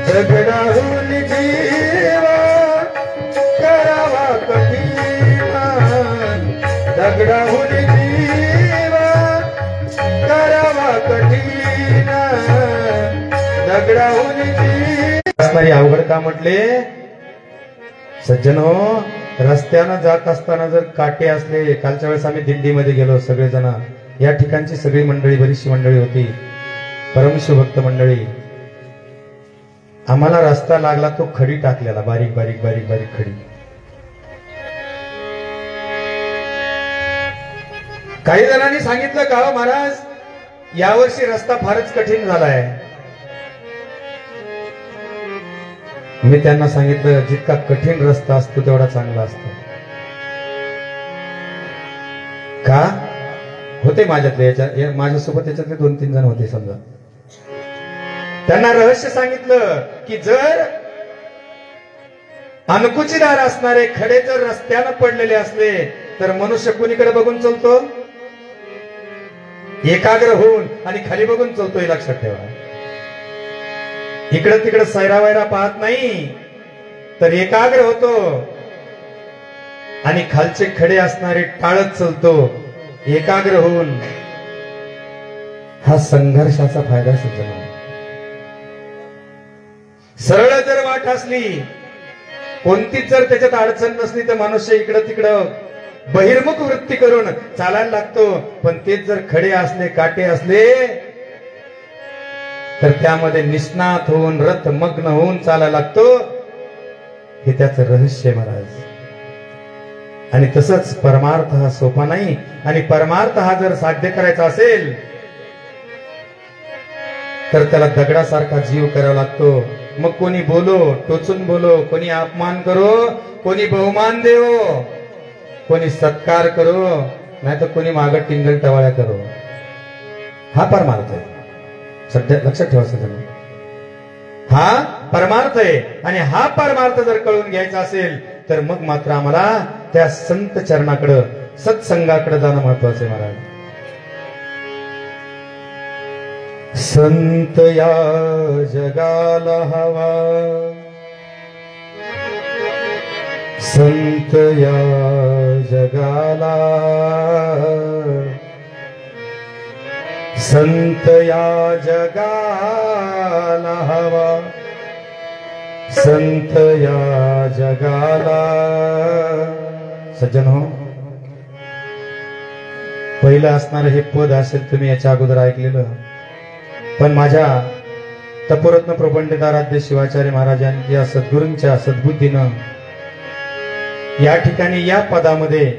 दगडाहून जीवा करावा कठीण दगडाहून जीवा करावा कठीण दगडाहून असणारी अवघड का म्हटले सज्जन हो रस्त्यानं जात असताना जर काटे असले कालच्या वेळेस आम्ही दिंडीमध्ये गेलो सगळेजण या ठिकाणची सगळी मंडळी बरीचशी मंडळी होती परमशिवभक्त मंडळी आम्हाला रस्ता लागला तो खडी टाकलेला बारीक बारीक बारीक बारीक खडी काही जणांनी सांगितलं का हो महाराज यावर्षी रस्ता फारच कठीण झालाय मी त्यांना सांगितलं जितका कठीण रस्ता असतो तेवढा चांगला असतो का होते माझ्यातले माझ्यासोबत याच्यातले 2-3 जण होते समजा त्यांना रहस्य सांगितलं की जर अनुकुचीदार असणारे खडे जर रस्त्यानं पडलेले असले तर मनुष्य कुणीकडे बघून चालतो एकाग्र होऊन आणि खाली बघून चालतो हे लक्षात ठेवा इकडं तिकडं सैरावैरा पाहत नाही तर एकाग्र होतो आणि खालचे खडे असणारे टाळत चालतो एकाग्र होऊन हा संघर्षाचा फायदा सुद्धा सरळ जर वाट असली कोणतीच जर त्याच्यात अडचण नसली तर मनुष्य इकडं तिकडं बहिर्मुख वृत्ती करून चालायला लागतो पण तेच जर खडे असले काटे असले तर त्यामध्ये निष्णात होऊन रथ मग्न होऊन चालायला लागतो हे त्याचं रहस्य महाराज आणि तसंच परमार्थ हा सोपा नाही आणि परमार्थ हा जर साध्य करायचा असेल तर त्याला दगडासारखा जीव करावा लागतो मग कोणी बोलो टोचून बोलो कोणी अपमान करो कोणी बहुमान देवो कोणी सत्कार करो नाही तर कोणी मागं टिंगल टवाळ्या करो हा परमार्थ आहे सध्या लक्षात ठेवा सगळं हा परमार्थ आहे आणि हा परमार्थ जर कळून घ्यायचा असेल तर मग मात्र आम्हाला त्या संत चरणाकडे सत्संगाकडे जाणं महत्वाचं आहे महाराज संत या जगाला हवा संत या जगाला संत या जगाला हवा संत या जगाला सज्जन हो पहिलं असणारं हे पद असेल तुम्ही याच्या अगोदर ऐकलेलं पण माझ्या तपोरत्न प्रपंडिताराध्य शिवाचार्य महाराजांच्या या सद्गुरूंच्या सद्बुद्धीनं या ठिकाणी या पदामध्ये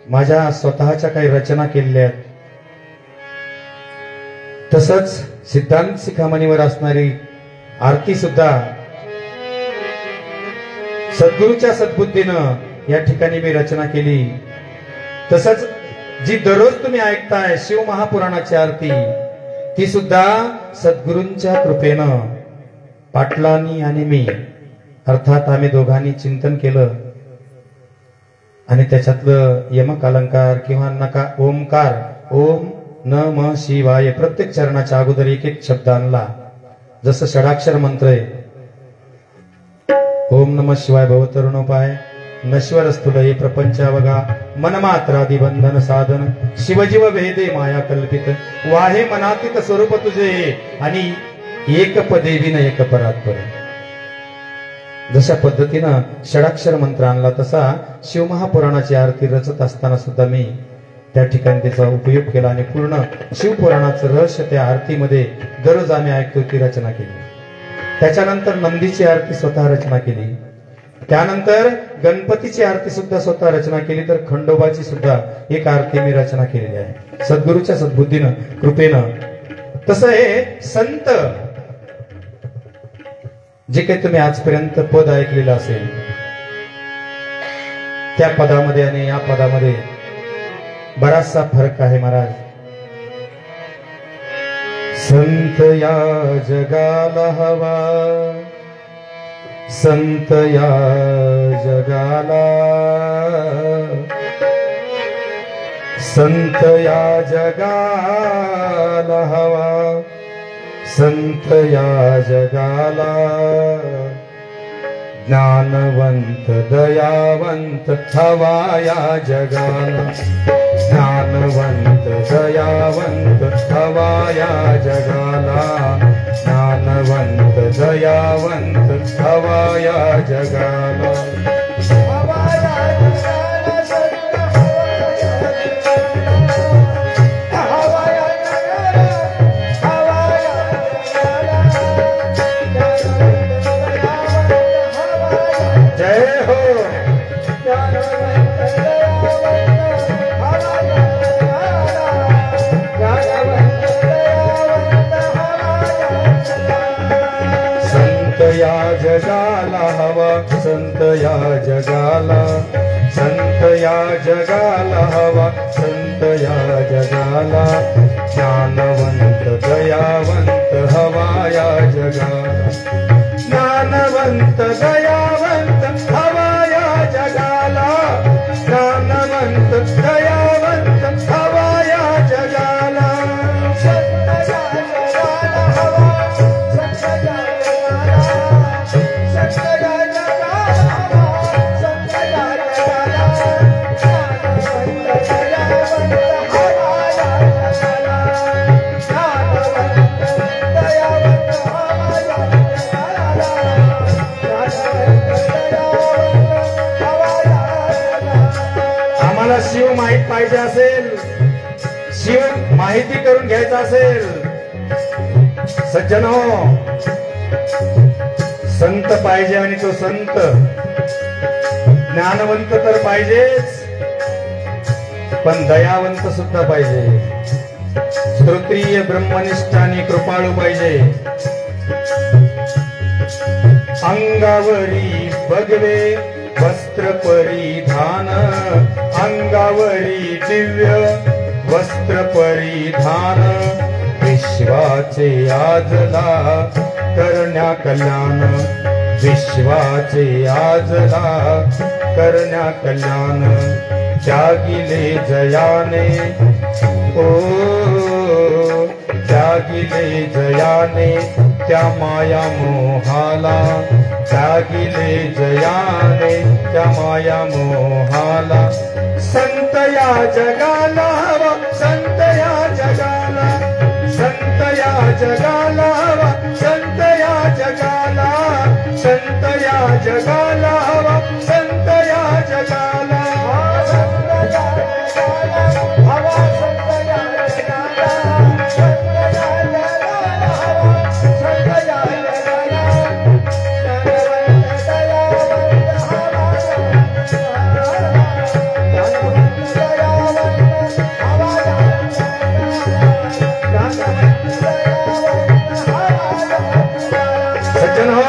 माझ्या स्वतःच्या काही रचना केलेल्या आहेत तसंच सिद्धांत शिखामणीवर असणारी आरती सुद्धा सद्गुरूच्या सद्बुद्धीनं या ठिकाणी मी रचना केली तसंच जी दररोज तुम्ही ऐकताय शिव महापुराणाची आरती ती सुद्धा सद्गुरूंच्या कृपेनं पाटलांनी आणि मी अर्थात आम्ही दोघांनी चिंतन केलं आणि त्याच्यातलं यमक अलंकार किंवा नका ओमकार ओम नम शिवाय प्रत्येक चरणाच्या अगोदर एक एक शब्द आणला जसं षडाक्षर मंत्र आहे ओम नम शिवाय भवतरुणोपाय नश्वर स्थूल प्रपंच अवगा मनमात्रादि बंधन साधन शिवजीव भेदे माया कल्पित वाहे मनातीत स्वरूप तुझे आणि एक पदे विन एक परात्पर जशा पद्धतीनं षडाक्षर मंत्र आणला तसा शिवमहापुराणाची आरती रचत असताना सुद्धा मी त्या ठिकाणी त्याचा उपयोग केला आणि पूर्ण शिवपुराणाचं रहस्य त्या आरतीमध्ये दररोज आम्ही ऐकतो ती रचना केली त्याच्यानंतर नंदीची आरती स्वतः रचना केली त्यानंतर गणपतीची आरती सुद्धा स्वतः रचना केली तर खंडोबाची सुद्धा एक आरती मी रचना केलेली आहे सद्गुरूच्या सद्बुद्धीनं कृपेनं तसं हे संत जे काही तुम्ही आजपर्यंत पद ऐकलेलं असेल त्या पदामध्ये आणि या पदामध्ये बराचसा फरक आहे महाराज संत या जगाला हवा संत या जगाला संत या जगाला हवा, संत या जगाला, ज्ञानवंत दयावंत हवा या जगाला, ज्ञानवंत दयावंत हवा या जगाला, ज्ञानवंत दयावंत हवा या जगाला, हवा या जगाला हवा, संत या जगाला, संत या जगाला हवा, संत या जगाला, ज्ञानवंत दयावंत हवा या जगाला, ज्ञानवंत दयावंत हवा या जगाला, ज्ञानवंत दयावंत हवा या जगाला, संत या जगाला हवा, संत या शिव माहित पाहिजे असेल, शिव माहिती करून घ्यायचा असेल, सज्जन हो, संत पाहिजे आणि तो संत ज्ञानवंत तर पाहिजेच, पण दयावंत सुद्धा पाहिजे, स्तोत्रीय ब्रह्मनिष्ठ आणि कृपाळू पाहिजे, अंगावरी भगवे वस्त्र परिधान, अंगावरी दिव्य वस्त्र परिधान, विश्वाचे आजला करण्या कल्याण, विश्वाचे आजला करण्या कल्याण, त्यागिले जयाने ओ त्यागिले जयाने त्या माया मोहाला, त्यागिले जयाने त्या माया मोहाला, संत या जगाला हवा, संत या जगाला, संत या जगाला हवा, संत या जगाला, संत या जगाला हवा, संत या जगाला, संत या जगाला हवा, संत या जगाला, संत या जगाला हवा, संत या जगाला, सज्जन हो,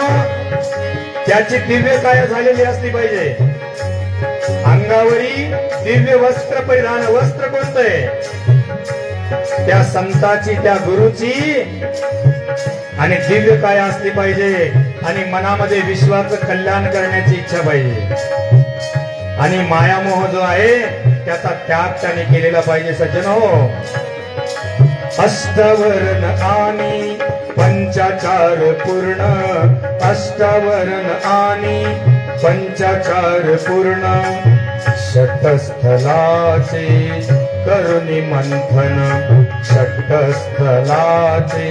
त्याची दिव्य काय झालेली असली पाहिजे, अंगावरी दिव्य वस्त्र परिधान, वस्त्र कोणतं आहे, त्या संताची त्या गुरुची, आणि दिव्य काय असली पाहिजे, आणि मनामध्ये विश्वाचं कल्याण करण्याची इच्छा पाहिजे, आणि मायामोह जो आहे त्याचा त्याग त्याने केलेला पाहिजे. सज्जन हो, अष्टवर्ण आणि पंचाचार पूर्ण, अष्टवर्ण आणि पंचाचार पूर्ण, षटस्थलाचे करुणी मंथन, षटस्थलाचे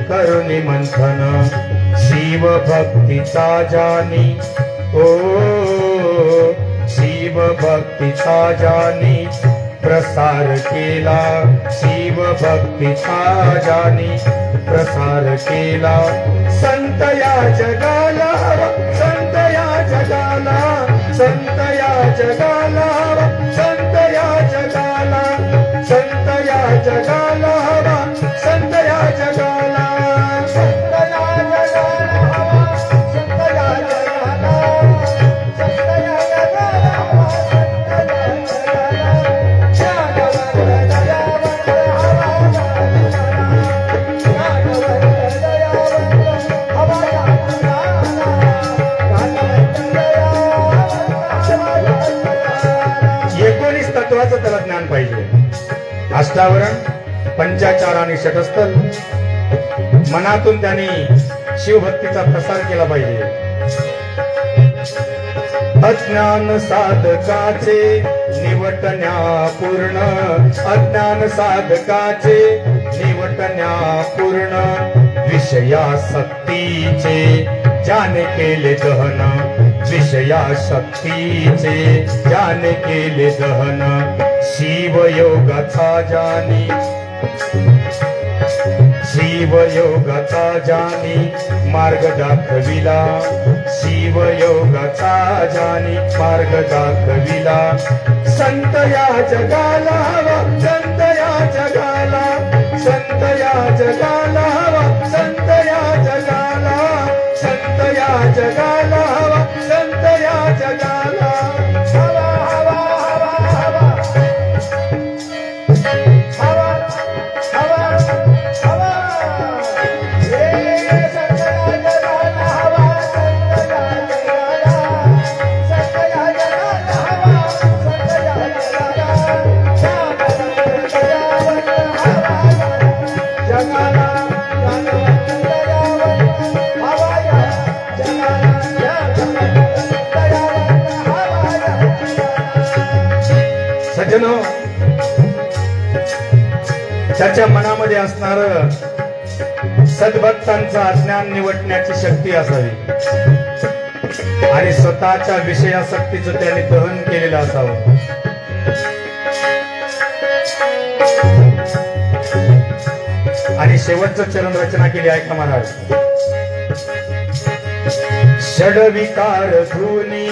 करुणी मंथन, शिव भक्तीचा जानी ओ शिव भक्तीचा जानी प्रसार केला, शिव भक्तीचा जानी प्रसार केला, संत या जगाला हवा, संत या जगाला, संत या जगाला हवा, संत या जगाला, संत या जगाला हवा, संत या जगाला, संत या जगाला हवा, संत या जगाला, संत या जगाला हवा, त्याला ज्ञान पाहिजे। अष्टावरण, पंचाचार आणि षटस्थल मनातून त्यांनी शिवभक्तीचा प्रसार केला पाहिजे। अज्ञान साधकाचे निवटण्या पूर्ण, अज्ञान साधकाचे निवटण्या पूर्ण, विषयासक्तीचे ज्याने केले दहन, विषयासक्तीचे ज्याने केले दहन, शिवयोगाचा जानी, शिवयोगाचा जानी मार्ग दाखविला, शिवयोगाचा जानी मार्ग दाखविला, संत या जगाला हवा, संत या जगाला, संत या जगाला हवा, संत या जगाला, संत या जगाला हवा, संत या जगाला हवा, हवा, हवा, हवा, हवा, हवा, हवा, हे संत या जगाला हवा, संत या जगाला, संत या जगाला हवा, संत या जगाला, जगाला सज्जनो, त्याच्या मनामध्ये असणार सद्भक्तांचा अज्ञान निवटण्याची शक्ती असावी आणि स्वतःच्या विषयासक्तीचं त्याने दहन केलेलं असावं। आणि शेवटचं चरण रचना केली, ऐका महाराज। षडविकार धुनी,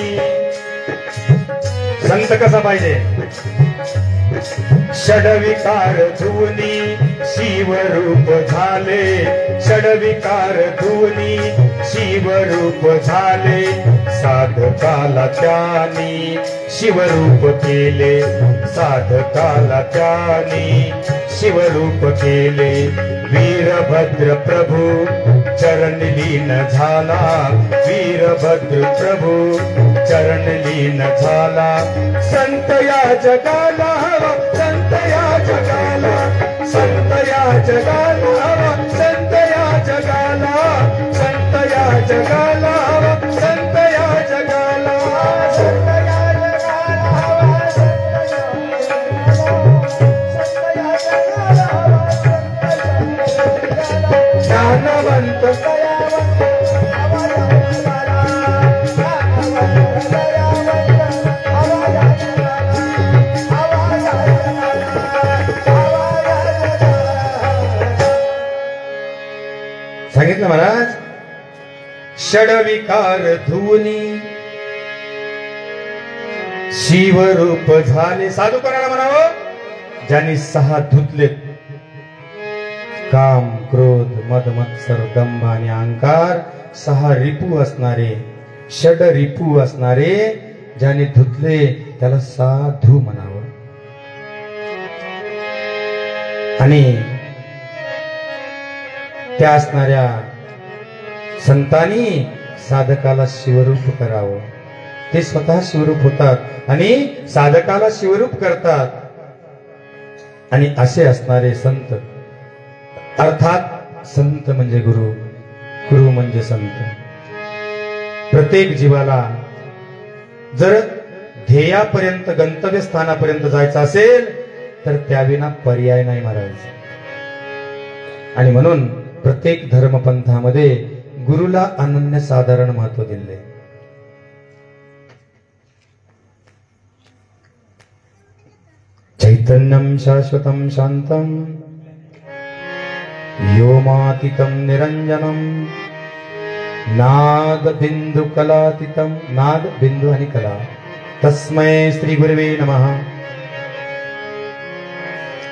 संत कसा पाहिजे? षडविकार धुनी शिवरूप झाले, षडविकार धुनी शिवरूप झाले, साधकाला त्यानी शिवरूप केले, साधकाला त्यानी शिवरूप केले, वीरभद्र प्रभू चरण लीन झाला, वीरभद्र प्रभू चरण लीन झाला, संत या जगाला हवा, संत या जगाला, संत या जगाला हवा, संत या जगाला, संत या जगाला हवा, संत या जगाला, संत या जगाला हवा, संत या जगाला हवा, ज्ञानवंत सांगितलं महाराज। षडविकार धुनी शिवरूप झाले, साधू कोणाला म्हणावं? ज्यांनी सहा धुतलेत, काम, क्रोध, मद, मत्सर, दंभ आणि अहंकार, सहा रिपू असणारे, षड रिपू असणारे ज्याने धुतले त्याला साधू म्हणावं। आणि त्या असणाऱ्या संतांनी साधकाला शिवरूप करावं। ते स्वतः शिवरूप होतात आणि साधकाला शिवरूप करतात। आणि असे असणारे संत, अर्थात संत म्हणजे गुरु, गुरु म्हणजे संत। प्रत्येक जीवाला जर ध्येयापर्यंत, गंतव्य स्थानापर्यंत जायचं असेल तर त्याविना पर्याय नाही महाराज। आणि म्हणून प्रत्येक धर्मपंथामध्ये गुरुला अनन्यसाधारण महत्व दिले। चैतन्यम शाश्वतम शांतम व्योमातीतं निरंजनम नाद बिंदु कलातीतं, नाद बिंदु आणि कला, तस्मै श्री गुरुवे नमः।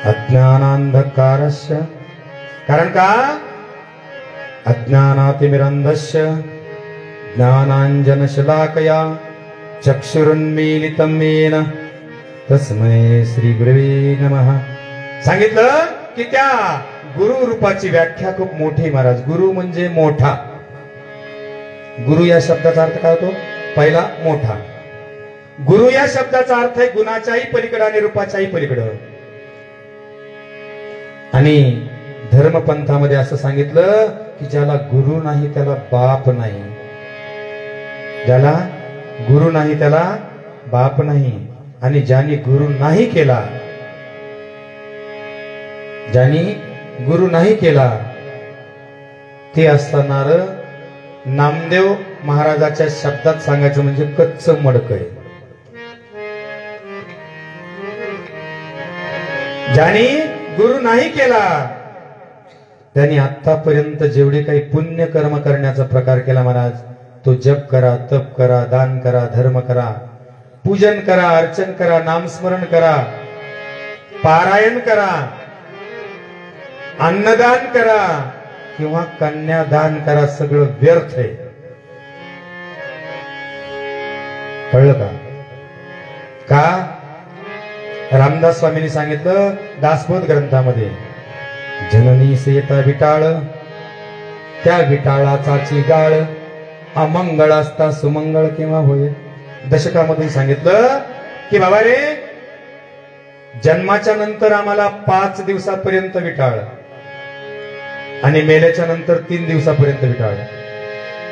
अज्ञानांधकारस्य, कारण का? अज्ञानातिमिरन्धस्य ज्ञानांजनशलाकया चक्षुरुन्मीलितं येन तस्मै श्री गुरुवे नमः। सांगितलं की त्या गुरु रूपाची व्याख्या खूप मोठी महाराज। गुरु म्हणजे मोठा। गुरु या शब्दाचा अर्थ काय होतो? पहिला मोठा, गुरु या शब्दाचा अर्थ आहे गुणाच्याही पलीकडं आणि रूपाच्याही पलीकडं. आणि धर्मपंथामध्ये असं सांगितलं की ज्याला गुरु नाही त्याला बाप नाही, ज्याला गुरु नाही त्याला बाप नाही. आणि ज्यांनी गुरु नाही केला, ज्यांनी गुरु नाही केला ते असणार नामदेव महाराजाच्या शब्दात सांगायचं म्हणजे कच्च मडक आहे. ज्यांनी गुरु नाही केला त्यांनी आतापर्यंत जेवढे काही पुण्य कर्म करण्याचा प्रकार केला महाराज, तो जप करा, तप करा, दान करा, धर्म करा, पूजन करा, अर्चन करा, नामस्मरण करा, पारायण करा, अन्नदान करा किंवा कन्यादान करा, सगळं व्यर्थ आहे. कळलं का? का रामदास स्वामींनी सांगितलं दासबोध ग्रंथामध्ये, जननी सेता विटाळ त्या विटाळाचा गाळ, अमंगळ असता सुमंगळ केव्हा होय. दशकामधून सांगितलं की बाबा रे, जन्माच्या नंतर आम्हाला 5 दिवसापर्यंत विटाळ आणि मेल्याच्या नंतर 3 दिवसापर्यंत विटाळ.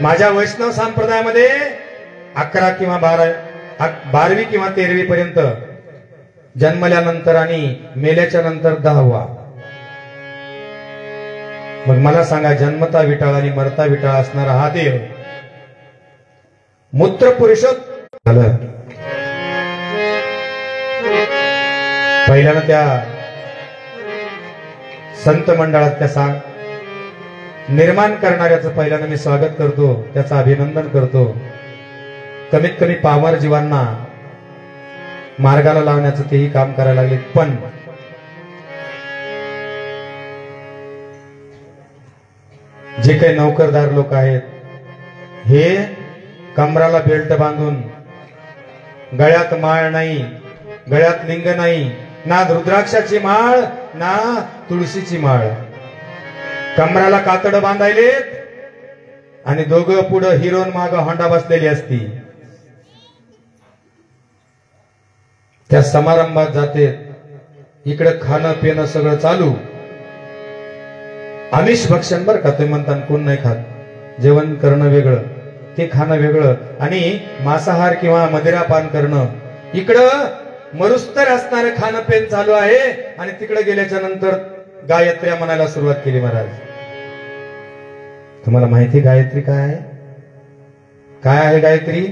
माझ्या वैष्णव संप्रदायामध्ये 11 किंवा 12वी किंवा 13वी पर्यंत, जन्मल्यानंतर आणि मेल्याच्या नंतर 10वा. मग मला सांगा, जन्मता विटाळ आणि मरता विटाळ असणारा हा देव मूत्र पुरुषोत्तम झालं. पहिल्यानं त्या संत मंडळात त्या निर्माण करणाऱ्याचं पहिल्यानं मी स्वागत करतो, त्याचं अभिनंदन करतो. कमीत कमी पामर जीवांना मार्गाला लावण्याचं तेही काम करायला लागले. पण जे काही नोकरदार लोक आहेत, हे कमराला बेल्ट बांधून, गळ्यात माळ नाही, गळ्यात लिंग नाही, ना रुद्राक्षाची माळ ना तुळशीची माळ, कमराला कातड बांधायलेत आणि दोघं पुढं हिरोन माग होंडा बसलेली असती. त्या समारंभात जाते, इकडे खाणं पिणं सगळं चालू. आमिष भक्षण बर का, तुम्ही म्हणता कोण नाही खात, जेवण करणं वेगळं, ते खाणं वेगळं, आणि मांसाहार किंवा मदिरापान करणं. इकडं मरुस्तर असणारं खाणं पेन चालू आहे आणि तिकडे गेल्याच्या नंतर गायत्र्या म्हणायला सुरुवात केली. महाराज, तुम्हाला माहिती गायत्री काय आहे? काय आहे गायत्री?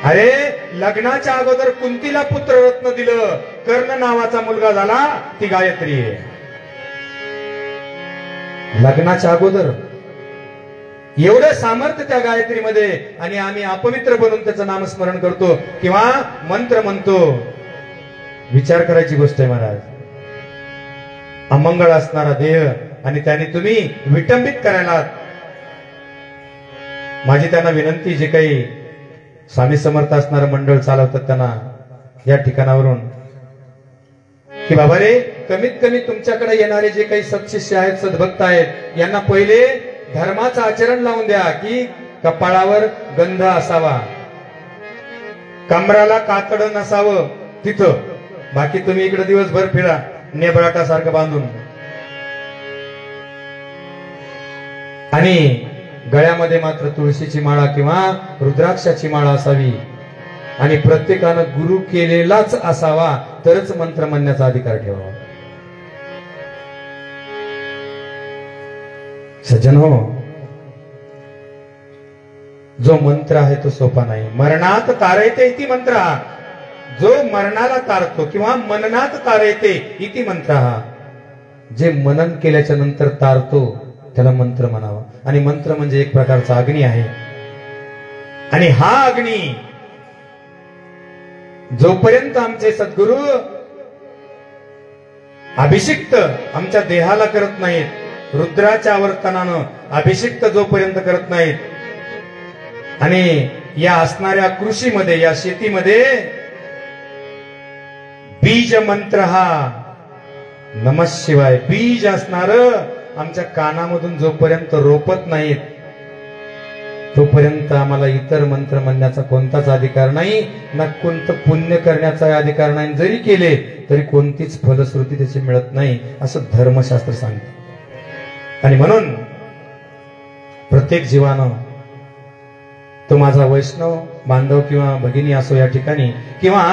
अरे, लग्नाच्या अगोदर कुंतीला पुत्ररत्न दिलं, कर्ण नावाचा मुलगा झाला, ती गायत्री आहे. लग्नाच्या अगोदर एवढं सामर्थ्य त्या गायत्रीमध्ये, आणि आम्ही अपवित्र बनून त्याचं नामस्मरण करतो किंवा मंत्र म्हणतो. विचार करायची गोष्ट आहे महाराज. अमंगळ असणारा देह आणि त्याने तुम्ही विटंबित करायला. माझी त्यांना विनंती, जे काही स्वामी समर्थ असणारं मंडळ चालवतात त्यांना या ठिकाणावरून, की बाबा रे, कमीत कमी तुमच्याकडे येणारे जे काही सत्शिष्य आहेत, सद्भक्त आहेत, यांना पहिले धर्माचं आचरण लावून द्या, की कपाळावर गंध असावा, कमराला कातड नसावं तिथं. बाकी तुम्ही इकडे दिवसभर फिरा नेबळाटासारखं बांधून, आणि गळ्यामध्ये मात्र तुळशीची माळा किंवा रुद्राक्षाची माळा असावी, आणि प्रत्येकानं गुरु केलेलाच असावा, तरच मंत्र म्हणण्याचा अधिकार ठेवावा. सज्जन हो, जो मंत्र आहे तो सोपा नाही. मरणात तारयते इति मंत्र, जो मरणाला तारतो किंवा मननात तारयते इति मंत्र, जे मनन केल्याच्या नंतर तारतो त्याला मंत्र म्हणावा. आणि मंत्र म्हणजे एक प्रकारचा अग्नी आहे, आणि हा अग्नी जोपर्यंत आमचे सद्गुरु अभिषिक्त आमच्या देहाला करत नाहीत, रुद्राच्या आवर्तनानं अभिषिक्त जोपर्यंत करत नाहीत, आणि या असणाऱ्या कृषीमध्ये, या शेतीमध्ये बीज मंत्र हा नमः शिवाय बीज असणार आमच्या कानामधून जोपर्यंत रोपत नाहीत, तोपर्यंत आम्हाला इतर मंत्र म्हणण्याचा कोणताच अधिकार नाही, ना कोणतं पुण्य करण्याचा अधिकार नाही. जरी केले तरी कोणतीच फलश्रुती त्याची मिळत नाही, असं धर्मशास्त्र सांगते. आणि म्हणून प्रत्येक जीवानं, तो माझा वैष्णव बांधव किंवा भगिनी असो या ठिकाणी, किंवा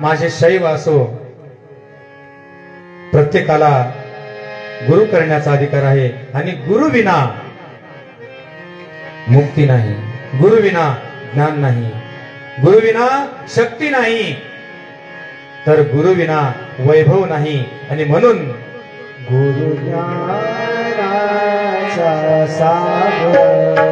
माझे शैव असो, प्रत्येकाला गुरु करण्याचा अधिकार आहे. आणि गुरु विना मुक्ती नाही, गुरु विना ज्ञान नाही, गुरु विना शक्ती नाही, तर गुरु विना वैभव नाही. आणि म्हणून गुरु ज्ञानाचा सागर,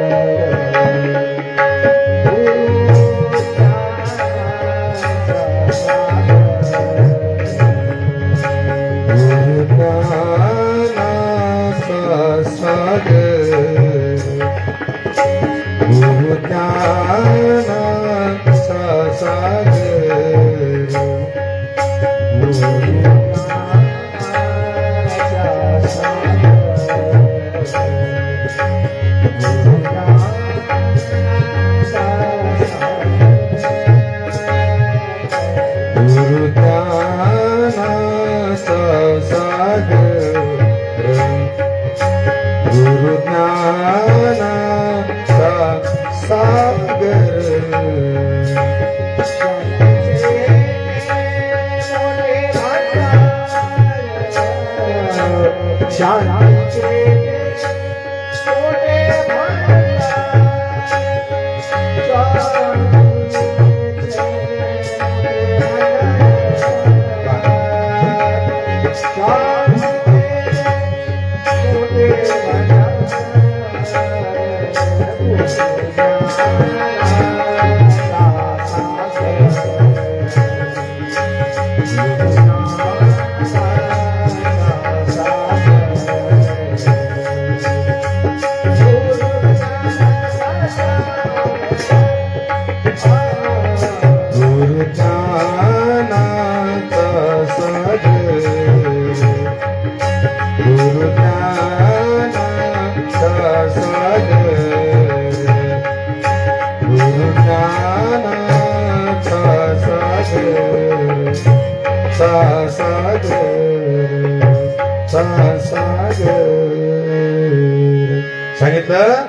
सांगितलं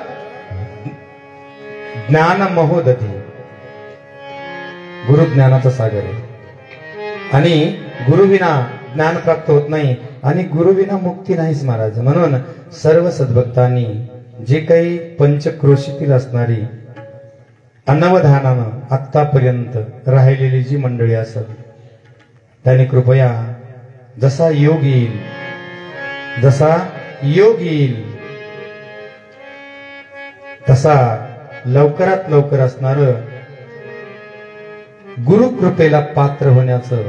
ज्ञान महोदधी, गुरु ज्ञानाचा सागर आहे. आणि गुरुविना ज्ञान प्राप्त होत नाही, आणि गुरुविना मुक्ती नाहीच महाराज. म्हणून सर्व सद्भक्तांनी जे काही पंचक्रोशीतील असणारी अनवधानानं आतापर्यंत राहिलेली जी मंडळी असत, त्यांनी कृपया जसा योग येईल, जसा योग येईल तसा लवकरात लवकर असणार गुरु कृपेला पात्र होण्याचं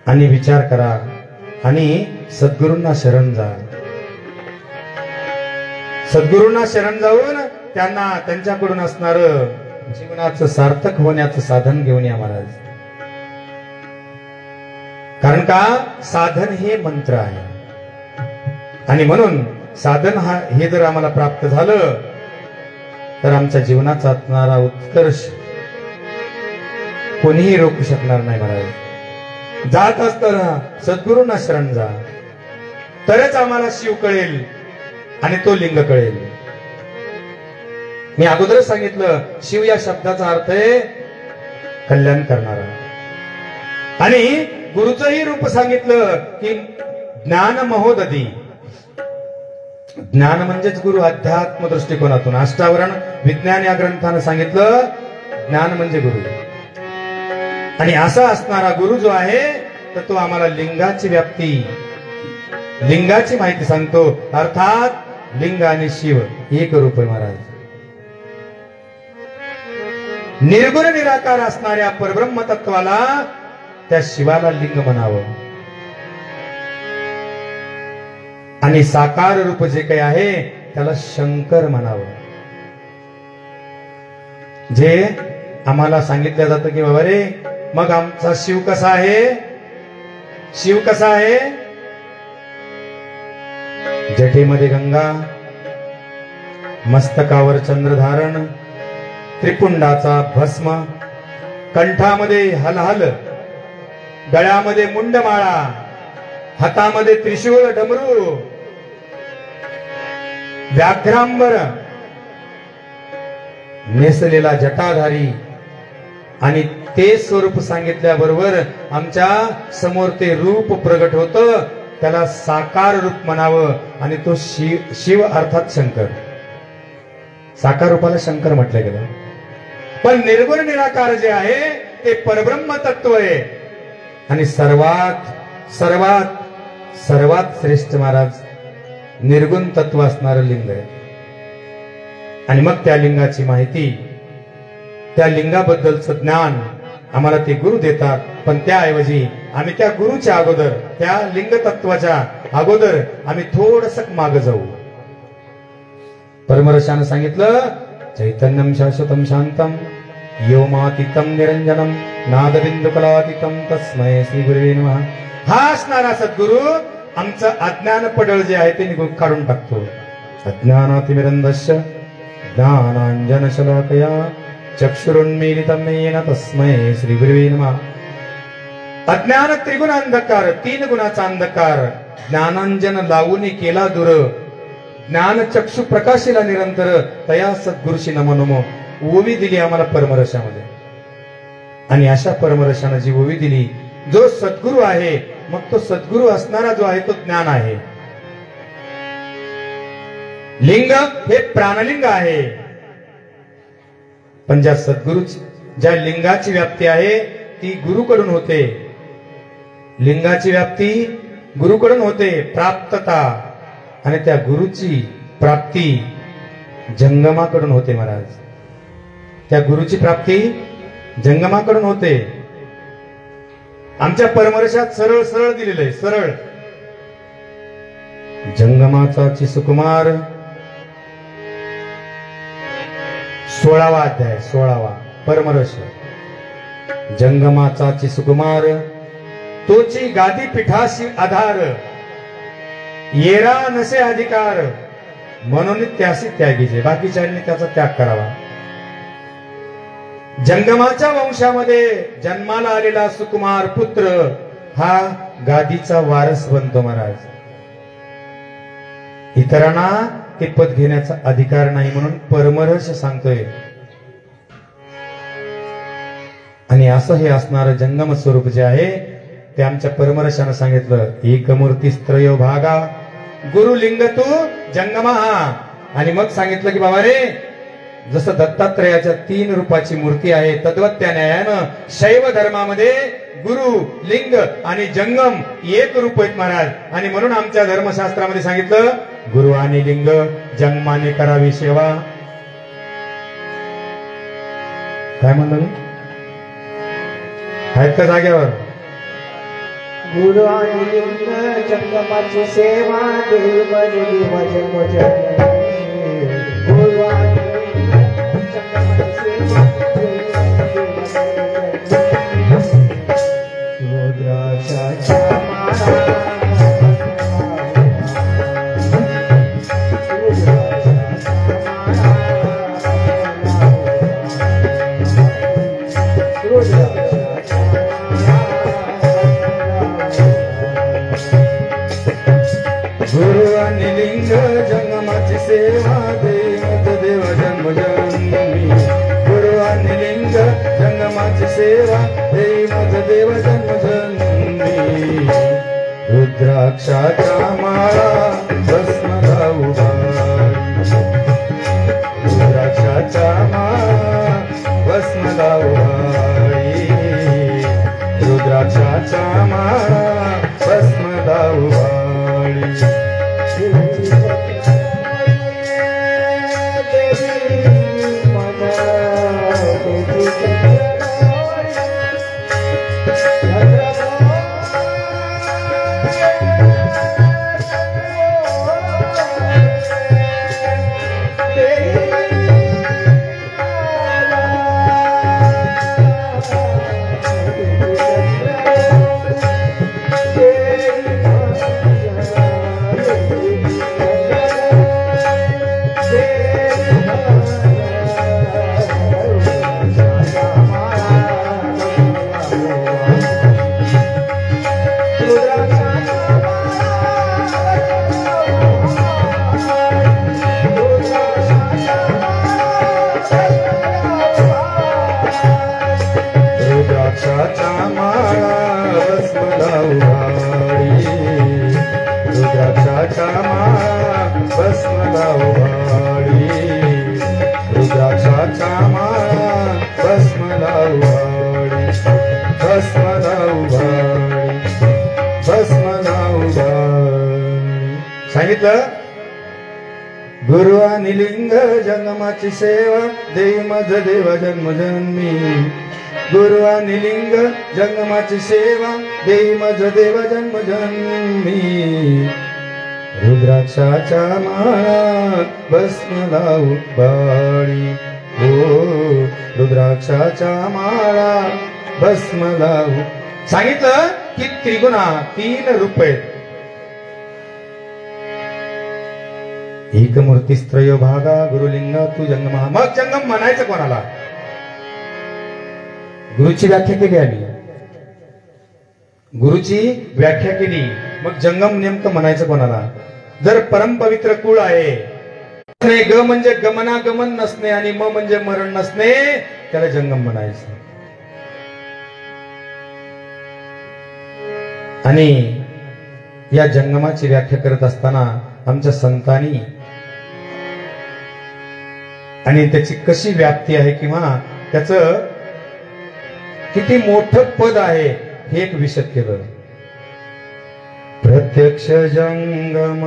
आणि विचार करा, आणि सद्गुरूंना शरण जा. सद्गुरूंना शरण जाऊन त्यांना त्यांच्याकडून असणार जीवनाचं सार्थक होण्याचं साधन घेऊन या महाराज. कारण का साधन हे मंत्र आहे. आणि म्हणून साधन हे जर आम्हाला प्राप्त झालं तर आमच्या जीवनाचा असणारा उत्कर्ष कोणीही रोखू शकणार नाही महाराज. जात असताना सद्गुरूंना शरण जा, तरच आम्हाला शिव कळेल आणि तो लिंग कळेल. मी अगोदरच सांगितलं, शिव या शब्दाचा अर्थ आहे कल्याण करणारा. आणि गुरुचंही रूप सांगितलं की ज्ञान महोदधी. ज्ञान म्हणजेच गुरु. अध्यात्म दृष्टिकोनातून अष्टावरण विज्ञान या ग्रंथानं सांगितलं ज्ञान म्हणजे गुरु. आणि असा असणारा गुरु जो आहे तर तो आम्हाला लिंगाची व्याप्ती, लिंगाची माहिती सांगतो. अर्थात लिंग आणि शिव एक रूप आहे महाराज. निर्गुण निराकार असणाऱ्या परब्रह्म तत्वाला, त्या शिवाला लिंग म्हणावं. आणि साकार रूप जे काही आहे त्याला शंकर म्हणावं. जे आम्हाला सांगितलं जातं की बाबा रे, मग आमचा शिव कसा आहे? शिव कसा आहे? जटेमध्ये गंगा, मस्तकावर चंद्रधारण, त्रिपुंडाचा भस्म, कंठामध्ये हलहल, गळ्यामध्ये मुंडमाळा, हातामध्ये त्रिशूळ डमरू, व्याघ्रांबर नेसलेला जटाधारी, आणि ते स्वरूप सांगितल्याबरोबर आमच्या समोर ते रूप प्रगट होतं. त्याला साकार रूप म्हणावं, आणि तो शिव अर्थात शंकर. साकार रूपाला शंकर म्हटलं गेलं, पण निर्गुण निराकार जे आहे ते परब्रह्म तत्व आहे. आणि सर्वात सर्वात सर्वात श्रेष्ठ महाराज निर्गुण तत्व असणारं लिंग आहे. आणि मग त्या लिंगाची माहिती, त्या लिंगाबद्दलचं ज्ञान आम्हाला ते गुरु देतात. पण त्याऐवजी आम्ही त्या गुरुच्या अगोदर, त्या लिंग तत्वाच्या अगोदर आम्ही थोडस मागे जाऊ. परमर्षानं सांगितलं, चैतन्यम शाश्वतम शांतम योमातीतम निरंजनम नादबिंदु कलातीतम तस्मै श्री गुरुवे नमः. हा असणारा सद्गुरु आमचं अज्ञान पडळ जे आहे ते निघून काढून टाकतो. अज्ञानातिमिरंधस्य ज्ञानांजनशलाकया चक्षुरुन्मीलितं येन तस्मै श्री गुरुवे नमः. अज्ञान त्रिगुण अंधकार, तीन गुणाचा अंधकार ज्ञानांजन लावून केला दूर. ज्ञान चक्षु प्रकाशिला निरंतर तया सद्गुरुशी नमो नमो. ओवी दिली आम्हाला परमरसामध्ये, आणि अशा परमरसानं जी ओवी दिली, जो सद्गुरु आहे, मग तो सद्गुरु असणारा जो आहे तो ज्ञान आहे. लिंग हे प्राणलिंग आहे, पण ज्या सद्गुरूची, ज्या लिंगाची व्याप्ती आहे ती गुरुकडून होते. लिंगाची व्याप्ती गुरुकडून होते, प्राप्तता, आणि त्या गुरुची प्राप्ती जंगमाकडून होते महाराज. त्या गुरुची प्राप्ती जंगमाकडून होते. आमच्या परमर्शात सरळ सरळ दिलेलं आहे, सरळ. जंगमाचा चिसुकुमार 16वा अध्याय, 16वा परमर्श. जंगमाचा चिसुकुमार तोची गादी पिठाशी आधार, येरा नसे अधिकार म्हणून त्याशी त्यागीचे. बाकीच्यांनी त्याचा त्याग करावा. जंगमाच्या वंशामध्ये जन्माला आलेला सुकुमार पुत्र हा गादीचा वारस बनतो महाराज. इतरांना ते पद घेण्याचा अधिकार नाही म्हणून परमर्श सांगतोय. आणि असं हे असणारं जंगम स्वरूप जे आहे ते आमच्या परमर्शानं सांगितलं. एकमूर्तीस्त्रयो भागा गुरु लिंग तू जंगमा. आणि मग सांगितलं की बाबा रे, जसं दत्तात्रयाच्या 3 रूपाची मूर्ती आहे, तद्वत त्या न्यायानं शैव धर्मामध्ये गुरु, लिंग आणि जंगम एक रूप आहेत महाराज. आणि म्हणून आमच्या धर्मशास्त्रामध्ये सांगितलं, गुरु आणि लिंग जंगमाने करावी सेवा. काय म्हणलं मी? आहेत का जाग्यावर? गुरु आणि लिंग जंगमाची सेवा देव गुरु आणि गुरु आणि लिंग जंगमाची सेवा देव जन्म जन्मी. गुरु आणि लिंग जंगमाची सेवा देव जन्म जन्मी. रुद्राक्षाच्या माळा भस्म लावू बाळी, रुद्राक्षाच्या माळा भस्म लावू बाळी, रुद्राक्षाच्या माळा भस्म लावू बाळी. माळा भस्मला उभाळी रुद्राक्षाच्या माळा भस्मला उभाळी रुद्राक्षाच्या माळा भस्मला उभाळी भस्मला उभाळी भस्मला उभाळी सांगितलं गुरु आणि लिंग जन्माची सेवा देई मज देवा जन्मजन्मी गुरु आणि लिंग जन्माची सेवा देई मज देवा जन्मजन्मी रुद्राक्षाच्या माळा भस्मला उभाळी ओ रुद्राक्षाच्या माळा भस्मला सांगितलं की त्रिगुणा 3 रूप आहेत एक मूर्तीस्त्रयो भागा गुरुलिंग तू जंगम मग जंगम म्हणायचं कोणाला गुरुची व्याख्या केली आम्ही गुरुची व्याख्या केली मग जंगम नेमकं म्हणायचं कोणाला जर परमपवित्र कुळ आहे ग म्हणजे गमनागमन नसणे आणि म म्हणजे मरण नसणे त्याला जंगम म्हणायचं आणि या जंगमाची व्याख्या करत असताना आमच्या संतांनी आणि त्याची कशी व्याप्ती आहे किंवा त्याचं किती मोठं पद आहे हे एक विशद केलं प्रत्यक्ष जंगम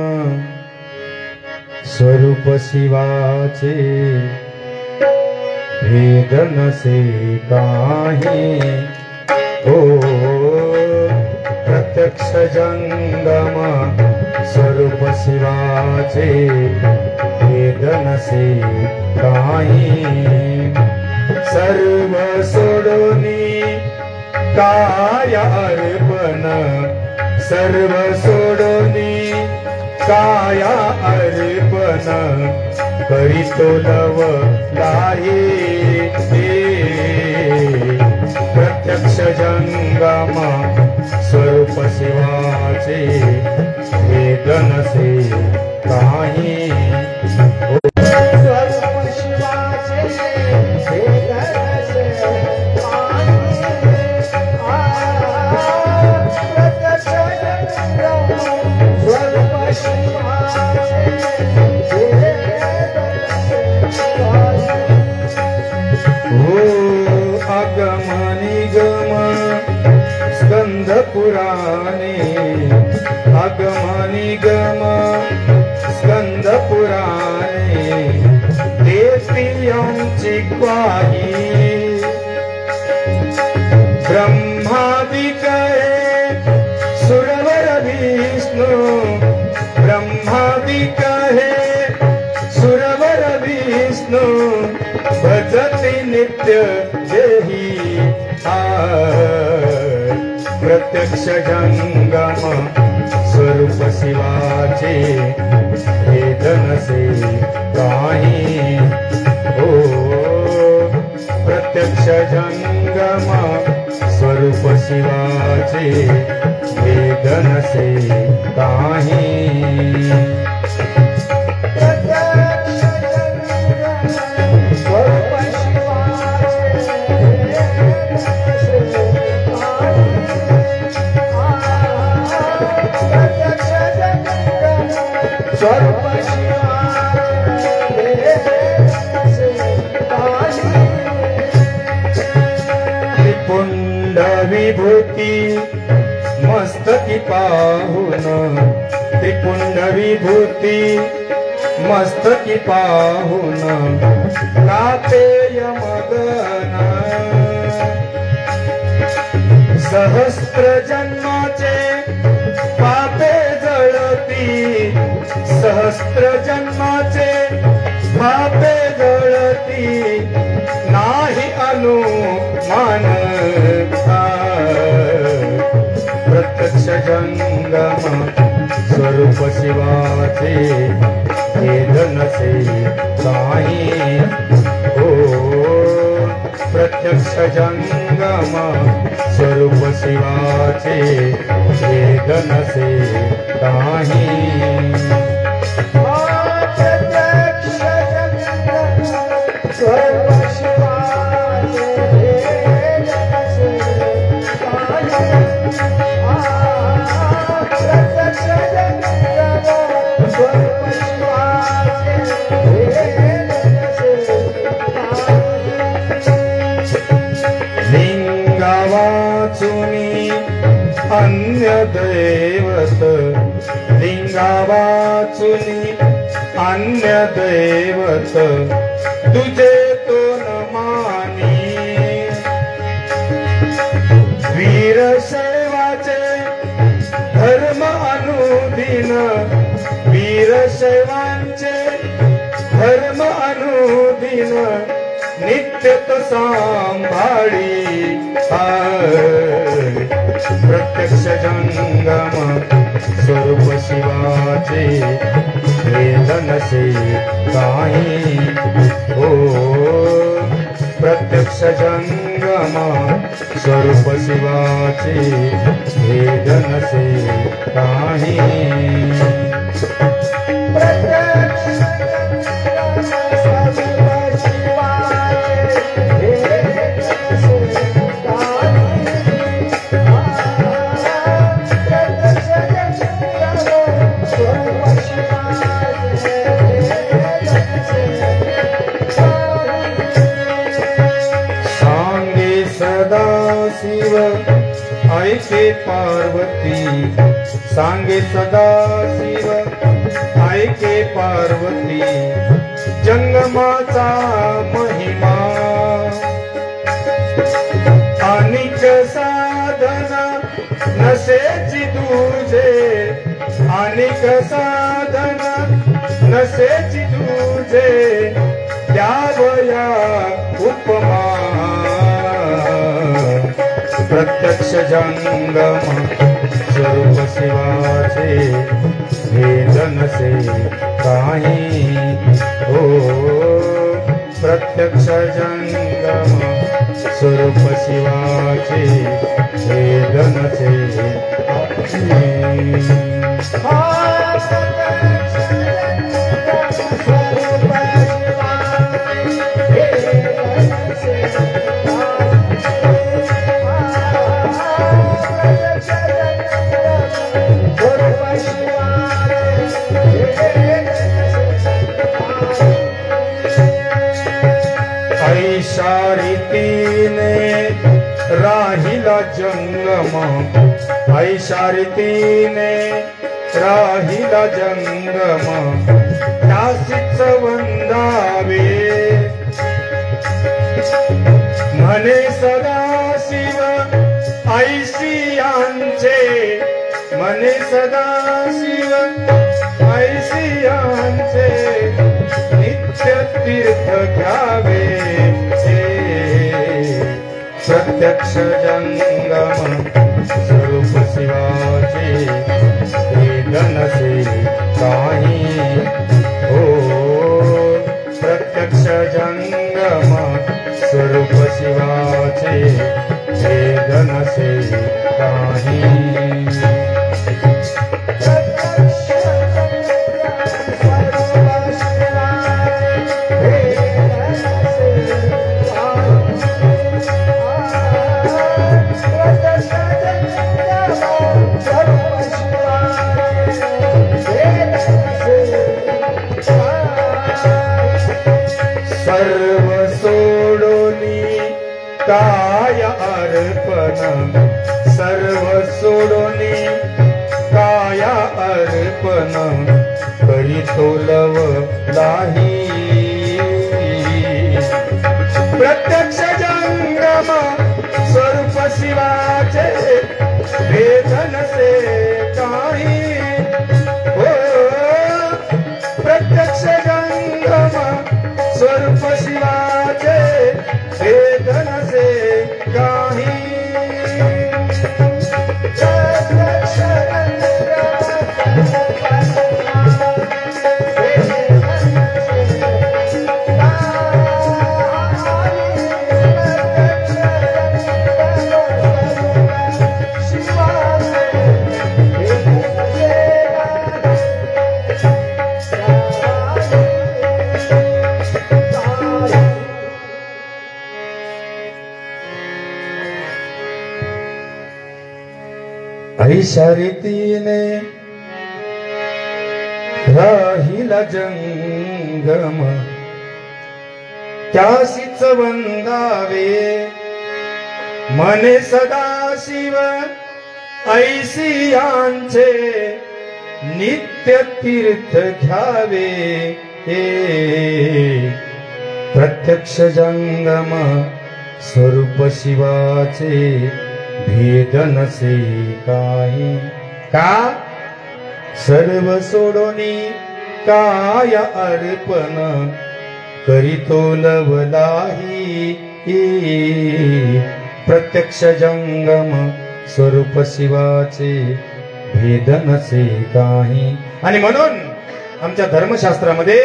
स्वरूप शिवाचे भेद नसे काही ओ प्रत्यक्ष जंगम स्वरूप शिवाचे भेद नसे काही सर्व सोडोनी काय अर्पण सर्व सोडोनी काय अर्पण करीतो लव लाहे प्रत्यक्ष जंगम स्वरूप शिवाचे भेद नसे काही स्कंद पुराणे आगमनी गम स्कंद पुराणे देतीयंची ग्वाही ब्रह्मादिक हे सुरवर विष्णू ब्रह्मादिक हे सुरवर विष्णू भजती नित्य देही प्रत्यक्ष जंगम स्वरूप शिवाचे भेद नसे काही ओ प्रत्यक्ष जंगम स्वरूप शिवाचे भेद नसे काही त्रिपुंड विभूती मस्तकी पाहुन त्रिपुंड विभूती मस्तकी पाहुन कापेय मगन सहस्त्र जन्माचे पापे जळती सहस्त्र जन्माचे पापे जळती नाही अनुमान प्रत्यक्ष जंगम स्वरूप शिवाचे भेद नसे काही ओ प्रत्यक्ष जंगम स्वरूप शिवाचे भेद नसे काही स्वरूप शिवाचे भेद नसे अन्य दैवत लिंगा वाचुनी अन्य दैवत तुझे तो न मानी वीर शैवाचे धर्म अनुदिन वीर शैवांचे धर्म अनुदिन नित्य तो सांभाळी प्रत्यक्ष जंगम स्वरूप शिवाचे वेदनसे काही हो प्रत्यक्ष जंगम स्वरूप शिवाचे वेदनसे काही शिव ऐके पार्वती सांगे सदा शिव ऐके पार्वती जंगमाचा महिमा अनिक साधन नसेची तुझे अनिक साधन नसेची तुझे द्यावया उपमा प्रत्यक्ष जंगम स्वरूप शिवाचे वेदनसे काही हो प्रत्यक्ष जंगम स्वरूप शिवाचे वेदनसे ऐशारीतीने राहिला जंगम ऐशारीतीने राहिला जंगम त्यासीच वंदावे म्हणे सदा शिव ऐशियांचे म्हणे सदा शिव ऐशियांचे नित्य तीर्थ घ्यावे प्रत्यक्ष जंगम स्वरूप शिवाचे वेदनसे काही हो प्रत्यक्ष जंगम स्वरूप शिवाचे वेदनसे काही सर्व सोडोनी काय अर्पण सर्व सोडोनी काय अर्पण करी तोलव नाही प्रत्यक्ष जंगम स्वरूप शिवाचे वेदनसे काही हो प्रत्यक्ष जंगम स्वरूप शिवाचे वेदनसे काही Oh, ऐशा रीतीने राहिला जंगम त्यासीच वंदावे मने सदाशिव ऐसी यांचे नित्य तीर्थ घ्यावे प्रत्यक्ष जंगम स्वरूप शिवाचे भेद नसे काही का सर्व सोडोनी काय अर्पण करीतो लवलाही प्रत्यक्ष जंगम स्वरूप शिवाचे भेद नसे काही. आणि म्हणून आमच्या धर्मशास्त्रामध्ये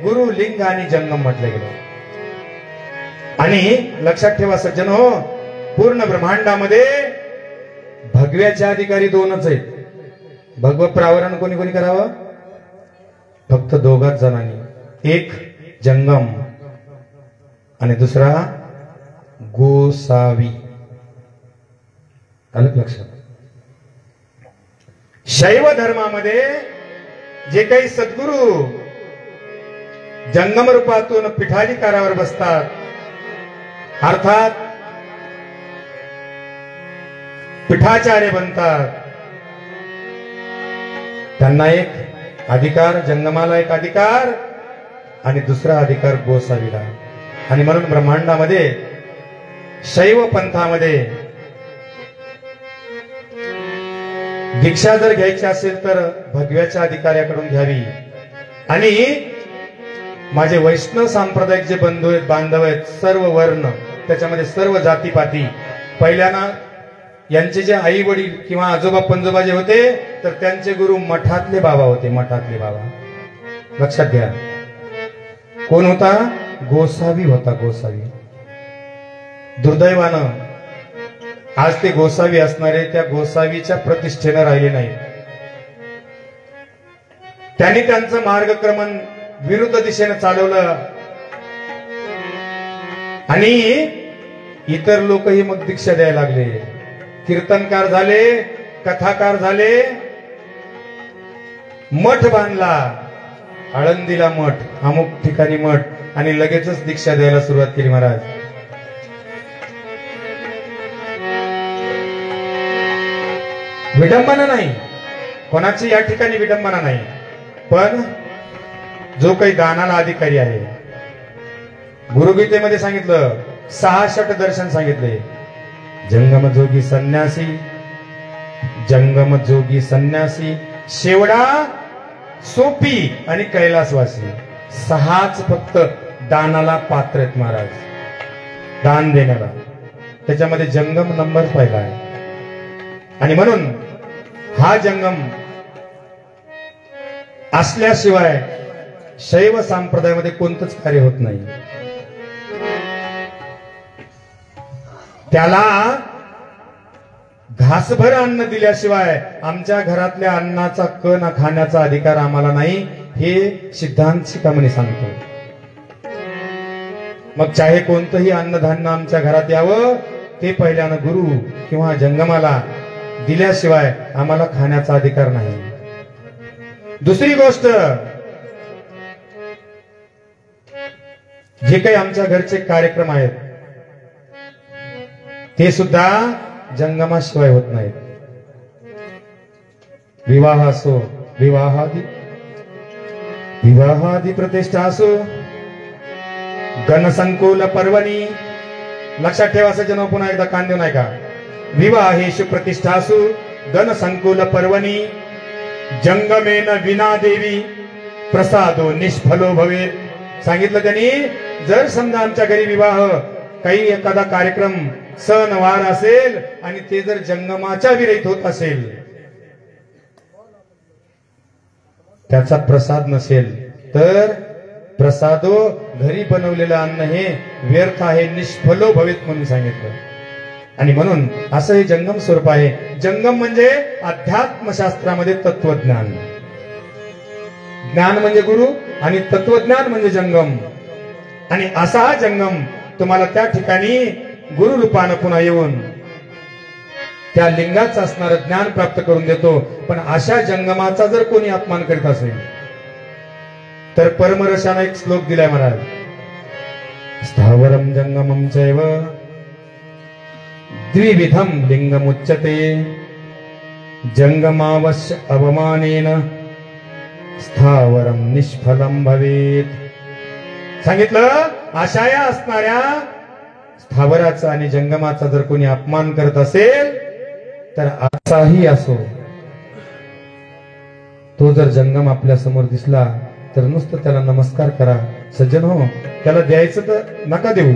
गुरु लिंग आणि जंगम म्हटलं गेलं. आणि लक्षात ठेवा सज्जन हो, पूर्ण ब्रह्मांडामध्ये भगव्याचे अधिकारी दोनच आहेत. भगवत प्रावरण कोणी कोणी करावं? फक्त दोघाच जणांनी. एक जंगम आणि दुसरा गोसावी. आलं लक्षात? शैव धर्मामध्ये जे काही सद्गुरू जंगम रूपातून पीठाधिकारावर बसतात, अर्थात पीठाचार्य बनतात, त्यांना एक अधिकार, जंगमाला एक अधिकार आणि दुसरा अधिकार गोसावीला. आणि म्हणून ब्रह्मांडामध्ये शैव पंथामध्ये दीक्षा जर घ्यायची असेल तर भगव्याच्या अधिकाऱ्याकडून घ्यावी. आणि माझे वैष्णव सांप्रदायिक जे बंधू आहेत, बांधव आहेत, सर्व वर्ण, त्याच्यामध्ये सर्व जातीपाती, पहिल्याना यांचे जे आई वडील किंवा आजोबा पंजोबा जे होते तर त्यांचे गुरु मठातले बाबा होते. मठातले बाबा लक्षात घ्या. कोण होता? गोसावी होता. गोसावी. दुर्दैवानं आज ते गोसावी असणारे त्या गोसावीच्या प्रतिष्ठेनं राहिले नाही. त्यांनी त्यांचं मार्गक्रमण विरुद्ध दिशेनं चालवलं आणि इतर लोकही मग दीक्षा द्यायला लागले. कीर्तनकार झाले, कथाकार झाले, मठ बांधला, आळंदीला मठ, अमुक ठिकाणी मठ, आणि लगेचच दीक्षा द्यायला सुरुवात केली. महाराज विडंबना नाही कोणाची या ठिकाणी, विडंबना नाही. पण जो काही दानाला अधिकारी आहे, गुरुगीतेमध्ये सांगितलं, 6 षट दर्शन सांगितले. जंगम जोगी संन्यासी, जंगम जोगी संन्यासी, शेवडा, सोपी आणि कैलासवासी. 6च फक्त दानाला पात्र आहेत महाराज, दान देण्याला. त्याच्यामध्ये जंगम नंबर पहिला आहे. आणि म्हणून हा जंगम असल्याशिवाय शैव संप्रदायामध्ये कोणतंच कार्य होत नाही. त्याला घासभर अन्न दिल्याशिवाय आमच्या घरातल्या अन्नाचा कण खाण्याचा अधिकार आम्हाला नाही, हे सिद्धांत शिखामणी सांगतो. मग चाहे कोणतंही अन्नधान्य आमच्या घरात यावं, ते पहिल्यानं गुरु किंवा जंगमाला दिल्याशिवाय आम्हाला खाण्याचा अधिकार नाही. दुसरी गोष्ट, जे काही आमच्या घरचे कार्यक्रम आहेत ते सुद्धा जंगमाशिवाय होत नाहीत. विवाह असो, विवाहादी प्रतिष्ठा असो, गणसंकुल पर्वणी. लक्षात ठेवा सज्जनो, पुन्हा एकदा कान देऊ नाही का? विवाहेषु प्रतिष्ठासु गणसंकुल पर्वणी जंगमेन विना देवी प्रसादो निष्फलो भवेत. सांगितलं त्यांनी, जर समजा आमच्या घरी विवाह, काही एखादा कार्यक्रम, सण वार असेल आणि ते जर जंगमाच्या विरहित होत असेल, त्याचा प्रसाद नसेल तर प्रसादो, घरी बनवलेलं अन्न हे व्यर्थ आहे, निष्फलो भवेत म्हणून सांगितलं. आणि म्हणून असं हे जंगम स्वरूप आहे. जंगम म्हणजे अध्यात्मशास्त्रामध्ये तत्वज्ञान. ज्ञान म्हणजे गुरु आणि तत्वज्ञान म्हणजे जंगम. आणि असा हा जंगम तुम्हाला त्या ठिकाणी गुरु रूपानं पुन्हा येऊन त्या लिंगाचं असणारं ज्ञान प्राप्त करून देतो. पण अशा जंगमाचा जर कोणी अपमान करीत असेल तर परमरसानं एक श्लोक दिलाय महाराज. स्थावरम जंगमम चैव द्विविधम लिंगमुच्यते जंगमावश्य अवमानेन स्थावरम निष्फलम भवेत. सांगितलं अशा या असणाऱ्या स्थावराचा आणि जंगमाचा जर कोणी अपमान करत असेल तर असाही असो, तो जर जंगम आपल्या समोर दिसला तर नुसतं त्याला नमस्कार करा. सज्जन हो, त्याला द्यायचं तर नका देऊ,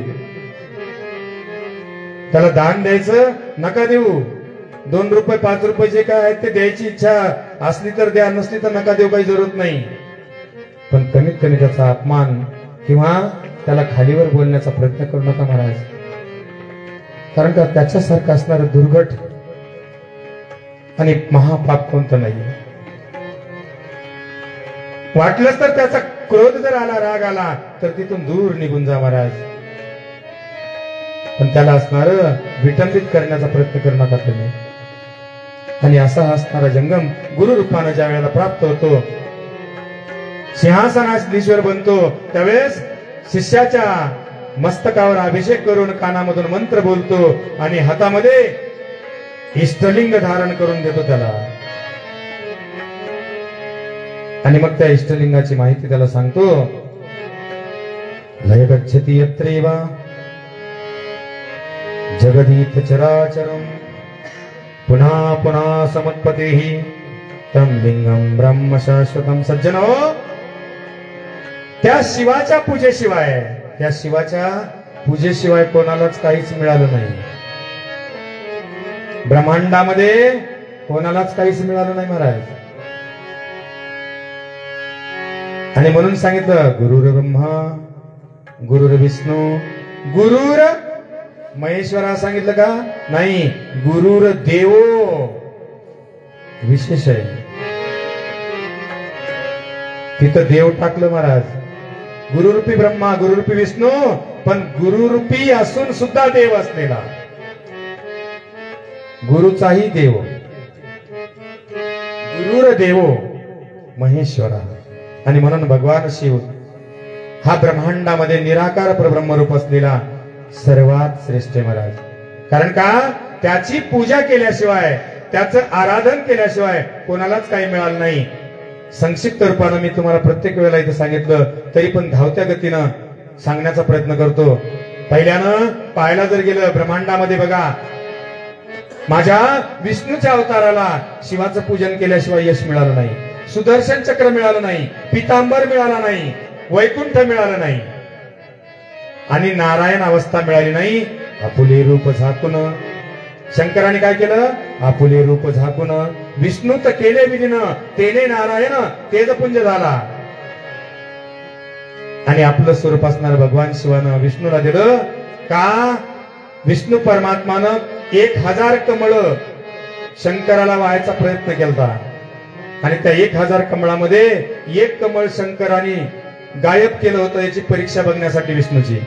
त्याला दान द्यायचं नका देऊ. 2 रुपये 5 रुपये जे काय आहेत ते द्यायची इच्छा असली तर द्या, नसली तर नका देऊ, काही जरूरत नाही. पण कमीत कमी त्याचा अपमान किंवा त्याला खालीवर बोलण्याचा प्रयत्न करू नका महाराज. कारण का त्याच्यासारखं असणारं दुर्घट आणि महापाप कोणतं नाही. वाटलंच तर त्याचा क्रोध जर आला, राग आला तर तिथून दूर निघून जा महाराज. पण त्याला असणारं विटंबित करण्याचा प्रयत्न करू नका तुम्ही. आणि असा असणारा जंगम गुरु रूपानं ज्या वेळेला प्राप्त होतो, सिंहासनाधीश्वर बनतो, त्यावेळेस शिष्याच्या मस्तकावर अभिषेक करून कानामधून मंत्र बोलतो आणि हातामध्ये इष्टलिंग धारण करून देतो त्याला. आणि मग त्या इष्टलिंगाची माहिती त्याला सांगतो. लय गच्छति यत्रैव जगदीत चराचरम पुन्हा पुन्हा समुत्पत्तिः तम लिंगम ब्रह्म शाश्वतम. सज्जनो, त्या शिवाच्या पूजेशिवाय कोणालाच काहीच मिळालं नाही. ब्रह्मांडामध्ये कोणालाच काहीच मिळालं नाही महाराज. आणि म्हणून सांगितलं गुरुर ब्रह्मा गुरुर विष्णू गुरुर महेश्वरा. सांगितलं का नाही, गुरुर देवो विशेष आहे. तिथं देव टाकलं महाराज. गुरुरूपी ब्रह्मा गुरुरूपी विष्णू, पण गुरुरूपी असून सुद्धा देव असलेला, गुरुचाही देव, गुरुर देवो महेश्वरा. आणि म्हणून भगवान शिव हा ब्रह्मांडामध्ये निराकार परब्रह्मरूप असलेला सर्वात श्रेष्ठ महाराज. कारण का त्याची पूजा केल्याशिवाय, त्याचं आराधन केल्याशिवाय कोणालाच काही मिळालं नाही. संक्षिप्त रूपानं मी तुम्हाला प्रत्येक वेळेला इथं सांगितलं, तरी पण धावत्या गतीनं सांगण्याचा प्रयत्न करतो. पहिल्यानं पाहायला जर गेलं ब्रह्मांडामध्ये बघा, माझ्या विष्णूच्या अवताराला शिवाचं पूजन केल्याशिवाय यश मिळालं नाही, सुदर्शन चक्र मिळालं नाही, पितांबर मिळाला नाही, वैकुंठ मिळालं नाही, आणि नारायण अवस्था मिळाली नाही. आपुले रूप झाकून शंकराने काय केलं, आपुले रूप झाकून विष्णूत केले विलीन, तेने नारायण तेज पुंज झाला. आणि आपलं स्वरूप असणार भगवान शिवानं विष्णूला दिलं का, विष्णू परमात्मानं 1000 कमळ शंकराला व्हायचा प्रयत्न केला. आणि त्या 1000 कमळामध्ये 1 कमळ शंकराने गायब केलं होतं, याची परीक्षा बघण्यासाठी विष्णूची.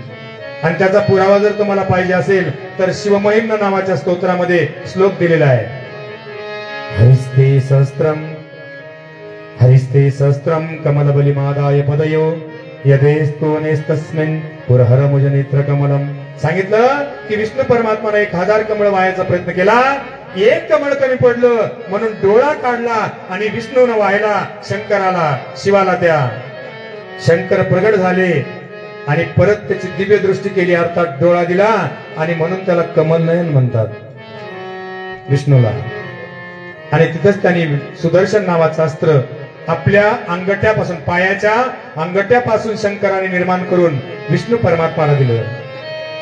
आणि त्याचा पुरावा जर तुम्हाला पाहिजे असेल तर शिवमहिम्न नावाच्या स्तोत्रामध्ये श्लोक दिलेला आहे. हरिस्ते सहस्त्रम कमलबलिमादाय पदयो यदेस्तोनेस्तस्मिन् पुरहरमुज नेत्र कमलम. सांगितलं की विष्णू परमात्माने 1000 कमळ व्हायचा प्रयत्न केला, 1 कमळ कमी पडलं म्हणून डोळा काढला आणि विष्णूनं व्हायला शंकराला, शिवाला. त्या शंकर प्रगट झाले आणि परत त्याची दिव्य दृष्टी केली, अर्थात डोळा दिला, आणि म्हणून त्याला कमलनयन म्हणतात विष्णूला. आणि तिथंच त्यांनी सुदर्शन नावाचं अस्त्र आपल्या अंगठ्यापासून, पायाच्या अंगठ्यापासून शंकराने निर्माण करून विष्णू परमात्माला दिलं,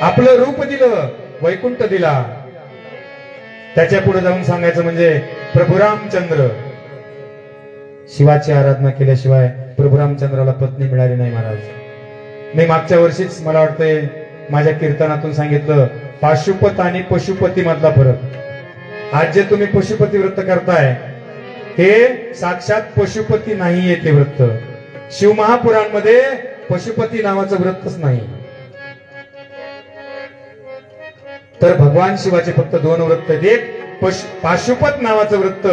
आपलं रूप दिलं, वैकुंठ दिला. त्याच्या पुढे जाऊन सांगायचं म्हणजे प्रभू रामचंद्र, शिवाची आराधना केल्याशिवाय प्रभू रामचंद्राला पत्नी मिळाली नाही महाराज. मी मागच्या वर्षीच मला वाटतंय माझ्या कीर्तनातून सांगितलं, पाशुपत आणि पशुपती मधला फरक. आज जे तुम्ही पशुपती व्रत करताय हे साक्षात पशुपती नाहीये ते व्रत. शिवमहापुराणमध्ये पशुपती नावाचं व्रतच नाही. तर भगवान शिवाचे फक्त 2 व्रत आहेत. एक पाशुपत नावाचं वृत्त,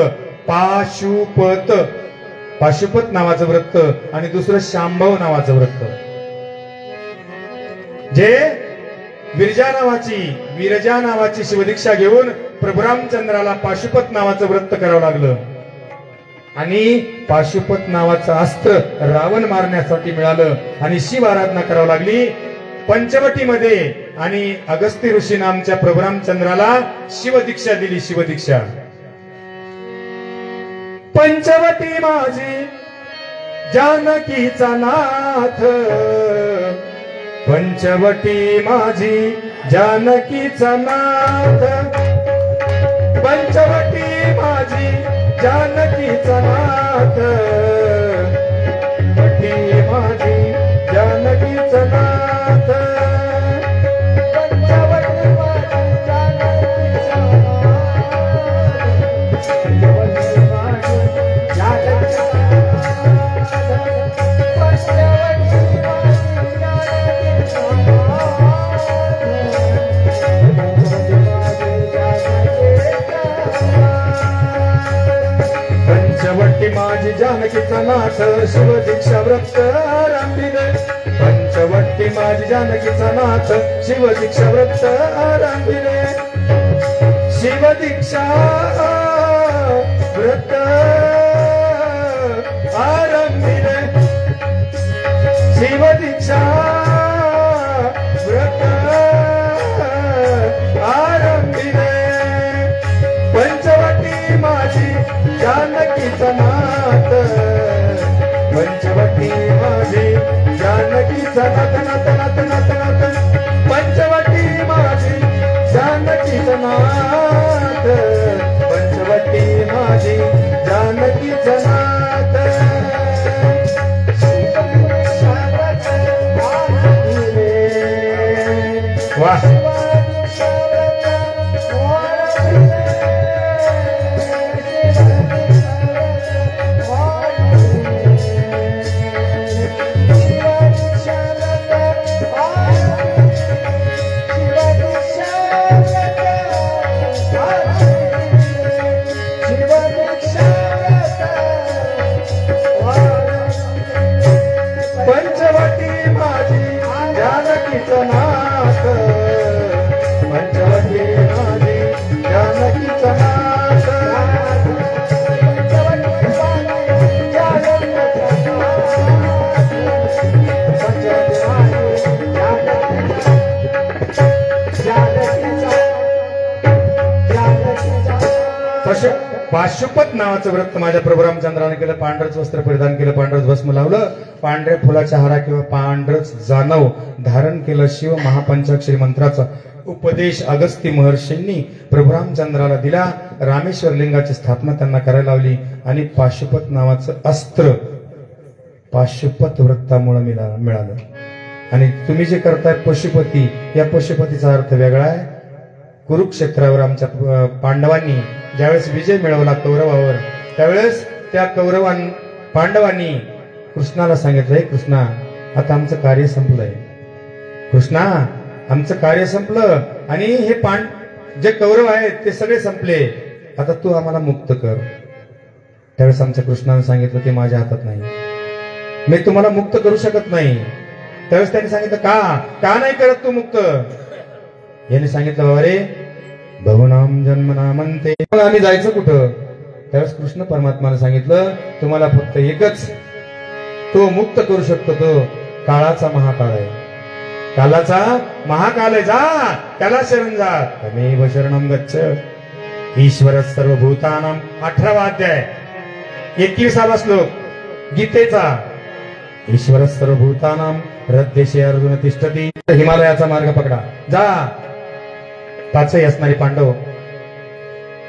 पाशुपत नावाचं वृत्त आणि दुसरं शांभव नावाचं वृत्त. जे विरजा नावाची शिवदीक्षा घेऊन प्रभू रामचंद्राला पाशुपत नावाचं व्रत करावं लागलं आणि पाशुपत नावाचं अस्त्र रावण मारण्यासाठी मिळालं आणि शिव आराधना करावी लागली पंचवटीमध्ये. आणि अगस्ती ऋषीने आमच्या प्रभू रामचंद्राला शिवदीक्षा दिली. शिवदीक्षा. पंचवटी माझी जानकीचा नाथ, पंचवटी माझी जानकीचा नाथ, पंचवटी माझी जानकीचा नाथ, पंचवटी माझी जानकीचा नाथ, पंचवटी माझी जानकीचा पंचवटी माझी जानकीचा नाथ, शिवदीक्षा व्रत आरंभिले. पंचवटी माझी जानकीचा नाथ, शिवदीक्षा व्रत आरंभिले. शिवदीक्षा व्रत आरंभिले. शिवदीक्षा व्रत आरंभिले. पंचवटी माझी जानकीचा नाथ, पंचवटी माझी जानकीचा नाथ, नाथ नाथ नाथ नाथ, पंचवटी माझी जानकीचा नाथ, पंचवटी माझी जानकीचा नाथ. वाह. पंचवटी माझी जानकीचा नाथ, पंचवटी माझी जानकीचा नाथ, पाशुपत नावाचं व्रत माझ्या प्रभू रामचंद्राने केलं. पांढरच वस्त्र परिधान केलं, पांढरच भस्म लावलं, पांढऱ्या फुलाच्या हारा किंवा पांढरच जानव धारण केलं. शिव महापंचाक्षरी मंत्राचा उपदेश अगस्ती महर्षींनी प्रभू रामचंद्राला दिला. रामेश्वर लिंगाची स्थापना त्यांना करायला लावली आणि पाशुपत नावाचं अस्त्र पाशुपत व्रतामुळे मिळालं. आणि तुम्ही जे करताय पशुपती, या पशुपतीचा अर्थ वेगळा आहे. कुरुक्षेत्रावर आमच्या पांडवांनी ज्यावेळेस विजय मिळवला कौरवावर, त्यावेळेस त्या पांडवांनी कृष्णाला सांगितलं, हे कृष्णा, आता आमचं कार्य संपलंय. कृष्णा, आमचं कार्य संपलं आणि हे जे कौरव आहेत ते सगळे संपले, आता तू आम्हाला मुक्त कर. त्यावेळेस आमच्या कृष्णाने सांगितलं, ते माझ्या हातात नाही, मी तुम्हाला मुक्त करू शकत नाही. त्यावेळेस त्यांनी सांगितलं, का नाही करत तू मुक्त? यांनी सांगितलं, बाबा रे, बहुनाम जन्मना म्हणते, आम्ही जायचं कुठं? त्यावेळेस कृष्ण परमात्माने सांगितलं, तुम्हाला फक्त एकच तो मुक्त करू शकतो, तो काळाचा महाकाळ आहे. कालाचा महाकाल आहे, जा त्याला शरण जा. तमेव शरणम गच्छ. ईश्वर सर्वभूतानाम 18वा अध्याय 21वा श्लोक गीतेचा. ईश्वर सर्वभूतानाम हृद्देशे अर्जुन तिष्ठती. हिमालयाचा मार्ग पकडा, जा. पाचही असणारे पांडव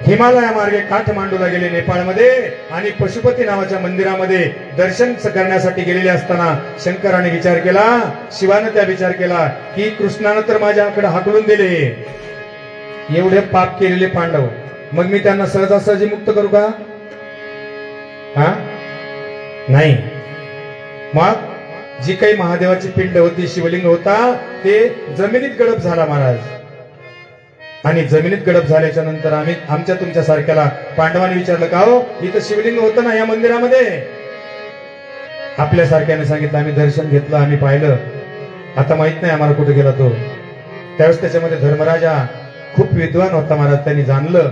हिमालया मार्गे काठमांडूला गेले, नेपाळमध्ये, आणि पशुपती नावाच्या मंदिरामध्ये दर्शन करण्यासाठी गेलेले असताना शंकराने विचार केला, शिवानं त्या विचार केला की कृष्णानं तर माझ्याकडे हाकलून दिले एवढे पाप केलेले पांडव, मग मी त्यांना सहजासहजी मुक्त करू का? नाही. मग जी काही महादेवाची पिंड होती, शिवलिंग होता, ते जमिनीत गडप झाला महाराज. आणि जमिनीत गडप झाल्याच्या नंतर आम्ही आमच्या तुमच्या सारख्याला पांडवांनी विचारलं का हो इथं शिवलिंग होतं ना या मंदिरामध्ये. आपल्या सारख्याने सांगितलं आम्ही दर्शन घेतलं आम्ही पाहिलं आता माहित नाही आम्हाला कुठे गेला तो. त्यावेळेस त्याच्यामध्ये धर्मराजा खूप विद्वान होता महाराज. त्यांनी जाणलं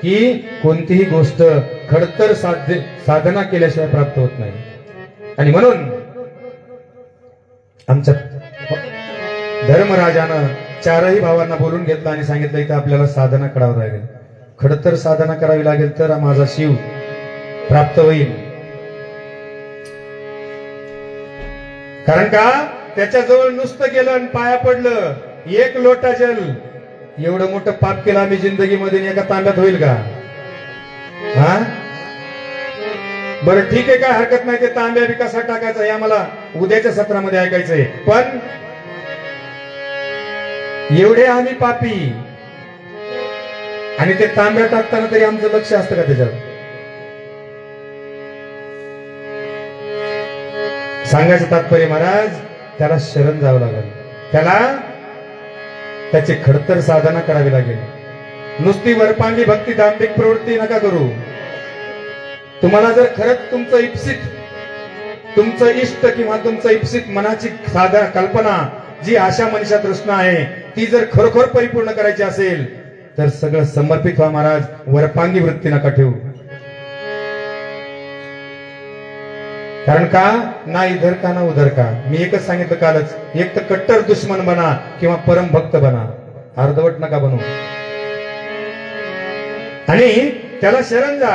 की कोणतीही गोष्ट खडतर साधना केल्याशिवाय प्राप्त होत नाही. आणि म्हणून आमच्या धर्मराजानं चारही भावांना बोलून घेतलं आणि सांगितलं इथं आपल्याला साधना करावं लागेल. खडतर साधना करावी लागेल तर माझा शिव प्राप्त होईल. कारण का त्याच्याजवळ नुसतं गेलं आणि पाया पडलं एक लोटा जल. एवढं मोठं पाप केलं आम्ही जिंदगीमध्ये एका तांब्यात होईल का? हा बरं ठीक आहे काय हरकत नाही. ते तांब्या बी कसा टाकायचा हे आम्हाला उद्याच्या सत्रामध्ये ऐकायचंय. पण एवढे आम्ही पापी आणि ते तांब्या टाकताना तरी आमचं लक्ष असतं का त्याच्यात? सांगायचं तात्पर्य महाराज त्याला शरण जावं लागेल. त्याला त्याची खडतर साधना करावी लागेल. नुसती वरपांगी भक्ती दांभिक प्रवृत्ती नका करू. तुम्हाला जर खरंच तुमचं इष्ट किंवा तुमचं इप्सित मनाची साधा कल्पना जी आशा मनुष्यात तृष्णा आहे ती जर खरोखर परिपूर्ण करायची असेल तर सगळं समर्पित व्हा महाराज. वरपांगी वृत्ती नका ठेवू. कारण का ना इधर का ना उधर का. मी एकच सांगितलं कालच एक तर कट्टर दुश्मन बना किंवा परम भक्त बना. अर्धवट नका बनू. आणि त्याला शरण जा.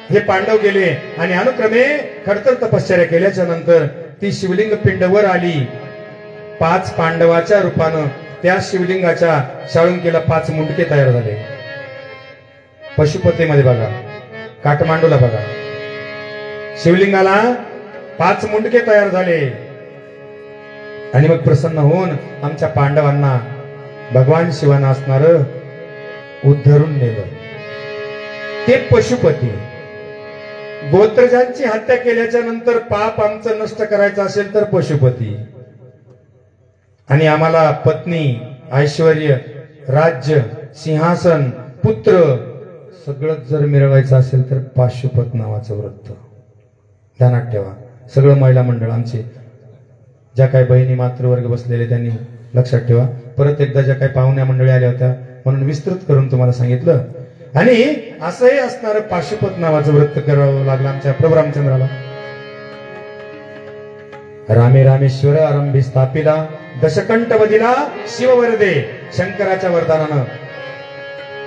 हे पांडव गेले आणि अनुक्रमे खडतर तपश्चर्या केल्याच्या नंतर ती शिवलिंग पिंड वर आली. 5 पांडवाच्या रूपानं त्या शिवलिंगाच्या शाळुंकीला 5 मुंडके तयार झाले. पशुपतीमध्ये बघा काठमांडूला बघा शिवलिंगाला 5 मुंडके तयार झाले. आणि मग प्रसन्न होऊन आमच्या पांडवांना भगवान शिवानं असणार उद्धरून नेलं. ते पशुपती गोत्रजांची हत्या केल्याच्या नंतर पाप आमचं नष्ट करायचं असेल तर पशुपती. आणि आम्हाला पत्नी ऐश्वर्य राज्य सिंहासन पुत्र सगळं जर मिळवायचं असेल तर पाशुपत नावाचं व्रत ध्यानात ठेवा. सगळं महिला मंडळ आमचे ज्या काही बहिणी मातृवर्ग बसलेले त्यांनी लक्षात ठेवा. परत एकदा ज्या काही पाहुण्या मंडळी आल्या होत्या म्हणून विस्तृत करून तुम्हाला सांगितलं. आणि असंही असणारं पाशुपत नावाचं व्रत करावं लागलं आमच्या प्रभू रामचंद्राला. रामे रामेश्वर आरंभी स्थापिला दशकंठ वदिला शिववरदे. शंकराच्या वरदानानं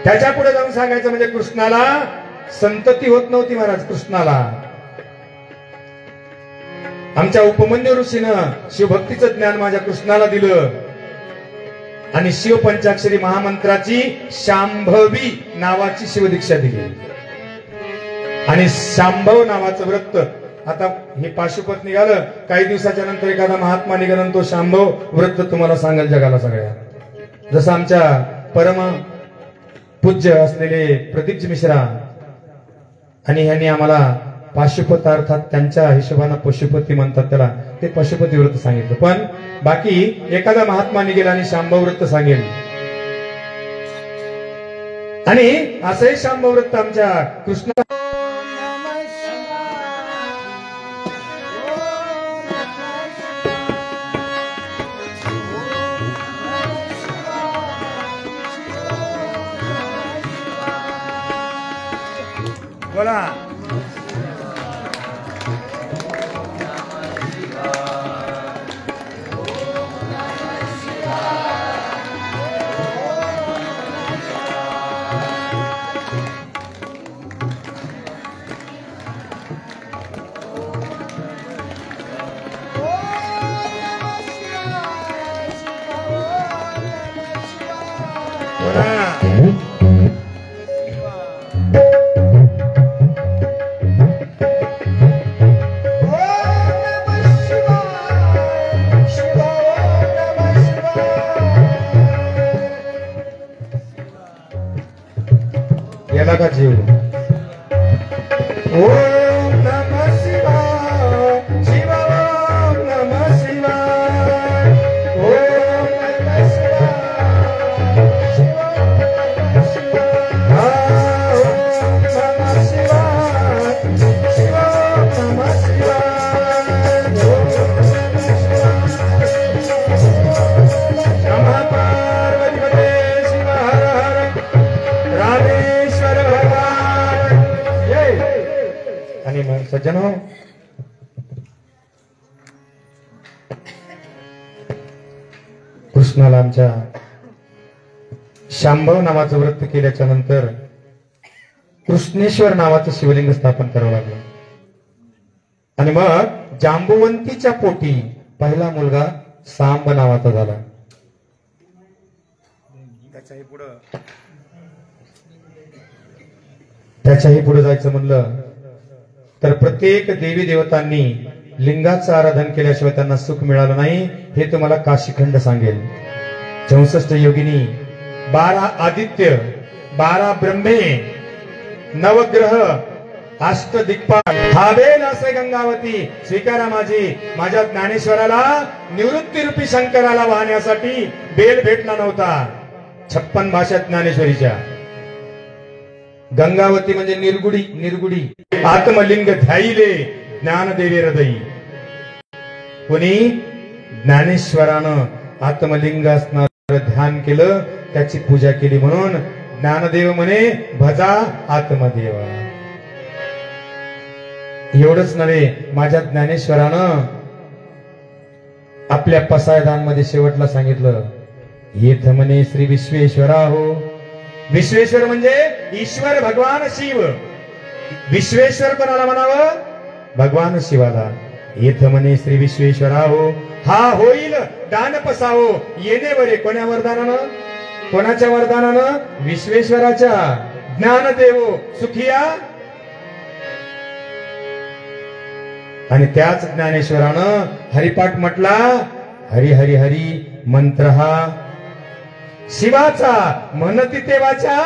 त्याच्या पुढे जाऊन सांगायचं म्हणजे कृष्णाला संतती होत नव्हती महाराज. कृष्णाला आमच्या उपमन्यू ऋषीनं शिवभक्तीचं ज्ञान माझ्या कृष्णाला दिलं आणि शिव पंचाक्षरी महामंत्राची शांभवी नावाची शिवदीक्षा दिली. आणि शांभव नावाचं व्रत आता हे पाशुपत निघालं. काही दिवसाच्या नंतर एखादा महात्मा निघाला तो शांभव व्रत तुम्हाला सांगेल जगाला सगळ्या. जसं आमच्या परम पूज्य असलेले प्रदीपजी मिश्रा आणि ह्यांनी आम्हाला पाशुपत अर्थात त्यांच्या हिशोबानं पशुपती म्हणतात त्याला ते पशुपती व्रत सांगितलं. पण बाकी एखादा महात्मा निघेल आणि शांभव व्रत सांगेल. आणि असंही शांभव व्रत आमच्या कृष्ण बोला याला का जीव. ओम नमः शिवाय शिवाय ओम नमः शिवाय ओम नमः शिवाय शिवाय सज्जनो, कृष्णाला आमच्या शांभव नावाचं व्रत केल्याच्या नंतर कृष्णेश्वर नावाचं शिवलिंग स्थापन करावं लागलं आणि मग जांबुवंतीच्या पोटी पहिला मुलगा सांब नावाचा झाला. त्याच्याही पुढे जायचं म्हणलं तर प्रत्येक देवी देवतांनी लिंगाचं आराधन केल्याशिवाय त्यांना सुख मिळालं नाही, हे तुम्हाला काशीखंड सांगेल. 64 योगिनी, 12 आदित्य, 12 ब्रह्मे, नवग्रह, अष्टदिक्पाल, हावेल असे गंगावती स्वीकारा माझ्या ज्ञानेश्वराला निवृत्ती रूपी शंकराला वाहण्यासाठी बेल भेटला नव्हता. 56 भाषा ज्ञानेश्वरीच्या. गंगावती म्हणजे निर्गुडी आत्मलिंग ध्याईले ज्ञानदेवे हृदयी. कोणी ज्ञानेश्वरानं आत्मलिंग असणार ध्यान केलं, त्याची पूजा केली, म्हणून ज्ञानदेव म्हणे भजा आत्मदेवा. एवढंच नव्हे, माझ्या ज्ञानेश्वरानं आपल्या पसायदानमध्ये शेवटला सांगितलं, येथ म्हणे श्री विश्वेश्वरा हो. विश्वेश्वर म्हणजे ईश्वर भगवान शिव. विश्वेश्वर कोणाला म्हणावं? भगवान शिवाला. येथ म्हणे श्री विश्वेश्वरा हो, हा होईल दान पसावो येणे बरे. कोण्या वरदानानं? कोणाच्या वरदानानं? विश्वेश्वराच्या. ज्ञानदेवो सुखिया. आणि त्याच ज्ञानेश्वरानं हरिपाठ म्हटला. हरी हरी हरी मंत्र हा शिवाचा, म्हणती तेवाच्या.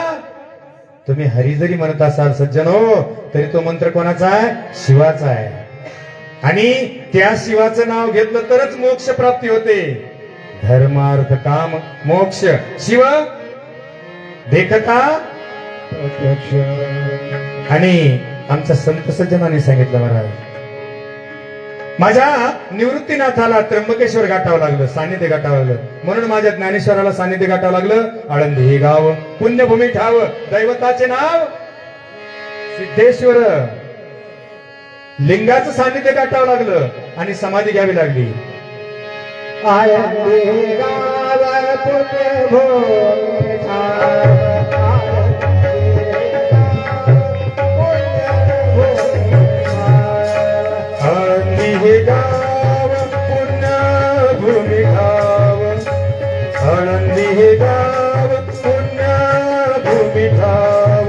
तुम्ही हरी जरी म्हणत असाल सज्जनो, तरी तो मंत्र कोणाचा आहे? शिवाचा आहे. आणि त्या शिवाचं नाव घेतलं तरच मोक्ष प्राप्ती होते. धर्मार्थ काम मोक्ष शिव देखता प्रत्यक्ष. आणि आमच्या संत सज्जनाने सांगितलं, महाराज माझ्या निवृत्तीनाथाला त्र्यंबकेश्वर गाठावं लागलं, सानिध्य गाठावं लागलं, म्हणून माझ्या ज्ञानेश्वराला सानिध्य गाठावं लागलं. आळंदी हे गाव पुण्यभूमी ठाव, दैवताचे नाव सिद्धेश्वर. लिंगाचं सानिध्य गाठावं लागलं आणि समाधी घ्यावी लागली. आळंदी गाव पुण्यभूमी ठाव, हे गाव पुण्यभूमी ठाव, आळंदी हे गाव पुण्यभूमी ठाव.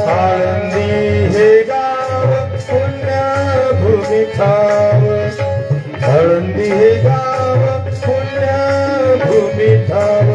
आळंदी हे गाव पुण्यभूमी ठाव, आळंदी हे गाव पुण्यभूमी ठाव.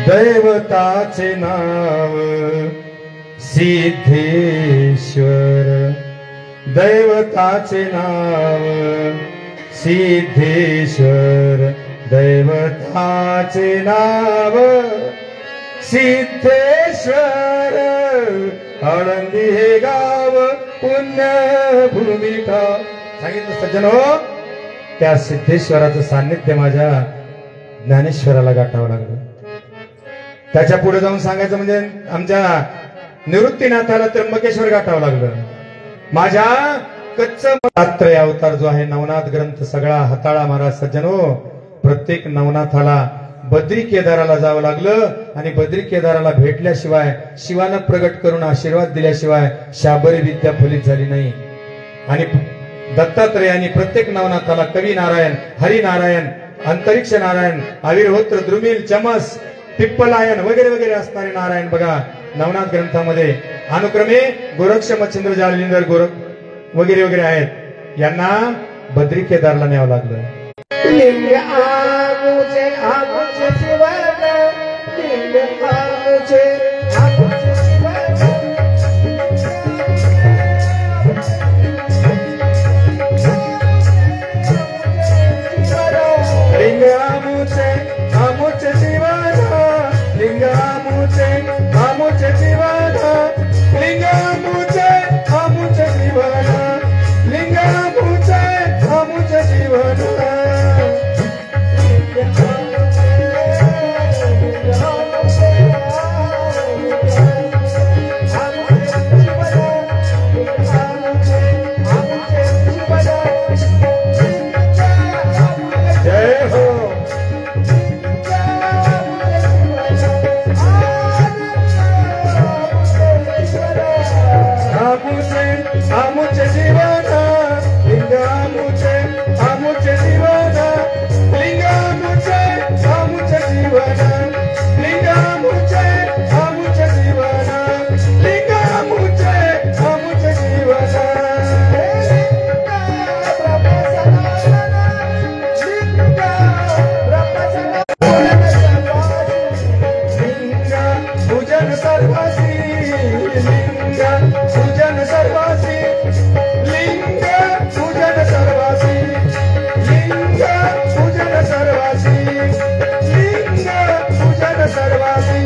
दैवताचे नाव सिद्धेश्वर, दैवताचे नाव सिद्धेश्वर, दैवताचे नाव सिद्धेश्वर. आळंदी हे गाव पुण्यभूमी ठाव. सांगितलं सज्जन हो, त्या सिद्धेश्वराचं सान्निध्य माझ्या ज्ञानेश्वराला गाठावं लागलं. त्याच्या पुढे जाऊन सांगायचं म्हणजे आमच्या निवृत्तीनाथाला त्र्यंबकेश्वर गाठावं लागलं. माझ्या कच्च तात्रय अवतार जो आहे, नवनाथ ग्रंथ सगळा हाताळा महाराज सज्जनो. प्रत्येक नवनाथाला बद्री केदाराला जावं लागलं आणि बद्री केदाराला भेटल्याशिवाय, शिवानं प्रगट करून आशीर्वाद दिल्याशिवाय शाबरी विद्या फलित झाली नाही. आणि दत्तात्रयाने प्रत्येक नवनाथाला कवी नारायण, हरिनारायण, अंतरिक्ष नारायण, आविर्होत्र, द्रुमिल, चमस, पिप्पलायन वगैरे वगैरे असणारे नारायण बघा नवनाथ ग्रंथामध्ये अनुक्रमे गोरक्ष मच्छिंद्र जालिंदर गोरख वगैरे वगैरे आहेत यांना बद्री केदारला न्यावं लागलं। लिंग आमुचे आमुचे शिवन लिंग आमुचे आमुचे शिवन लिंग आमुचे आमुचे जीवन लिंग आमुचे आमुचे जीवन लिंग आमुचे आमुचे जीवन लिंग आमुचे आमुचे जीवन जय हो आमुचे आमुचे जीवन लिंग आमुचे आमुचे जीवन लिंग आमुचे आमुचे जीवन लिंग आमुचे आमुचे जीवन लिंग आमुचे आमुचे जीवन लिंग पूजन सर्वासी लिंग पूजन सर्वासी लिंग पूजन सर्वासी लिंग पूजन सर्वासी लिंग पूजन सर्वासी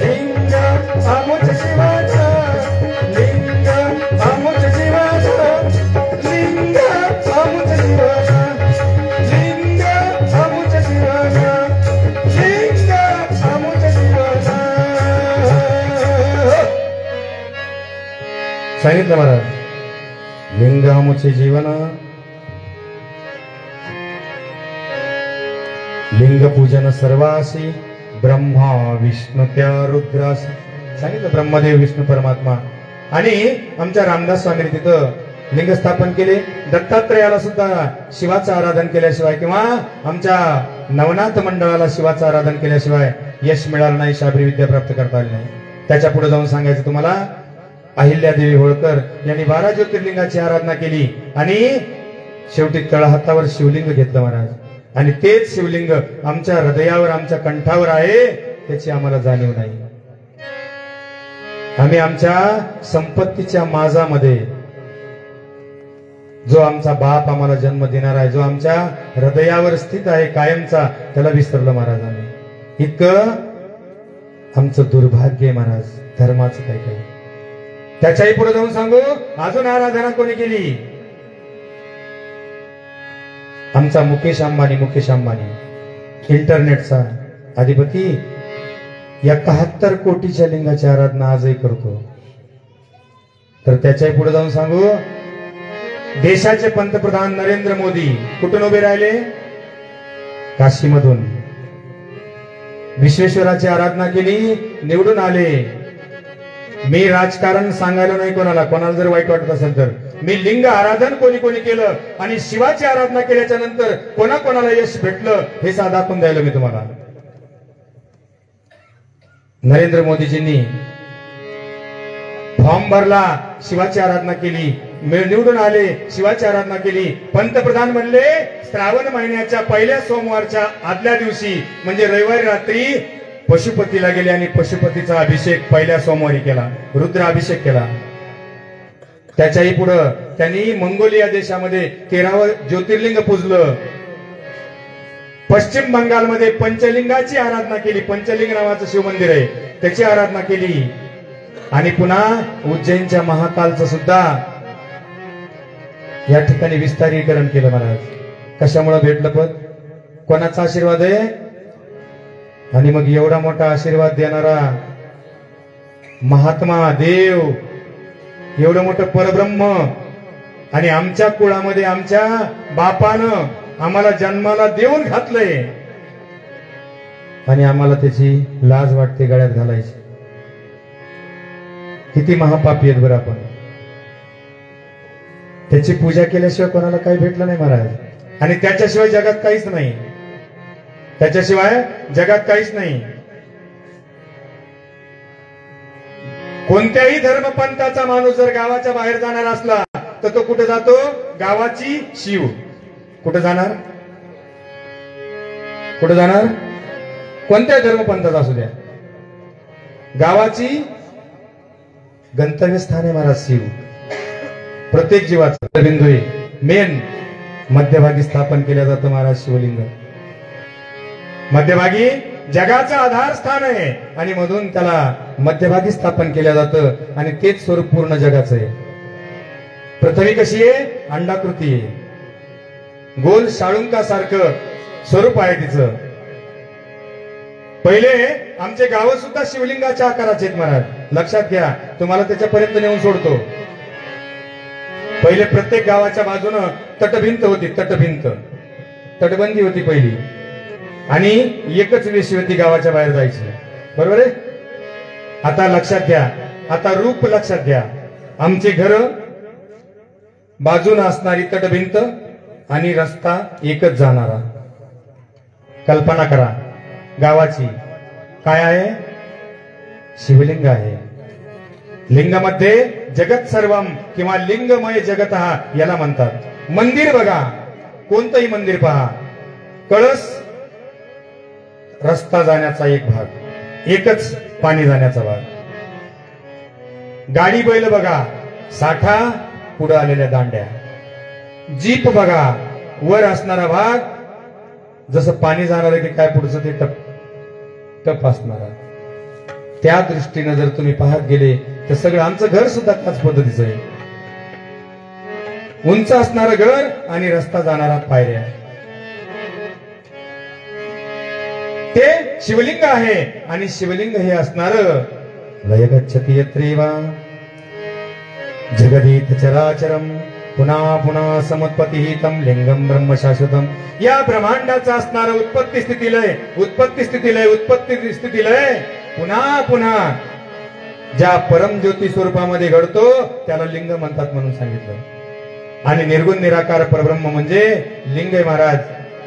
लिंग आमुचे जीवन लिंग आमुचे जीवन लिंग आमुचे जीवन लिंग आमुचे जीवन लिंग आमुचे जीवन सांगितलं महाराज लिंग आमुचे जीवन लिंग पूजन सर्वासी ब्रह्मा विष्णू त्या रुद्रासी सांगितलं ब्रह्मदेव विष्णू परमात्मा आणि आमच्या रामदास स्वामींनी तिथं लिंग स्थापन केले। दत्तात्रयाला सुद्धा शिवाचं आराधन केल्याशिवाय किंवा आमच्या नवनाथ मंडळाला शिवाचं आराधन केल्याशिवाय यश मिळालं नाही, शाबरी विद्या प्राप्त करता आली नाही। त्याच्या पुढे जाऊन सांगायचं तुम्हाला अहिल्यादेवी होळकर यांनी 12 ज्योतिर्लिंगाची आराधना केली आणि शेवटी तळहातावर शिवलिंग घेतलं महाराज आणि तेच शिवलिंग आमच्या हृदयावर आमच्या कंठावर आहे त्याची आम्हाला जाणीव नाही। आम्ही आमच्या संपत्तीच्या माझामध्ये जो आमचा बाप आम्हाला जन्म देणार आहे, जो आमच्या हृदयावर स्थित आहे कायमचा, त्याला विसरलं महाराज आम्ही। इतकं आमचं दुर्भाग्य आहे महाराज धर्माचं काय काय। त्याच्याही पुढे जाऊन सांगू अजून आराधना कोणी केली? आमचा मुकेश अंबानी इंटरनेटचा अधिपती 71 कोटीच्या लिंगाची आराधना आजही करतो। तर त्याच्याही पुढे जाऊन सांगू देशाचे पंतप्रधान नरेंद्र मोदी कुठून उभे राहिले? काशीमधून विश्वेश्वराची आराधना केली, निवडून आले। मी राजकारण सांगायला नाही कोणाला, कोणाला जर वाईट वाटत असेल तर मी लिंग आराधन कोणी कोणी केलं आणि शिवाची आराधना केल्याच्या नंतर कोणाकोणाला यश भेटलं हे दाखवून द्यायला मी तुम्हाला। नरेंद्र मोदीजींनी फॉर्म भरला, शिवाची आराधना केली, निवडून आले, शिवाची आराधना केली, पंतप्रधान बनले। श्रावण महिन्याच्या पहिल्या सोमवारच्या आदल्या दिवशी म्हणजे रविवारी रात्री पशुपतीला गेले आणि पशुपतीचा अभिषेक पहिल्या सोमवारी केला, रुद्र अभिषेक केला। त्याच्याही पुढं त्यांनी मंगोलिया देशामध्ये 13वं ज्योतिर्लिंग पूजलं। पश्चिम बंगालमध्ये पंचलिंगाची आराधना केली, पंचलिंग नावाचं शिवमंदिर आहे त्याची आराधना केली। आणि पुन्हा उज्जैनच्या महाकालचं सुद्धा या ठिकाणी विस्तारीकरण केलं महाराज। कशामुळे भेटलं पद? कोणाचा आशीर्वाद आहे? आणि मग एवढा मोठा आशीर्वाद देणारा महात्मा देव एवढं मोठं परब्रह्म आणि आमच्या कुळामध्ये आमच्या बापानं आम्हाला जन्माला देऊन घातलंय आणि आम्हाला त्याची लाज वाटते गळ्यात घालायची. किती महापापी आहेत बरं आपण. त्याची पूजा केल्याशिवाय कोणाला काही भेटलं नाही महाराज. आणि त्याच्याशिवाय जगात काहीच नाही. त्याच्याशिवाय जगात काहीच नाही. कोणत्याही धर्मपंथाचा माणूस जर गावाच्या बाहेर जाणार असला तर तो कुठे जातो? गावाची शिव. कुठे जाणार? कुठे जाणार? कोणत्या धर्मपंथाचा असू द्या, गावाची गंतव्यस्थान आहे महाराज शिव. प्रत्येक जीवाचं बिंदू आहे. मेन मध्यभागी स्थापन केलं जातं महाराज शिवलिंग. मध्यभागी जगाचं आधार स्थान आहे आणि मधून त्याला मध्यभागी स्थापन केलं जातं आणि तेच स्वरूप पूर्ण जगाचं आहे. पृथ्वी कशी आहे? अंडाकृती आहे. गोल शाळुंकासारखं स्वरूप आहे तिचं. पहिले आमचे गाव सुद्धा शिवलिंगाच्या आकाराचे आहेत महाराज. लक्षात घ्या, तुम्हाला त्याच्यापर्यंत नेऊन सोडतो. पहिले प्रत्येक गावाच्या बाजूनं तटभिंत होती. तटभिंत, तटबंदी होती पहिली आणि एकच वेशी होती गावाच्या बाहेर जायची. बरोबर आहे? आता लक्षात घ्या, आता रूप लक्षात घ्या. आमचे घर बाजून असणारी तटभिंत आणि रस्ता एकच जाणारा. कल्पना करा गावाची. काय आहे? शिवलिंग आहे. लिंगामध्ये जगत सर्वम किंवा लिंगमय जगत याला म्हणतात. मंदिर बघा, कोणतंही मंदिर पहा, कळस रस्ता जाण्याचा एक भाग, एकच पाणी जाण्याचा भाग. गाडी बैल बघा, साठा, पुढे आलेल्या दांड्या. जीप बघा, वर असणारा भाग, जसं पाणी जाणार आहे की काय पुढचं ते टप टप असणारा. त्या दृष्टीने जर तुम्ही पाहत गेले तर सगळं आमचं घर सुद्धा त्याच पद्धतीचं आहे. उंच असणारं घर आणि रस्ता जाणारा पायऱ्या. ते शिवलिंग आहे आणि शिवलिंग हे असणार लय गच्छति यत्रेवा जगदीत चराचरम पुन्हा पुन्हा समुत्पत्ती तम लिंगम ब्रह्म शाश्वतम. या ब्रह्मांडाचा असणारा उत्पत्ती स्थिती लय, उत्पत्ती स्थिती लय, उत्पत्ती स्थिती लय पुन्हा पुन्हा ज्या परमज्योती स्वरूपामध्ये घडतो त्याला लिंग म्हणतात म्हणून सांगितलं. आणि निर्गुण निराकार परब्रह्म म्हणजे लिंग आहे महाराज.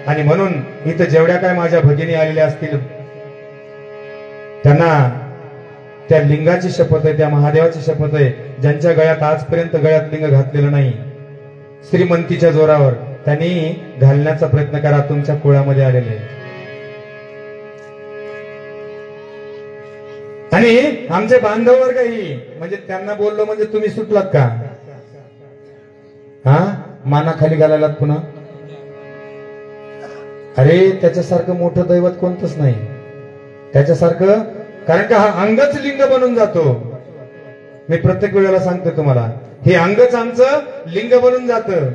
आणि म्हणून इथं जेवढ्या काय माझ्या भगिनी आलेल्या असतील त्यांना त्या लिंगाची शपथ आहे, त्या महादेवाची शपथ आहे. ज्यांच्या गळ्यात आजपर्यंत गळ्यात लिंग घातलेलं नाही, श्रीमंतीच्या जोरावर त्यांनी घालण्याचा प्रयत्न करा. तुमच्या कुळामध्ये आलेले. आणि आमचे बांधव वर्गही म्हणजे त्यांना बोललो म्हणजे तुम्ही सुटलात का? हा, मानाखाली घालायलात पुन्हा. अरे त्याच्यासारखं मोठं दैवत कोणतंच नाही त्याच्यासारखं. कारण का हा अंगच लिंग बनून जातो. मी प्रत्येक वेळेला सांगतो तुम्हाला, हे अंगच आमचं लिंग बनून जातं.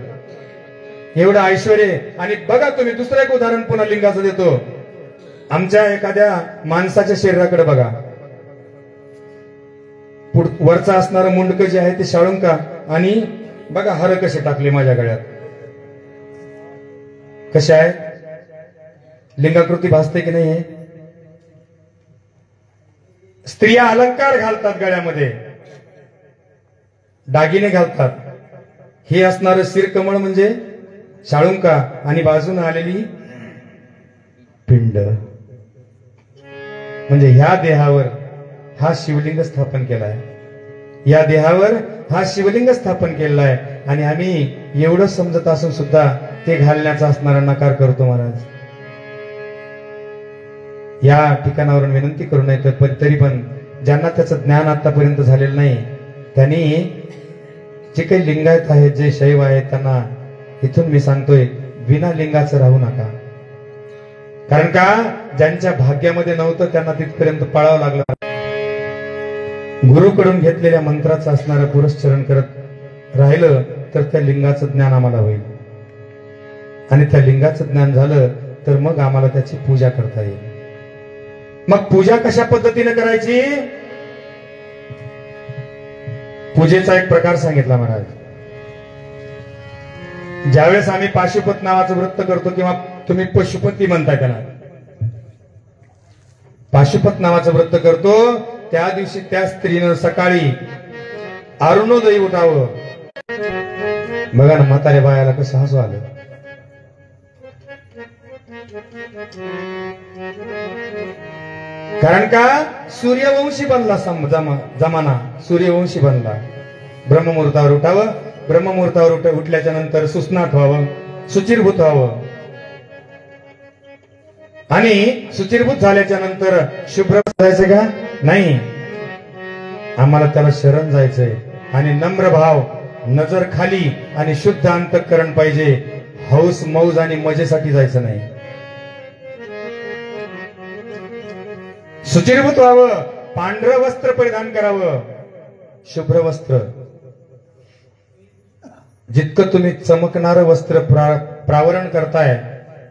एवढं ऐश्वर. आणि बघा तुम्ही दुसरं एक उदाहरण पुन्हा लिंगाचं देतो. आमच्या एखाद्या माणसाच्या शरीराकडे बघा. वरचा असणारं मुंडक जे आहे ते शाळुंका आणि बघा हार कसे टाकले माझ्या गळ्यात. कसे आहे? लिंगाकृती भासते की नाही? स्त्रिया अलंकार घालतात, गळ्यामध्ये दागिने घालतात. हे असणारं शिरकमळ म्हणजे शाळुंका आणि बाजून आलेली पिंड. म्हणजे ह्या देहावर हा शिवलिंग स्थापन केलाय. या देहावर हा शिवलिंग स्थापन केलेला आहे. आणि आम्ही एवढं समजत असून सुद्धा ते घालण्याचा असणारा नकार करतो महाराज. या ठिकाणावरून विनंती करू नये तर तरी पण ज्यांना त्याचं ज्ञान आतापर्यंत झालेलं नाही त्यांनी जे काही लिंगायत आहेत, जे शैव आहेत, त्यांना इथून मी सांगतोय विना लिंगाचं राहू नका. कारण का ज्यांच्या भाग्यामध्ये नव्हतं त्यांना तिथपर्यंत पळावं लागलं. गुरुकडून घेतलेल्या मंत्राचं असणारं पुरस्चरण करत राहिलं तर त्या लिंगाचं ज्ञान आम्हाला होईल. आणि त्या लिंगाचं ज्ञान झालं तर मग आम्हाला त्याची पूजा करता येईल. मग पूजा कशा पद्धतीने करायची? पूजेचा एक प्रकार सांगितला महाराज. ज्यावेळेस आम्ही पाशुपत नावाचं व्रत करतो किंवा तुम्ही पशुपती म्हणताय त्याला, पाशुपत नावाचं व्रत करतो त्या दिवशी त्या स्त्रीनं सकाळी अरुणोदयी उठावं. बघा ना म्हाताऱ्या बायाला कसं हसू आलं. कारण का सूर्यवंशी बनला जमाना, सूर्यवंशी बनला. ब्रह्ममुहूर्तावर उठावं, ब्रह्ममुहूर्तावर उठल्याच्या नंतर सुस्नात व्हावं, शुचिरभूत व्हावं आणि शुचिरभूत झाल्याच्या नंतर शुभ्र जायचं का नाही, आम्हाला त्याला शरण जायचंय आणि नम्र भाव, नजर खाली आणि शुद्ध अंतःकरण पाहिजे. हौस मौज आणि मजेसाठी जायचं नाही. शुचिरभूत व्हावं, पांढरं वस्त्र परिधान करावं, शुभ्र वस्त्र. जितकं तुम्ही चमकणारं वस्त्र प्रावरण करताय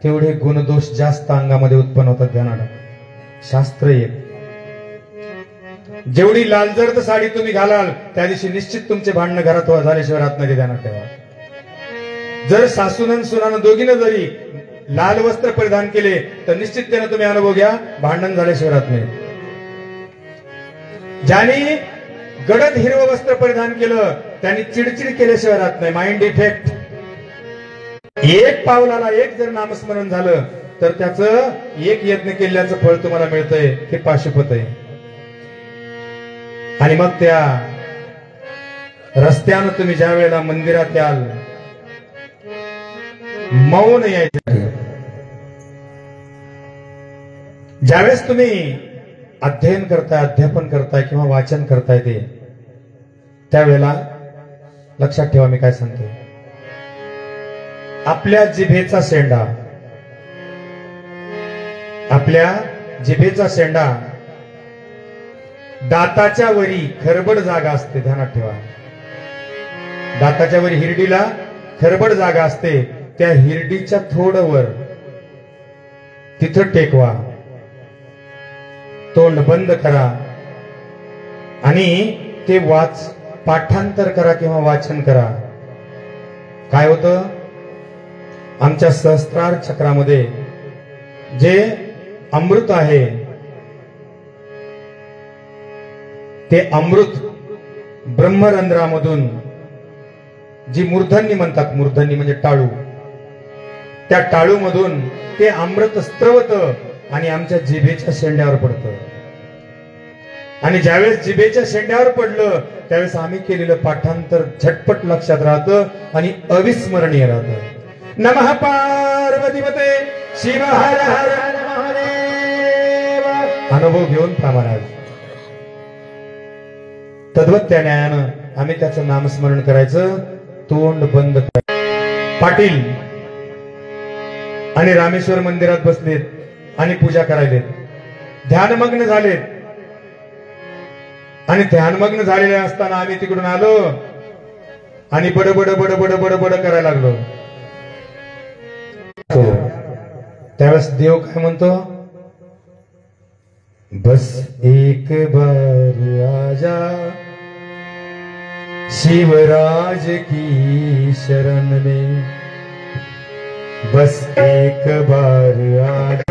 तेवढे गुणदोष जास्त अंगामध्ये उत्पन्न होतात. ध्यानाला शास्त्र एक. जेवढी लालजर्द साडी तुम्ही घालाल त्या दिवशी निश्चित तुमचे भांडणं घरात झाल्याशिवाय राहत नाही. ध्यानात ठेवा. जर सासून सुनानं दोघीनं जरी लाल वस्त्र परिधान केले तर निश्चिततेने तुम्ही अनुभव घ्या, भांडण झाल्याशिवाय राहत नाही. ज्याने गडद हिरवं वस्त्र परिधान केलं त्यांनी चिडचिड केल्याशिवाय राहत नाही. Mind effect. एक पावलाला एक जर नामस्मरण झालं तर त्याचं एक यज्ञ केल्याचं फळ तुम्हाला मिळतंय. ते पाशुपत आहे. आणि मग त्या रस्त्यानं तुम्ही ज्या वेळेला मंदिरात याल मौन यायचं. ज्यावेळेस तुम्ही अध्ययन करताय, अध्यापन करताय किंवा वाचन करताय ते त्यावेळेला लक्षात ठेवा मी काय सांगतोय. आपल्या जिभेचा शेंडा, आपल्या जिभेचा शेंडा दाताच्या वरी खरबड जागा असते. ध्यानात ठेवा. दाताच्या वरी हिरडीला खरबड जागा असते. त्या हिरडीच्या थोडं वर तिथं टेकवा, तोंड बंद करा आणि ते पाठांतर करा किंवा वाचन करा. काय होतं, आमच्या सहस्त्रार चक्रामध्ये जे अमृत आहे ते अमृत ब्रह्मरंध्रामधून जी मूर्धन्य म्हणतात, मूर्धन्य म्हणजे टाळू, त्या टाळूमधून ते अमृत स्त्रवत आणि आमच्या जिभेच्या शेंड्यावर पडतं. आणि ज्यावेळेस जिभेच्या शेंड्यावर पडलं त्यावेळेस आम्ही केलेलं पाठांतर झटपट लक्षात राहतं आणि अविस्मरणीय राहतं. नमः पार्वतीपते शिव हर हर महादेव. अनुभव घेऊन महाराज तद्वत त्या न्यायानं आम्ही त्याचं नामस्मरण करायचं. तोंड बंद करायचं. पाटील आणि रामेश्वर मंदिरात बसलेत आणि पूजा करायलेत, ध्यानमग्न झालेत. आणि ध्यानमग्न झालेले असताना आम्ही तिकडून आलो आणि बडबड बडबड बडबड करायला लागलो. त्यावेळेस देव काय म्हणतो, बस एक बार आजा शिवराज की शरण में, बस एक बार आजा.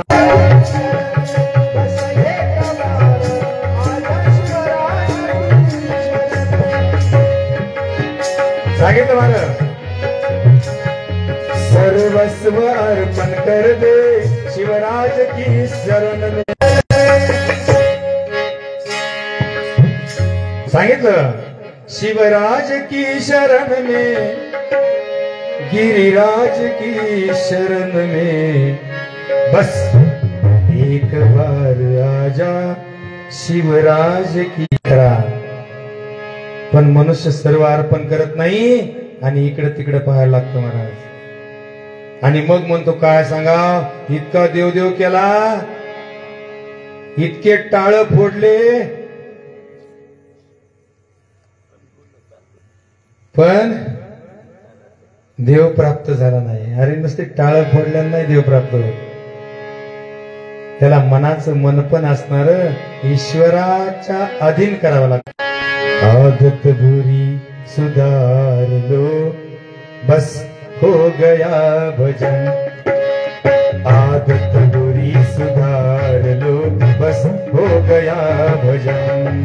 सांगितलं मला, सर्वस्व अर्पण कर दे शिवराज की शरण में. सांगितलं शिवराज की शरण में, गिरिराज की शरण में, बस एक बार आजा शिवराज की. पण मनुष्य सर्व अर्पण करत नाही आणि इकडे तिकडे पाहायला लागतो महाराज. आणि मग म्हणतो काय सांगा, इतका देवदेव केला, इतके टाळ फोडले, पण देव प्राप्त झाला नाही. अरे नुसते टाळ फोडल्यानं नाही देव प्राप्त होत. त्याला मनाचं मनपण असणार ईश्वराच्या अधीन करावं लागतं. आदत बुरी सुधार लो, बस हो गया भजन। आदत बुरी सुधार लो, बस हो गया भजन।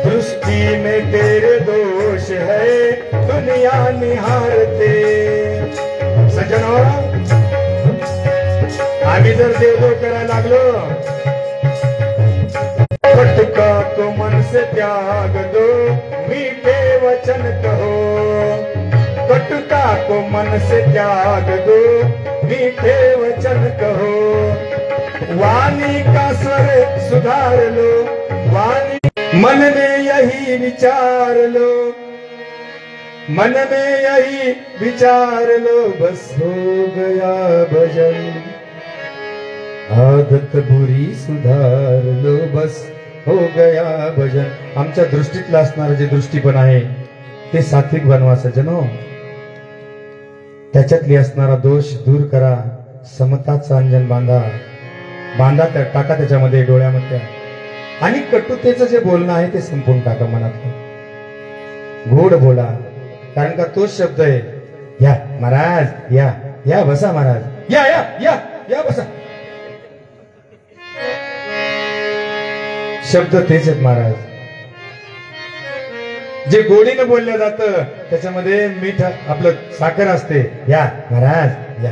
दृष्टि में तेरे दोष है, दुनिया निहारते। सज्जनो, आम्ही जर देवदेव करायला लागलो, फटका को मन से त्याग दो, मीठे वचन कहो। कटुता को मन से त्याग दो, मीठे वचन कहो। वाणी का स्वर सुधार लो, वाणी मन में यही विचार लो, मन में यही विचार लो, बस हो गया भजन। आदत बुरी सुधार लो, बस हो गया भजन। आमच्या दृष्टीतलं असणारं जे दृष्टीपण आहे ते सात्विक बनवा सज्जनो। त्याच्यातली असणारा दोष दूर करा, समताचं अंजन बांधा, बांधा त्या टाका त्याच्यामध्ये डोळ्यामध्ये, आणि कटुतेचं जे बोलणं आहे ते संपून टाका मनातलं। गोड बोला, कारण का तोच शब्द आहे, या महाराज या, या बसा महाराज, या या या या बसा। शब्द तेच आहेत महाराज। जे गोडीने बोललं जातं त्याच्यामध्ये मीठ आपलं साखर असते। या महाराज या,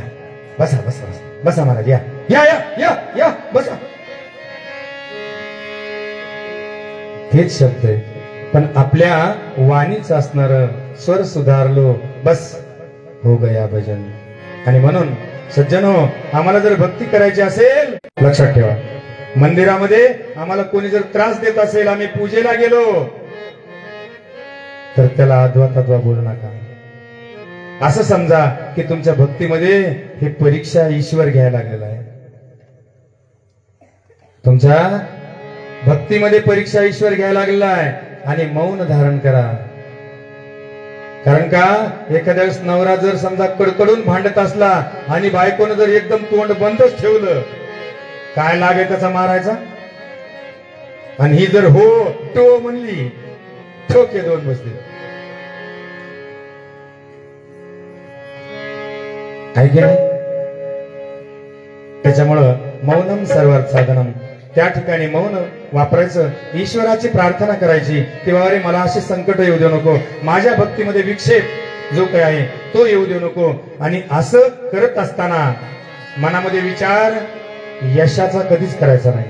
बसा बसा बसा बसा महाराज, या या या या या बसा। तेच शब्द आहे, पण आपल्या वाणीचं असणार स्वर सुधारलो, बस हो गया भजन। आणि म्हणून सज्जनो, आम्हाला जर भक्ती करायची असेल, लक्षात ठेवा, मंदिरामध्ये आम्हाला कोणी जर त्रास देत असेल, आम्ही पूजेला गेलो तर त्याला अद्वा तद्वा बोलू नका। असं समजा की तुमच्या भक्तीमध्ये हे परीक्षा ईश्वर घ्यायला लागलेला आहे। तुमच्या भक्तीमध्ये परीक्षा ईश्वर घ्यायला लागलेला आहे, आणि मौन धारण करा। कारण का एखाद्या वेळेस नवरा जर समजा कडकडून भांडत असला आणि बायकोनं जर एकदम तोंड बंदच ठेवलं, काय लाग आहे त्याचा मारायचा? आणि ही जर हो टो म्हणली, ठोके दोन बसले। ऐके नाही? त्याच्यामुळं मौनम सर्वार्थ साधनम, त्या ठिकाणी मौन वापरायचं, ईश्वराची प्रार्थना करायची, तेव्हा अरे मला असे संकट येऊ देऊ नको, माझ्या भक्तीमध्ये विक्षेप जो काही आहे तो येऊ देऊ नको। आणि असं करत असताना मनामध्ये विचार यशाचा कधीच करायचा नाही,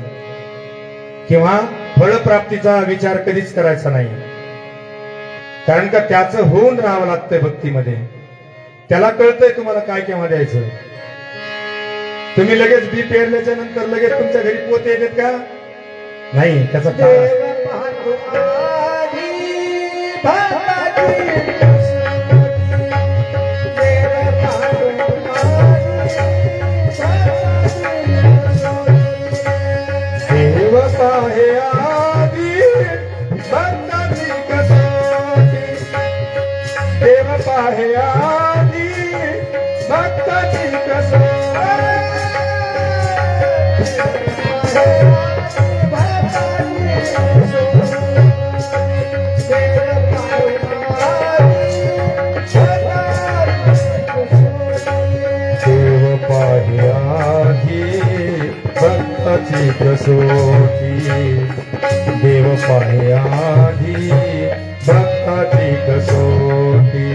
किंवा फळप्राप्तीचा विचार कधीच करायचा नाही। कारण का त्याचं होऊन राहावं लागतंय भक्तीमध्ये। त्याला कळतंय तुम्हाला काय केव्हा द्यायचं। तुम्ही लगेच बी पेरल्याच्या नंतर लगेच तुमच्या घरी पोते येतात का? नाही, त्याचा देव पाहे आधी भक्ताची कसोटी, देव पाहे आधी भक्ताची कसोटी। देव पाहे आधी भक्ताची कसोटी, देव पाहे आधी भक्ताची कसोटी।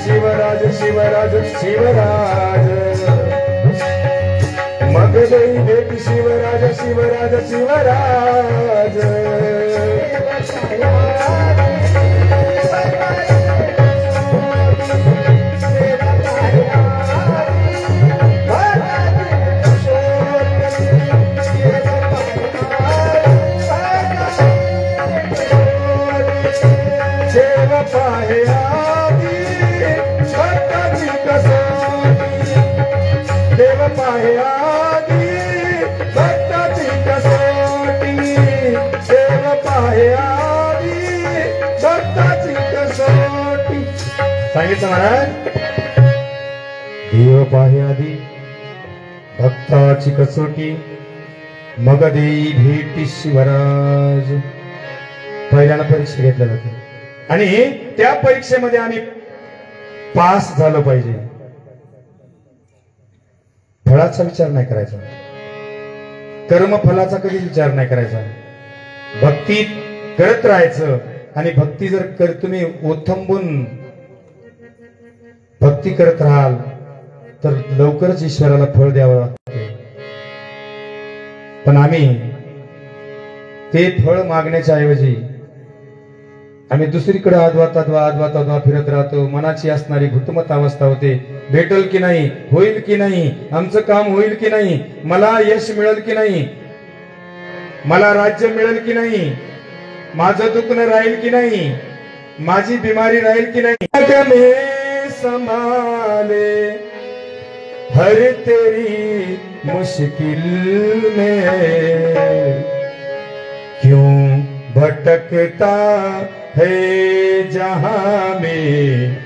शिवराज शिवराज शिवराज, मग देई भेट शिवराज शिवराज शिवराज। देव पाहे आधी भक्ताची कसोटी, देव पाहे आधी भक्ताची कसोटी, देव पाहे आधी सांगितलं महाराज, देव पाहे आधी भक्ताची कसोटी, मग देई भेटी शिवराज. पहिल्याला परीक्षा घेतल्या जाते आणि त्या परीक्षेमध्ये आम्ही पास झालो पाहिजे. फळाचा विचार नाही करायचा, कर्मफलाचा कधी विचार नाही करायचा. भक्ती करत राहायचं आणि भक्ती जर तुम्ही ओथंबून भक्ती करत राहाल तर लवकरच ईश्वराला फळ द्यावं लागते. पण आम्ही ते फळ मागण्याच्या ऐवजी आम्ही दुसरीकडे आदवा फिरत राहतो. मनाची असणारी भूतमत अवस्था होते, भेटल की नाही, होईल की नाही, आमचं काम होईल की नाही, मला यश मिळेल की नाही, मला राज्य मिळेल की नाही, माझं दुखणं राहील की नाही, माझी बिमारी राहील की नाही. संभाले हर तेरी मुश्किल में क्यों भटकता है जहां में,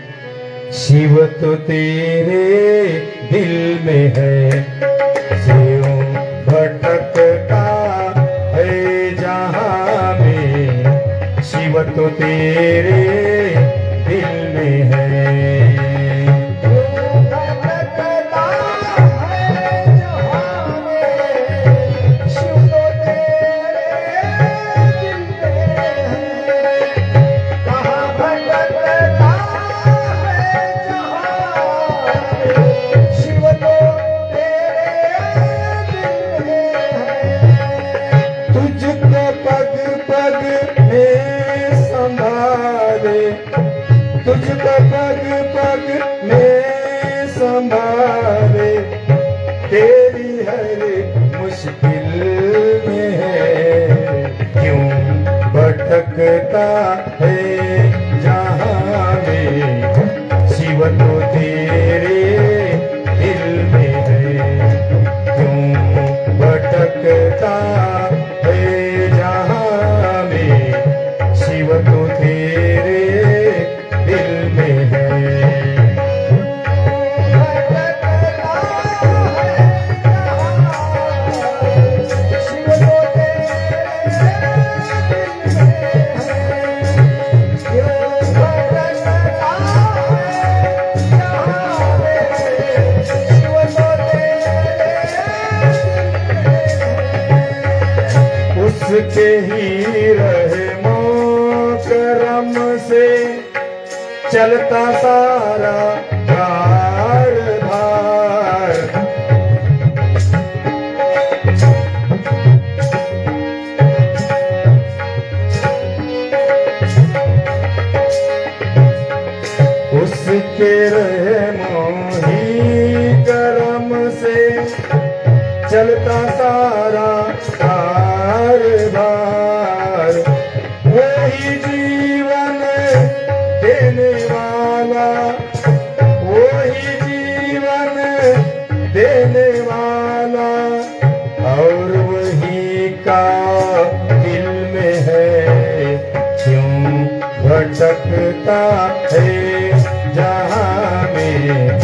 शिव तो तेरे दिल में है. क्यों भटकता है जहां में, शिव तो तेरे दिल में है. तुझको पग पग में संभाले, तेरी हर मुश्किल में है. क्यों भटकता है जहां में, शिव तो तेरे दिल में है. क्यों भटकता है जहां में, शिव तो तेरे दिल में है. उसके ही रहमो करम से चलता सारा कारभार. उसके रहमो ही करम से चलता सारा कारभार. वही जीवन देने वाला, वही जीवन देने वाला, और वही का दिल में है. क्यों भटकता है जहां में,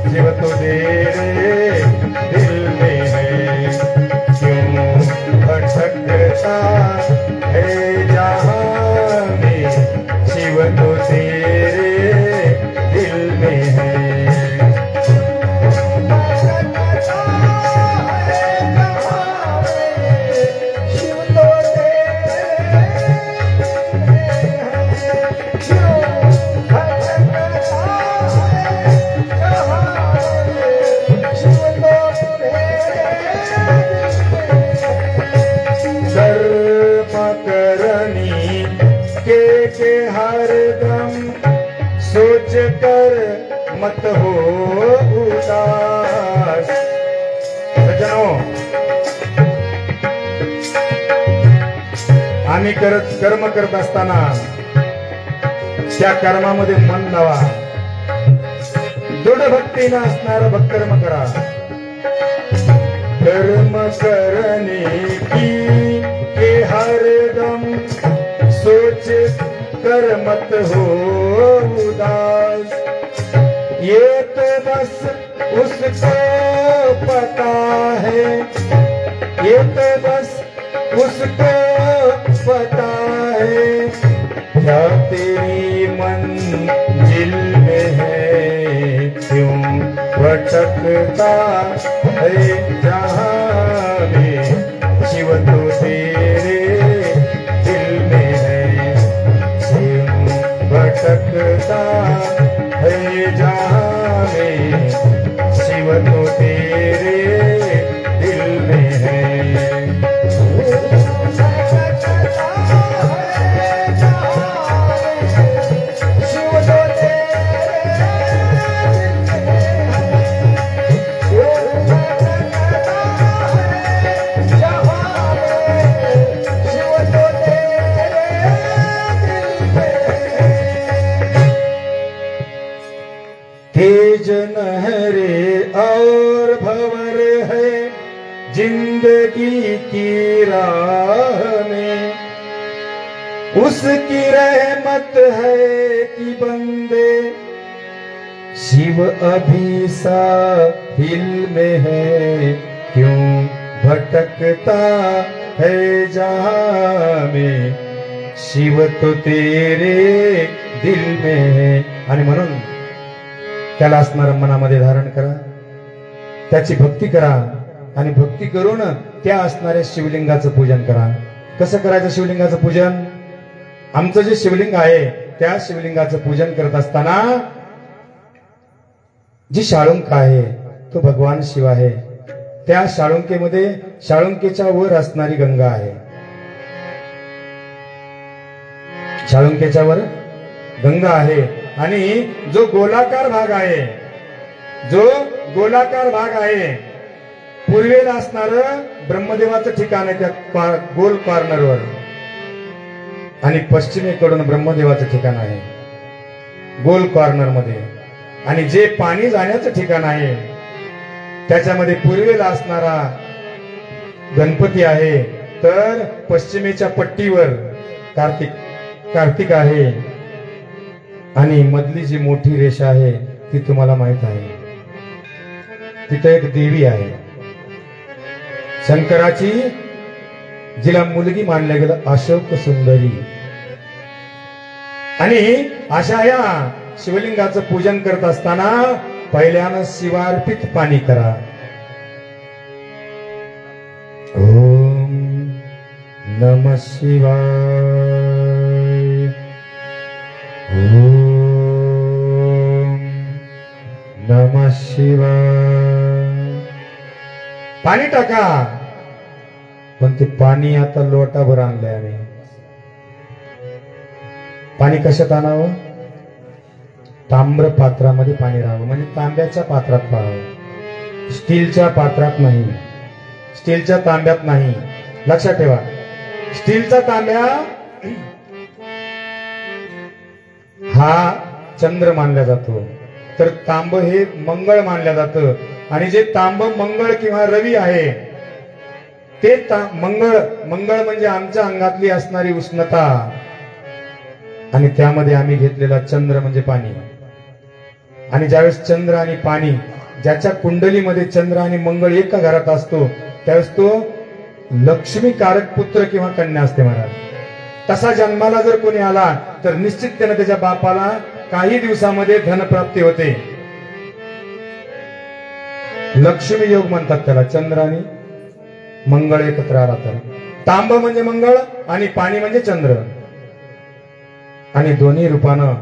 शिव तो तेरे दिल में है. क्यों भटकता है जहां में, शिव तो तेरे दिल में है. के हरदम सोच कर मत हो उदास. सज्जनो, आम्ही कर्म करत असताना त्या कर्मामध्ये मन लावा. दृढ भक्तीने असणारा भक्कर्म करा. कर्म करने की के हरदम सोच कर मत हो उदास, ये तो बस उसको पता है, ये तो बस उसको पता है, क्या तेरी मंजिल में है, क्यों भटकता है जहाँ में, शिव तो तेरे दिल में है, क्यों भटकता है जहाँ में, शिव तो तेरे दिल में है। तेज नहरे और भंवर है जिंदगी की राह में, उसकी रहमत है कि बंदे शिव अभी साहिल में है, क्यों भटकता है जहाँ में, शिव तो तेरे दिल में है। आणि म्हणून त्याला असणारं मनामध्ये धारण करा, त्याची भक्ती करा आणि भक्ती करून त्या असणाऱ्या शिवलिंगाचं पूजन करा। कसं करायचं शिवलिंगाचं पूजन? आमचं जे शिवलिंग आहे त्या शिवलिंगाचं पूजन करत असताना जी शाळुंक आहे तो भगवान शिव आहे, त्या शाळुंकेमध्ये शाळुंकेच्या वर असणारी गंगा आहे, शाळुंकेच्या वर गंगा आहे, आणि जो गोलाकार भाग आहे, जो गोलाकार भाग आहे पूर्वेला असणारं ब्रह्मदेवाचं ठिकाण आहे त्या गोल कॉर्नरवर, आणि पश्चिमेकडून ब्रह्मदेवाचं ठिकाण आहे गोल कॉर्नर मध्ये, आणि जे पाणी जाण्याचं ठिकाण आहे त्याच्यामध्ये पूर्वेला असणारा गणपती आहे, तर पश्चिमेच्या पट्टीवर कार्तिक आहे, आणि मधली जी मोठी रेषा आहे ती तुम्हाला माहित आहे, तिथे एक देवी आहे शंकराची, जिला मुलगी मानलं गेलं अशोक सुंदरी, आणि अशा या शिवलिंगाचं पूजन करत असताना पहिल्यानं शिवार्पित पाणी करा। ओम नमः शिवाय, ओम नमः शिवाय। पाणी टाका, पण ते पाणी आता लोटाभर आणलंय आम्ही। पाणी कशात आणावं? ताम्र पात्रामध्ये पाणी राहावं, म्हणजे तांब्याच्या पात्रात पाहावं, स्टीलच्या पात्रात नाही, स्टीलच्या तांब्यात नाही। लक्षात ठेवा, स्टीलचा तांब्या हा चंद्र मानला जातो, तर तांब हे मंगळ मानलं जातं, आणि जे तांब मंगळ किंवा रवी आहे ते मंगळ म्हणजे आमच्या अंगातली असणारी उष्णता, आणि त्यामध्ये आम्ही घेतलेला चंद्र म्हणजे पाणी। आणि ज्यावेळेस चंद्र आणि पाणी, ज्याच्या कुंडलीमध्ये चंद्र आणि मंगळ एका घरात असतो त्यावेळेस तो लक्ष्मीकारक पुत्र किंवा कन्या असते महाराज। तसा जन्माला जर कोणी आला तर निश्चितपणे त्याच्या बापाला काही दिवसामध्ये धनप्राप्ती होते, लक्ष्मी योग म्हणतात त्याला। चंद्र आणि मंगळ एकत्र आला तर तांब म्हणजे मंगळ आणि पाणी म्हणजे चंद्र, आणि दोन्ही रूपानं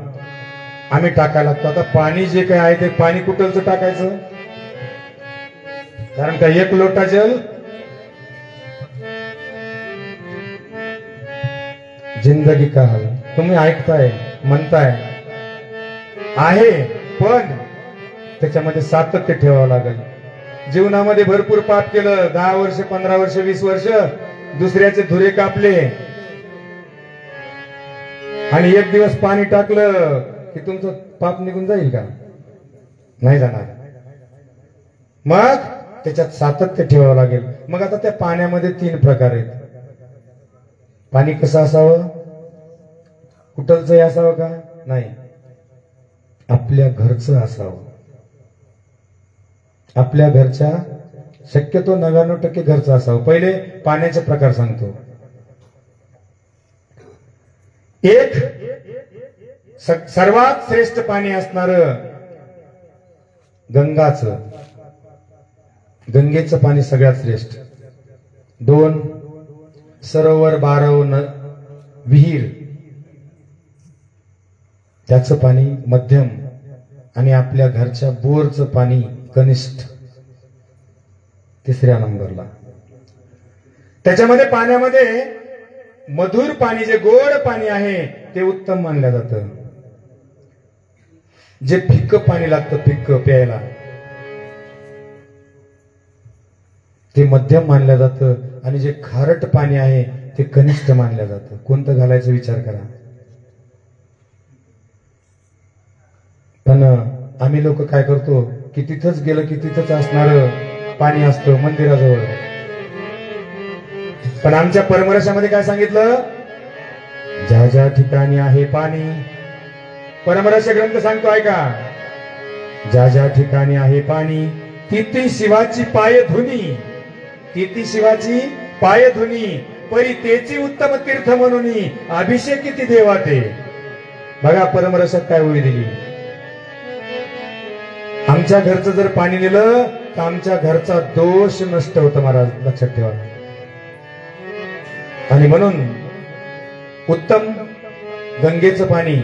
आम्ही टाकायला लागतो। आता पाणी जे काही आहे ते पाणी कुठलचं टाकायचं? कारण का एक लोटा जल जिंदगी का हाल। तुम्ही ऐकताय, म्हणताय आहे, पण त्याच्यामध्ये सातत्य ठेवावं लागेल। जीवनामध्ये भरपूर पाप केलं, 10 वर्ष 15 वर्ष 20 वर्ष दुसऱ्याचे धुरे कापले, आणि एक दिवस पाणी टाकलं की तुमचं पाप निघून जाईल का? नाही जाणार। मग त्याच्यात सातत्य ठेवावं लागेल। मग आता त्या पाण्यामध्ये 3 प्रकार आहेत। पाणी कसं असावं? कुठलंही असावं का? नाही, आपल्या घरचं असावं. आपल्या घरच्या, शक्यतो 99% घरचं असावं. पहिले पाण्याचे प्रकार सांगतो. एक सर्वात श्रेष्ठ पाणी असणार गंगाचं. गंगेचं पाणी सगळ्यात श्रेष्ठ. 2 सरोवर, बारव, विहीर, त्याचं पाणी मध्यम, आणि आपल्या घरच्या बोरचं पाणी कनिष्ठ, तिसऱ्या नंबरला. त्याच्यामध्ये पाण्यामध्ये मधुर पाणी, जे गोड पाणी आहे ते उत्तम मानलं जातं. जे फिक्क पाणी लागतं, फिक्क प्यायला, ते मध्यम मानलं जातं. आणि जे खारट पाणी आहे ते कनिष्ठ मानलं जातं. कोणतं घालायचा विचार करा. पण आम्ही लोक काय करतो की तिथंच गेलं की तिथंच असणार पाणी असतं मंदिराजवळ. पण आमच्या परमरसामध्ये काय सांगितलं? ज्या ज्या ठिकाणी आहे पाणी, परमरस ग्रंथ सांगतो ऐका, ज्या ज्या ठिकाणी आहे पाणी तिथे शिवाची पायधुनी, तिथे शिवाची पायधुनी, परी तेची उत्तम तीर्थ म्हणून अभिषेक किती देवाते. बघा परमरसात काय होई दिली. आमच्या घरचं जर पाणी दिलं तर आमच्या घरचा दोष नष्ट होतो महाराज, लक्षात ठेवा. आणि म्हणून उत्तम गंगेचं पाणी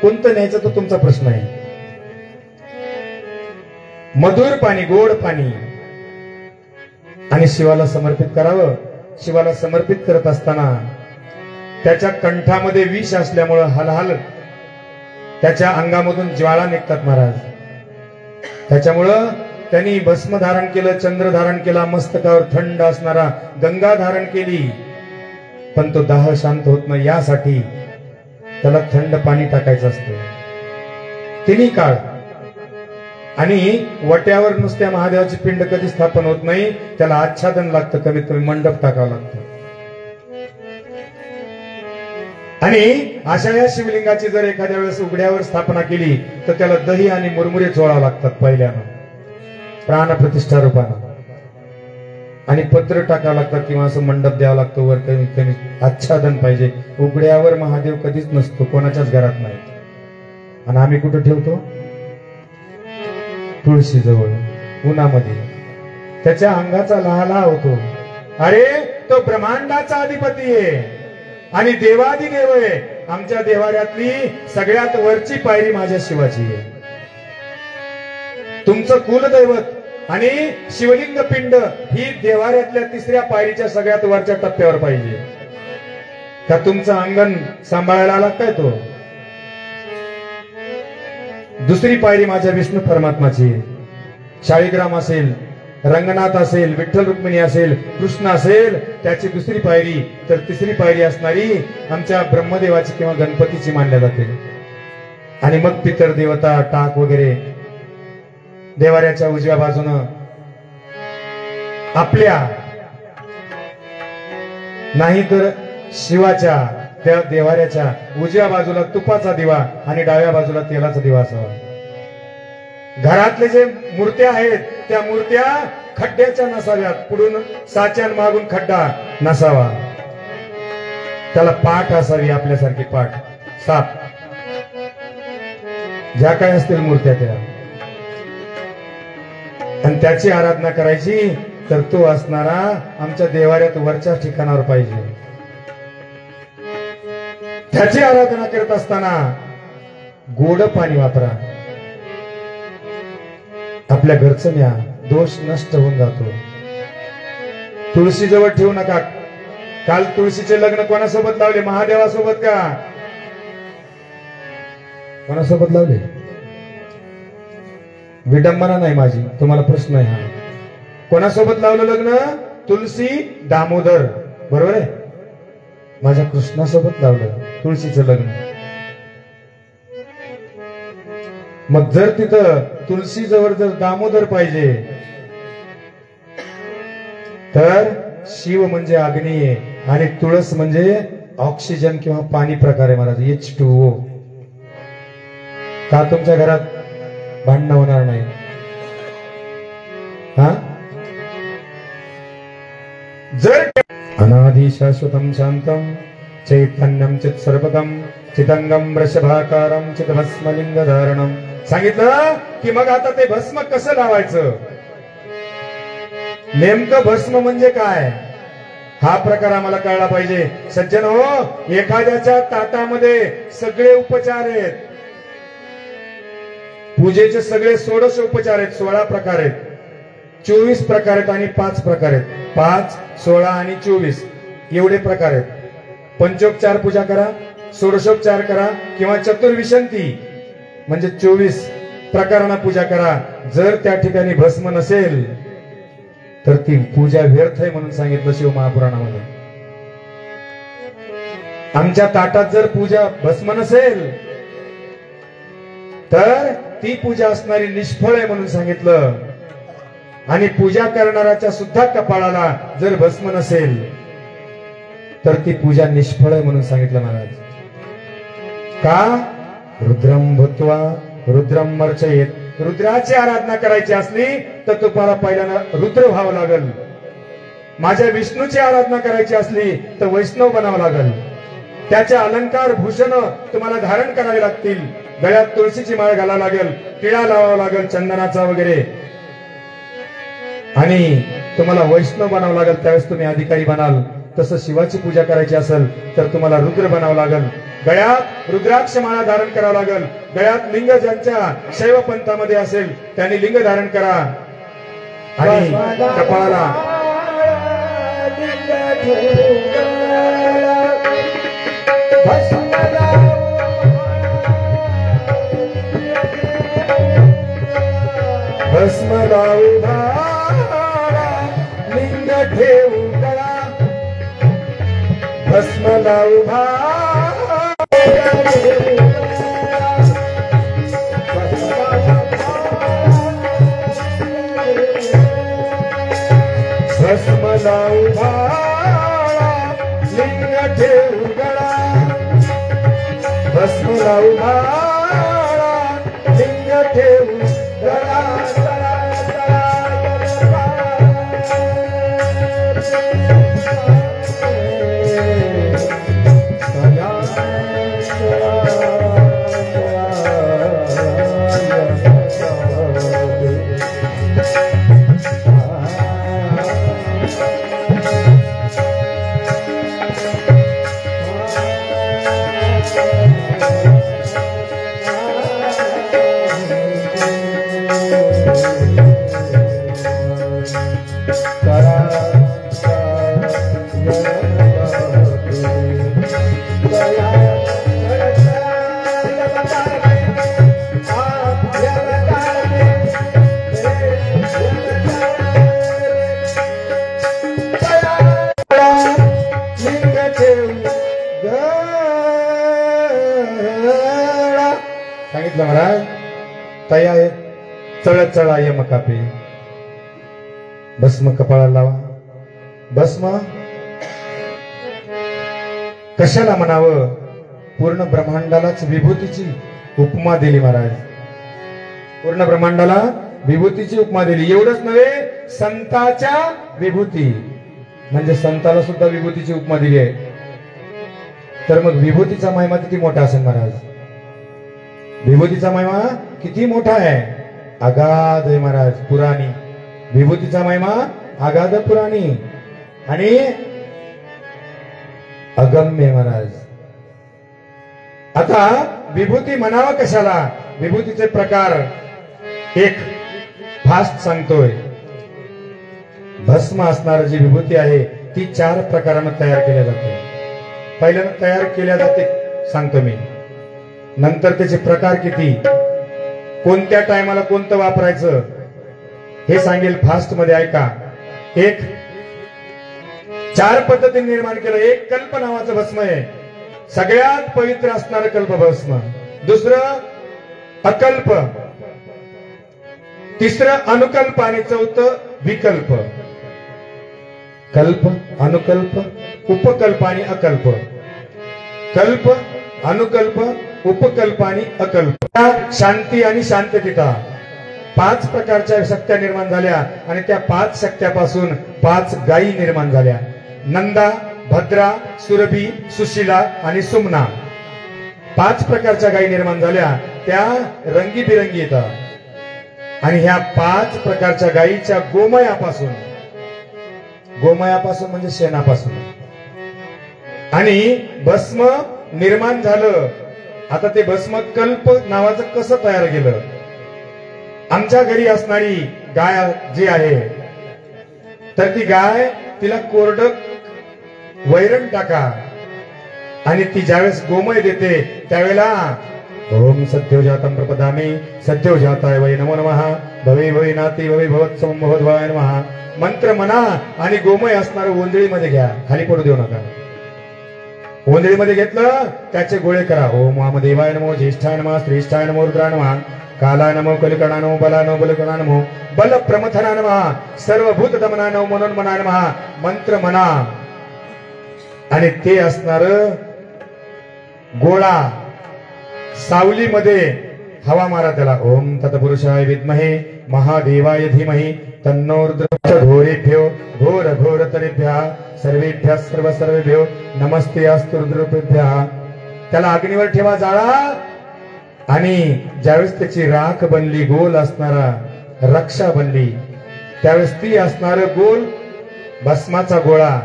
कोणतं न्यायचं तो तुमचा प्रश्न आहे. मधुर पाणी, गोड पाणी, आणि शिवाला समर्पित करावं. शिवाला समर्पित करत असताना त्याच्या कंठामध्ये विष असल्यामुळं हलहल त्याच्या अंगामधून ज्वाळा निघतात महाराज. त्याच्यामुळं त्यांनी भस्म धारण केलं, चंद्र धारण केला, मस्तकावर थंड असणारा गंगा धारण केली, पण तो दाह शांत होत नाही. यासाठी त्याला थंड पाणी टाकायचं असतं तिन्ही काळ. आणि वट्यावर नुसत्या महादेवाची पिंड कधी स्थापन होत नाही, त्याला आच्छादन लागतं, कमीत कमी मंडप टाकावं लागतं. आणि अशा या शिवलिंगाची जर एखाद्या वेळेस उघड्यावर स्थापना केली तर त्याला दही आणि मुरमुरे चोळावं लागतात पहिल्यानं, प्राणप्रतिष्ठा रूपानं, आणि पत्र टाकावं लागतात किंवा असं मंडप द्यावं लागतो वर, कमीत कमी आच्छादन पाहिजे. उघड्यावर महादेव कधीच नसतो, कोणाच्याच घरात नाही. आणि आम्ही कुठं ठेवतो? तुळशी जवळ, उन्हामध्ये. त्याच्या अंगाचा लहालहा होतो. अरे तो ब्रह्मांडाचा अधिपती आहे आणि देवादिदेव आहे. आमच्या देवाऱ्यातली सगळ्यात वरची पायरी माझ्या शिवाची आहे. तुमचं कुलदैवत आणि शिवलिंग पिंड ही देवाऱ्यातल्या तिसऱ्या पायरीच्या सगळ्यात वरच्या टप्प्यावर पाहिजे. का तुमचं अंगण सांभाळायला आला काय तो? दुसरी पायरी माझ्या विष्णू परमात्माची. शाळीग्राम असेल, रंगनाथ असेल, विठ्ठल रुक्मिणी असेल, कृष्ण असेल, त्याची दुसरी पायरी. तर तिसरी पायरी असणारी आमच्या ब्रह्मदेवाची किंवा गणपतीची मानल्या जाते. आणि मग पितर देवता, टाक वगैरे देवाऱ्याच्या उजव्या बाजूनं आपल्या, नाही तर शिवाच्या त्या देवाऱ्याच्या उजव्या बाजूला तुपाचा दिवा आणि डाव्या बाजूला तेलाचा दिवा असावा. घरातले जे मूर्त्या आहेत त्या मूर्त्या खड्ड्याच्या नसाव्यात, पुढून साच्यान मागून खड्डा नसावा. त्याला पाठ असावी, आपल्यासारखी पाठ, साप, ज्या काय असतील मूर्त्या त्या. आणि त्याची आराधना करायची तर तो असणारा आमच्या देवाऱ्यात वरच्या ठिकाणावर पाहिजे. त्याची आराधना करत असताना गोड पाणी वापरा. आपल्या घरचं न्या, दोष नष्ट होऊन जातो. तुळशी जवळ ठेवू नका. काल तुळशीचे लग्न कोणासोबत लावले? महादेवासोबत का कोणासोबत लावले? विडंबना नाही माझी, तुम्हाला प्रश्न आहे हा. कोणासोबत लावलं लग्न? तुलसी दामोदर, बरोबर आहे. माझ्या कृष्णासोबत लावलं तुळशीचं लग्न. मग जर तिथं तुळशी जवळ जर दामोदर पाहिजे तर शिव म्हणजे अग्नी आहे आणि तुळस म्हणजे ऑक्सिजन किंवा पाणी प्रकार आहे महाराज, H2O. का तुमच्या घरात भांडणं होणार नाही? हा, जर अनादि शाश्वतम शांतम चैतन्यम चित सर्वगम चितंगम वृषभाकारम चितभस्मलिंग धारणम सांगितलं की मग आता ते भस्म कसं लावायचं, नेमकं भस्म म्हणजे काय, हा प्रकार आम्हाला कळला पाहिजे. सज्जन हो, एखाद्याच्या ताटामध्ये सगळे उपचार आहेत, पूजेचे सगळे 16 उपचार आहेत, 16 प्रकार आहेत, 24 प्रकार आहेत आणि 5 प्रकार आहेत. 5, 16 आणि 24 एवढे प्रकार आहेत. पंचोपचार पूजा करा, षोडशोपचार करा किंवा चतुर्विशंती म्हणजे 24 प्रकारांना पूजा करा. जर त्या ठिकाणी भस्म नसेल तर ती पूजा व्यर्थ आहे म्हणून सांगितलं शिव महापुराणामध्ये. आमच्या ताटात जर पूजा भस्म नसेल तर ती पूजा असणारी निष्फळ आहे म्हणून सांगितलं. आणि पूजा करणाऱ्याच्या सुद्धा कपाळाला जर भस्म नसेल तर ती पूजा निष्फळ आहे म्हणून सांगितलं महाराज. का? रुद्रम भूत्वा रुद्रम अर्चयेत. रुद्राची आराधना करायची असली तर तुम्हाला पहिल्यांदा रुद्र व्हावं लागल. माझ्या विष्णूची आराधना करायची असली तर वैष्णव बनावं लागल. त्याचे अलंकार भूषण तुम्हाला धारण करावे लागतील. गळ्यात तुळशीची माळ घालावं लागेल, टिळा लावावा लागेल चंदनाचा वगैरे, आणि तुम्हाला वैष्णव बनावं लागेल. त्यावेळेस तुम्ही अधिकारी बनाल. तसं शिवाची पूजा करायची असेल तर तुम्हाला रुद्र बनावं लागेल. गळ्यात रुद्राक्ष माळा धारण करावं लागेल. गळ्यात लिंग ज्यांच्या शैव पंथामध्ये असेल त्यांनी लिंग धारण करा. आणि कपाळाला भस्म लावू भाळा, लिंग ठेवू गळा, भस्म लावू भाळा, भस्म लावू भाळा, लिंग ठेवू गळा, भस्म लावू भाळा, लिंग ठेवू गळा. सांगितलं महाराज. तया चळ चळा यम कापे, भस्म कपाळाला लावा. भस्म कशाला म्हणावं? पूर्ण ब्रह्मांडालाच विभूतीची उपमा दिली महाराज. पूर्ण ब्रह्मांडाला विभूतीची उपमा दिली. एवढंच नव्हे, संताच्या विभूती म्हणजे संताला सुद्धा विभूतीची उपमा दिली आहे. तर मग विभूतीचा महिमा किती मोठा असेल महाराज? विभूतीचा महिमा किती मोठा आहे? अगाध आहे महाराज, पुराणी. विभूतीचा महिमा अगाध पुराणी आणि अगम्य महाराज. आता विभूती म्हणावं कशाला? विभूतीचे प्रकार एक फास्ट सांगतोय. भस्म असणारी जी विभूती आहे ती 4 प्रकारानं तयार केल्या जाते. पहिल्यांदा तयार केल्या जाते सांगतो मी, नंतर त्याचे प्रकार किती, कोणत्या टायमाला कोणतं वापरायचं हे सांगेल फास्ट मध्ये. ऐका. एक 4 पद्धतीने निर्माण केलं. एक कल्प नावाचं भस्म आहे, सगळ्यात पवित्र असणारं कल्प भस्म. दुसरं अकल्प, तिसरं अनुकल्प आणि चौथं विकल्प. कल्प, अनुकल्प, उपकल्प आणि अकल्प कल्प, अनुकल्प, उपकल्प आणि अकल्प. शांती आणि शांततिता 5 प्रकारच्या शक्त्या निर्माण झाल्या आणि त्या 5 शक्त्यापासून 5 गायी निर्माण झाल्या. नंदा, भद्रा, सुरभी, सुशीला आणि सुमना 5 प्रकारच्या गायी निर्माण झाल्या. त्या रंगीबिरंगी येतात आणि ह्या 5 प्रकारच्या गायीच्या गोमयापासून म्हणजे शेणापासून आणि भस्म निर्माण झालं. आता ते भस्म कल्प नावाचं कसं तयार केलं? आमच्या घरी असणारी गाय जी आहे तर ती गाय तिला कोरड वैरण टाका आणि ती ज्यावेळेस गोमय देते त्यावेळेला ओम सद्योजातम प्रपदामी सद्योजाताय वै नमो नमः भवे भवे नाती भवे भवत्सवं भवद्वाय नमः मंत्र म्हणा आणि गोमय असणारं ओंजळीमध्ये घ्या, खाली पडू देऊ नका. ओंजळीमध्ये घेतलं त्याचे गोळे करा. ओम वामदेवाय नमो, ज्येष्ठाय नमः, श्रेष्ठाय नमो, रुद्राय नमः, कालाय नमो, कलिकणा नमो, बला नमो, बलकणा नमो, बल प्रमथना नमः, सर्वभूत दमना नमो, मनोन्मना नमः मंत्र म्हणा आणि ते असणार गोळा सावलीमध्ये हवा मारा त्याला. ओम तत्पुरुषाय विद्महे महादेवाय धीमहि तन्नो रुद्र. घोरेभ्यो घोर घोरतरेभ्यः सर्वेभ्यः सर्व सर्वेभ्यो नमस्ते अस्तु रुद्ररूपेभ्यः. त्याला अग्नीवर ठेवा, जाळा आणि ज्यावेळेस त्याची राख बनली, गोल असणारा रक्षा बनली, त्यावेळेस ती असणार गोल भस्माचा गोळा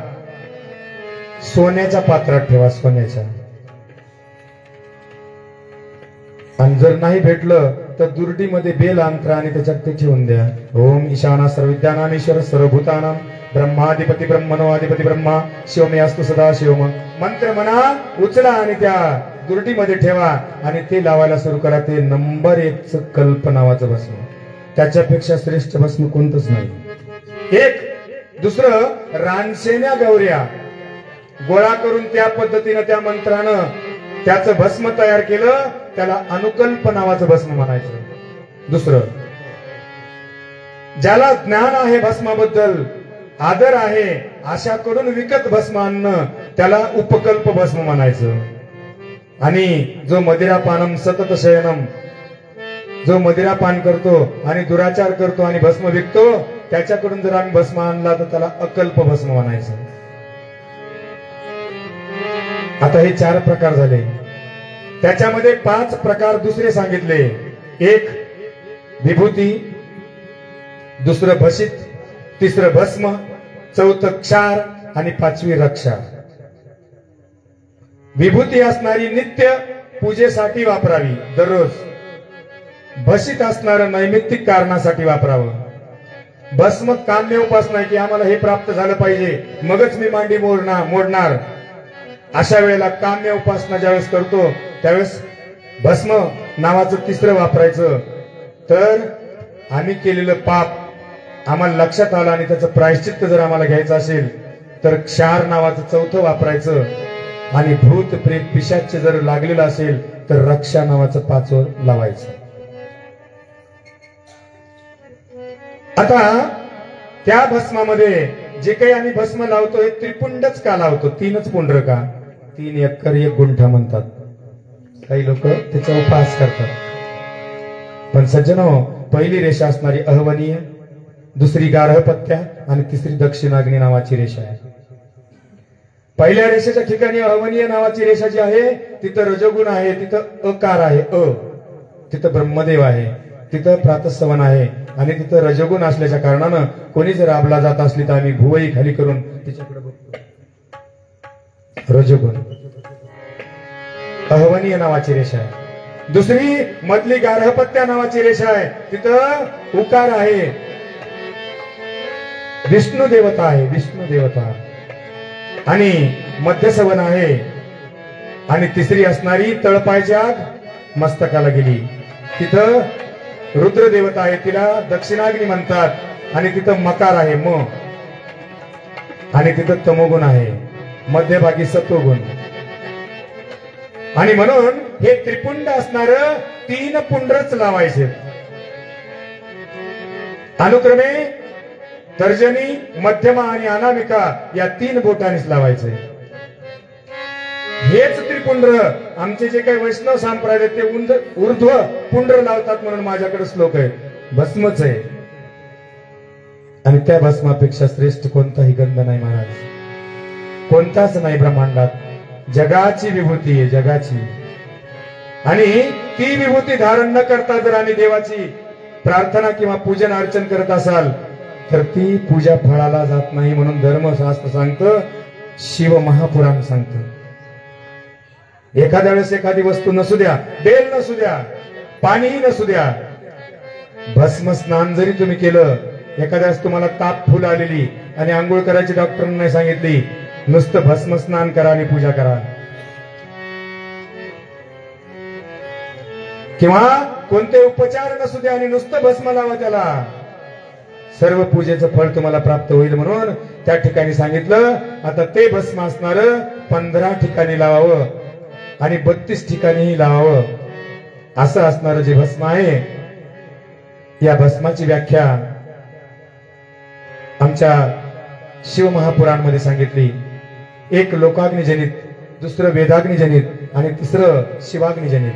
सोन्याच्या पात्रात ठेवा, सोन्याच्या. आणि जर नाही भेटलं तर दुर्डीमध्ये बेल अंतरा आणि त्याच्यात ते ठेवून द्या. ओम ईशाना सर्वविद्यानाम ईश्वर सर्वभूतानाम ब्रह्माधिपती ब्रह्मणो अधिपती ब्रह्मा शिवमे अस्तु सदा शिवम मंत्र म्हणा, उचला आणि त्या दुर्डीमध्ये ठेवा आणि ते लावायला सुरू करा. ते नंबर 1 कल्प नावाचं भस्म. त्याच्यापेक्षा श्रेष्ठ भस्म कोणतंच नाही. एक दुसरं रानशेण्या गौऱ्या गोळा करून त्या पद्धतीनं त्या मंत्रानं त्याचं भस्म तयार केलं, त्याला अनुकल्प नावाचं भस्म म्हणायचं. दुसरं ज्याला ज्ञान आहे भस्माबद्दल, आदर आहे, अशाकडून विकत भस्म आणणं त्याला उपकल्प भस्म म्हणायचं. आणि जो मदिरापानम सतत शयनम, जो मदिरापान करतो आणि दुराचार करतो आणि भस्म विकतो, त्याच्याकडून जर आम्ही भस्म आणला तर त्याला अकल्प भस्म म्हणायचं. आता हे 4 प्रकार झाले. त्याच्यामध्ये 5 प्रकार दुसरे सांगितले. एक विभूती, दुसरं भसित, तिसरं भस्म, चौथं क्षार आणि 5वी रक्षा. विभूती असणारी नित्य पूजेसाठी वापरावी दररोज. भसित असणारं नैमित्तिक कारणासाठी वापरावं. भस्म काम्य उपासना की आम्हाला हे प्राप्त झालं पाहिजे मगच मी मांडी मोडणार. अशा वेळेला काम्य उपासना ज्यावेळेस करतो त्यावेळेस भस्म नावाचं तिसरं वापरायचं. तर आम्ही केलेलं पाप आम्हाला लक्षात आलं आणि त्याचं प्रायश्चित्त जर आम्हाला घ्यायचं असेल तर क्षार नावाचं चौथं वापरायचं. आणि भूत प्रेत पिशाच जर लागलेलं असेल तर रक्षा नावाचं 5वं लावायचं. आता त्या भस्मामध्ये जे काही आम्ही भस्म लावतो हे त्रिपुंडच का लावतो? 3च पुंड्र का? 3 एकर 1 गुंठा म्हणतात. काही लोक त्याचा उपास करतात. पण सज्जनो, पहिली रेषा असणारी अहवनीय, दुसरी गार्हपत्या आणि तिसरी दक्षिणाग्नी नावाची रेषा आहे. पहिल्या रेषेच्या ठिकाणी अहवनीय नावाची रेषा जी आहे तिथं रजोगुण आहे, तिथं अकार आहे, तिथं ब्रह्मदेव आहे, तिथं प्रातःसवन आहे आणि तिथं रजोगुण असल्याच्या कारणानं कोणी जर आबला जात असली तर आम्ही भुवई खाली करून तिच्याकडे बघतो. रजोगुण अहवनीय नावाची रेषा आहे. दुसरी मधली गार्हपत्या नावाची रेषा आहे, तिथं उकार आहे, विष्णू देवता आहे, विष्णू देवता. आणि मध्यसवन आहे. आणि तिसरी असणारी तळपायच्या मस्तकाला गेली, तिथं रुद्र देवता आहे, तिला दक्षिणाग्नी म्हणतात. आणि तिथं मकार आहे म, आणि तिथं तमोगुण आहे, मध्यभागी सत्वगुण. आणि म्हणून हे त्रिपुंड असणार 3 पुंड्रच लावायचे. अनुक्रमे तर्जनी, मध्यमा आणि अनामिका या 3 बोटांनीच लावायचे. हेच त्रिपुंड्र आमचे जे काही वैष्णव संप्रदाय ते ऊर्ध्व पुंड्र लावतात म्हणून माझ्याकडे श्लोक आहे. भस्मच आहे आणि त्या भस्मापेक्षा श्रेष्ठ कोणताही गंध नाही महाराज, कोणताच नाही ब्रह्मांडात. जगाची विभूती आहे, जगाची. आणि ती विभूती धारण न करता जर आम्ही देवाची प्रार्थना किंवा पूजन अर्चन करत असाल तर ती पूजा फळाला जात नाही. म्हणून धर्मशास्त्र सांगतं, शिव महापुराण सांगतं, एखाद्या वेळेस एखादी वस्तू नसू द्या, बेल नसू द्या, पाणीही नसू द्या, भस्म स्नान जरी तुम्ही केलं, एखाद्या वेळेस तुम्हाला ताप फुल आलेली आणि आंघोळ करायची डॉक्टरांनी नाही सांगितली, नुसतं भस्म स्नान करा आणि पूजा करा, किंवा कोणते उपचार नसू द्या आणि नुसतं भस्म लावा त्याला, सर्व पूजेचं फळ तुम्हाला प्राप्त होईल. म्हणून त्या ठिकाणी सांगितलं, आता ते भस्म असणार 15 ठिकाणी लावावं आणि 32 ठिकाणीही लावावं, असं असणारं जे भस्म आहे. या भस्माची व्याख्या आमच्या शिव महापुराणमध्ये सांगितली. एक लोकाग्निजनित, दुसरं वेदाग्निजनित आणि तिसरं शिवाग्निजनित.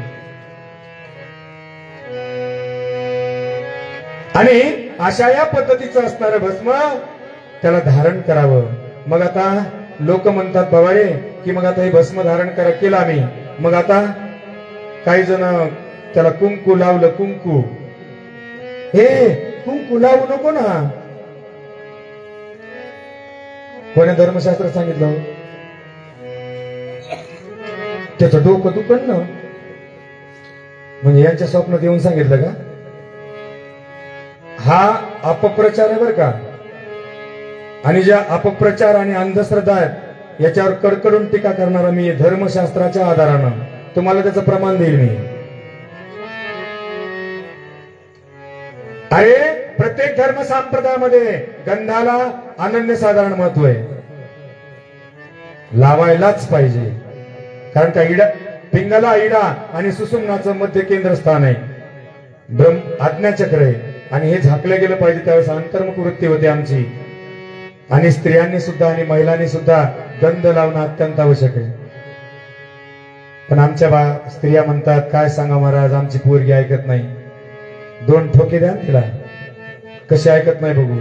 आणि अशा या पद्धतीचं असणारं भस्म त्याला धारण करावं. मग आता लोक म्हणतात बाबा की मग आता हे भस्म धारण केलं आम्ही, मग आता काही जण त्याला कुंकू लावलं. कुंकू, हे कुंकू लावू नको ना. कोण्या धर्मशास्त्रात सांगितलं? त्याचं डोकं दुखणं म्हणजे यांच्या स्वप्नात येऊन सांगितलं का? हा अपप्रचार आहे बर का. आणि ज्या अपप्रचार आणि अंधश्रद्धा आहेत याच्यावर कडकडून टीका करणारा मी धर्मशास्त्राच्या आधारानं तुम्हाला त्याचं प्रमाण देईल मी. अरे प्रत्येक धर्म संप्रदायामध्ये गंधाला अनन्यसाधारण महत्व आहे, लावायलाच पाहिजे. कारण का इडा, पिंगला इडा आणि सुसुमनाचं मध्य केंद्र स्थान आहे, आज्ञाचक्र आहे. आणि हे झाकलं गेलं पाहिजे. त्यावेळेस अंतर्मुख वृत्ती होते आमची. आणि स्त्रियांनी सुद्धा आणि महिलांनी सुद्धा गंध लावणं अत्यंत आवश्यक आहे. पण आमच्या स्त्रिया म्हणतात, काय सांगा महाराज, आमची पोरगी ऐकत नाही. 2 ठोके द्या तिला, कशी ऐकत नाही बघू.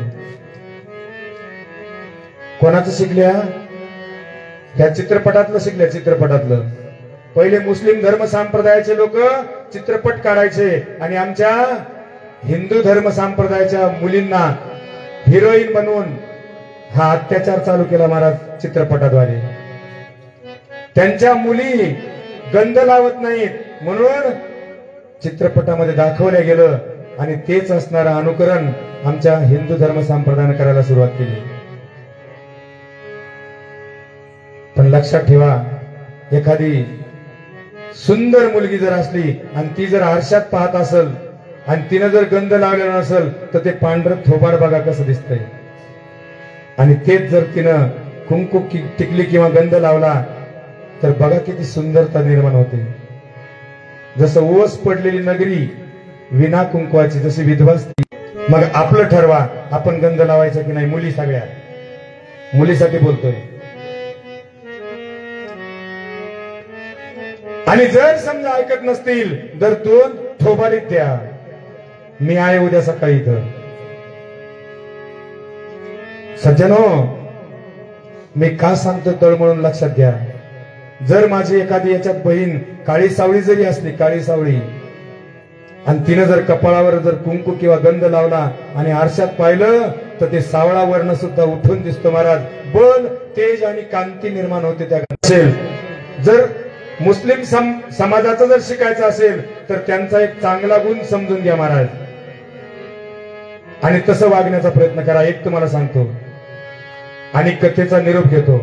कोणाचं शिकल्या? ह्या चित्रपटातलं शिकल्या. चित्रपटातलं पहिले मुस्लिम धर्म संप्रदायाचे लोक चित्रपट काढायचे आणि आमच्या हिंदू धर्म संप्रदायाच्या मुलींना हिरोईन बनवून हा अत्याचार चालू केला महाराज चित्रपटाद्वारे. त्यांच्या मुली गंध लावत नाहीत म्हणून चित्रपटामध्ये दाखवलं गेलं आणि तेच असणारं अनुकरण आमच्या हिंदू धर्म संप्रदायाने करायला सुरुवात केली. पण लक्षात ठेवा, एखादी सुंदर मुलगी जर असली आणि ती जर आरशात पाहत असेल आणि तिनं जर गंध लावलेला नसेल तर ते पांढरं थोबाड बघा कसं दिसतंय. आणि तेच जर तिनं कुंकू टिकली किंवा गंध लावला तर बघा किती सुंदरता निर्माण होते. जसं ओस पडलेली नगरी विना कुंकवाची, जशी विधवा स्त्री. मग आपलं ठरवा, आपण गंध लावायचा की नाही. मुली, सगळ्या मुलीसाठी बोलतोय. आणि जर समजा ऐकत नसतील तर 2 थोबाडीत द्या. मी आहे उद्या सकाळी इथं. सज्जनो, मी का सांगतो तळमळून लक्षात घ्या. जर माझी एखादी याच्यात बहीण काळी सावळी जरी असली, काळी सावळी, आणि तिनं जर कपाळावर जर कुंकू किंवा गंध लावला आणि आरशात पाहिलं तर ते सावळा वर्ण सुद्धा उठून दिसतो महाराज. बल, तेज आणि कांती निर्माण होते त्या असेल. जर मुस्लिम समाजाचं जर शिकायचं असेल तर त्यांचा एक चांगला गुण समजून घ्या महाराज आणि तसं वागण्याचा प्रयत्न करा. एक तुम्हाला सांगतो आणि कथेचा निरोप घेतो.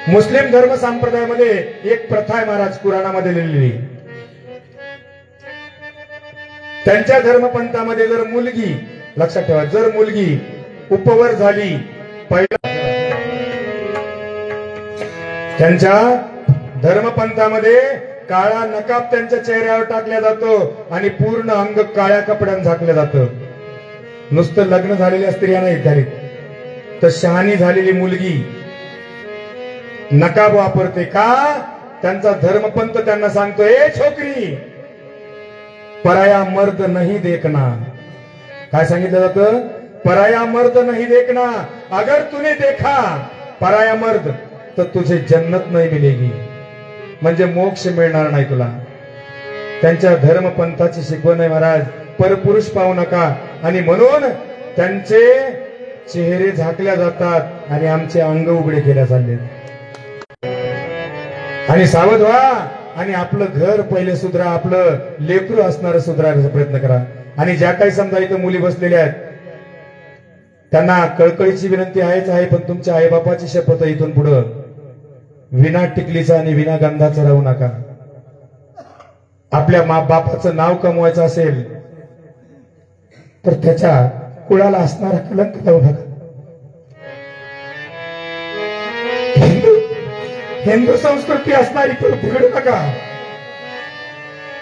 मुस्लिम धर्म संप्रदायामध्ये एक प्रथा आहे महाराज, कुराणामध्ये लिहिलेली. त्यांच्या धर्मपंथामध्ये जर मुलगी, लक्षात ठेवा, जर मुलगी उपवर झाली, पहिला त्यांच्या धर्मपंथामध्ये काळा नकाब त्यांच्या चेहऱ्यावर टाकला जातो आणि पूर्ण अंग काळ्या कपड्यानं झाकलं जातं. नुसतं लग्न झालेल्या स्त्रिया नाही झाली तर शहाणी झालेली मुलगी, नकाब वापरते का? त्यांचा धर्मपंथ त्यांना सांगतो, ए छोकरी, पराया मर्द नहीं देखना. काय सांगितलं जातं? पराया मर्द नहीं देखना. अगर तूने देखा पराया मर्द तर तुझे जन्नत नाही मिलेगी, म्हणजे मोक्ष मिळणार नाही तुला. त्यांच्या धर्मपंथाची शिकवण आहे महाराज, परपुरुष पाहू नका. आणि म्हणून त्यांचे चेहरे झाकल्या जातात आणि आमचे अंग उघडे केल्या चालले. आणि सावध व्हा आणि आपलं घर पहिले सुधरा, आपलं लेकरू असणारं सुधारायचा प्रयत्न करा. आणि ज्या काही समजा इथं मुली बसलेल्या आहेत त्यांना कळकळीची विनंती आहेच आहे, पण तुमच्या आईबापाची शपथ इथून पुढं विना टिकलीचा आणि विना गंधाचा राहू नका. आपल्या बापाचं नाव कमवायचं असेल तर त्याच्या कुळाला असणारा कलंक लावू नका. हिंदू संस्कृती असणारी बिघडू नका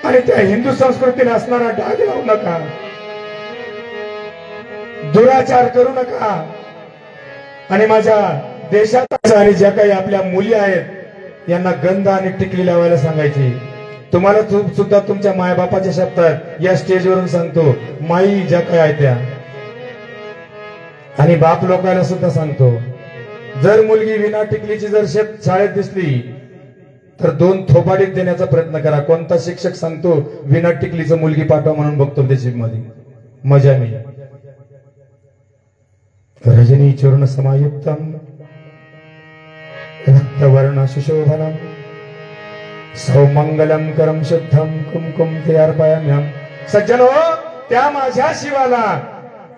आणि त्या हिंदू संस्कृतीला असणारा डाग लावू नका. दुराचार करू नका. आणि माझ्या देशात आणि ज्या काही आपल्या मुली आहेत यांना गंध आणि टिकली लावायला सांगायची. तुम्हाला सुद्धा तुमच्या मायबापाच्या शब्दात या स्टेजवरून सांगतो, माई ज्या काय आहे त्या. आणि बाप लोकांना सुद्धा सांगतो, जर मुलगी विना टिकलीची जर शाळेत दिसली तर 2 थोपाडीत देण्याचा प्रयत्न करा. कोणता शिक्षक सांगतो विना टिकलीचं मुलगी पाठवा म्हणून बघतो त्याची मध्ये मजा मी. रजनी चूर्ण समायुक्तम रक्तवर्ण सुशोभनम सौमंगलम करम शुद्धम कुमकुम अर्पयाम्यहम्. सज्जनो, त्या माझ्या शिवाला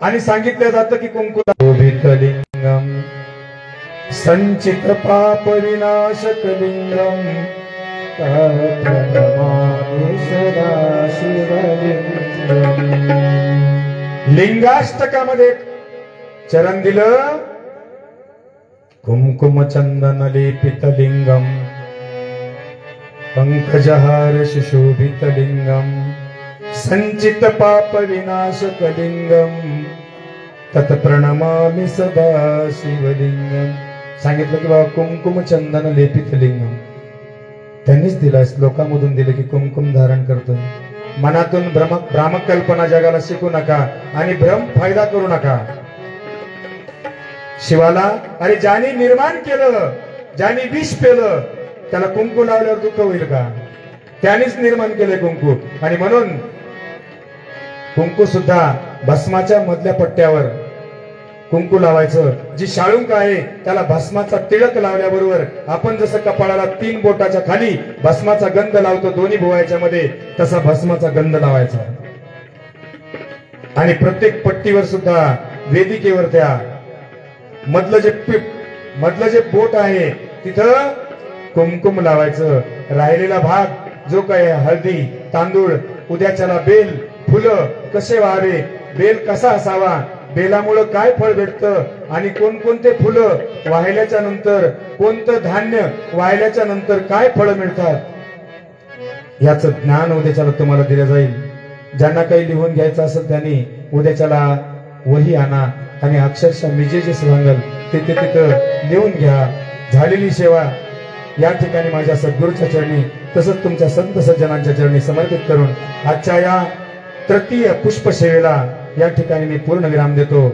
आणि सांगितलं जातं की कुंकुलिंगम संचित पाप विनाशक लिंगम लिंगाष्टकामध्ये चरण दिलं, कुमकुम चंदन लेपित लिंगम पंकजहार सुशोभित लिंगम संचित पाप विनाशक लिंगम तत्प्रणमामि सदा शिवलिंगम. सांगितलं की बाबा कुमकुम चंदन लेपित लिंगम त्यांनीच दिलं, श्लोकामधून दिलं की कुमकुम धारण करतोय. मनातून भ्रामक कल्पना जगाला शिकू नका आणि भ्रम फायदा करू नका. शिवाला अरे ज्याने निर्माण केलं, ज्याने विष पेलं त्याला कुंकू लावल्यावर दुःख होईल का? त्यानेच निर्माण केलंय कुंकू. आणि म्हणून कुंकू सुद्धा भस्माच्या मधल्या पट्ट्यावर कुंकू लावायचं. जी शाळुंक आहे त्याला भस्माचा तिळक लावल्याबरोबर आपण जसं कपाळाला 3 बोटाच्या खाली भस्माचा गंध लावतो दोन्ही भुवयाच्या मध्ये, तसा भस्माचा गंध लावायचा. आणि प्रत्येक पट्टीवर सुद्धा वेदिकेवर त्या मधलं जे बोट आहे तिथं कुमकुम लावायचं. राहिलेला भाग जो काय हळदी तांदूळ, उद्याच्याला बेल फुलं कसे व्हावे, बेल कसा असावा, बेलामुळं काय फळ भेटतं आणि कोणकोणते फुलं वाहिल्याच्या नंतर, कोणतं धान्य वाहिल्याच्या नंतर काय फळं मिळतात, याचं ज्ञान उद्याच्याला तुम्हाला दिलं जाईल. ज्यांना काही लिहून घ्यायचं असेल त्यांनी उद्याच्याला वही आणा आणि अक्षरशः मी जे सांगल ते तिथं लिहून घ्या. झालेली सेवा या ठिकाणी माझ्या सद्गुरूच्या चरणी तसंच तुमच्या संत सज्जनांच्या चरणी समर्पित करून आजच्या या तृतीय पुष्प सेवेला या ठिकाणी मी पूर्ण विराम देतो.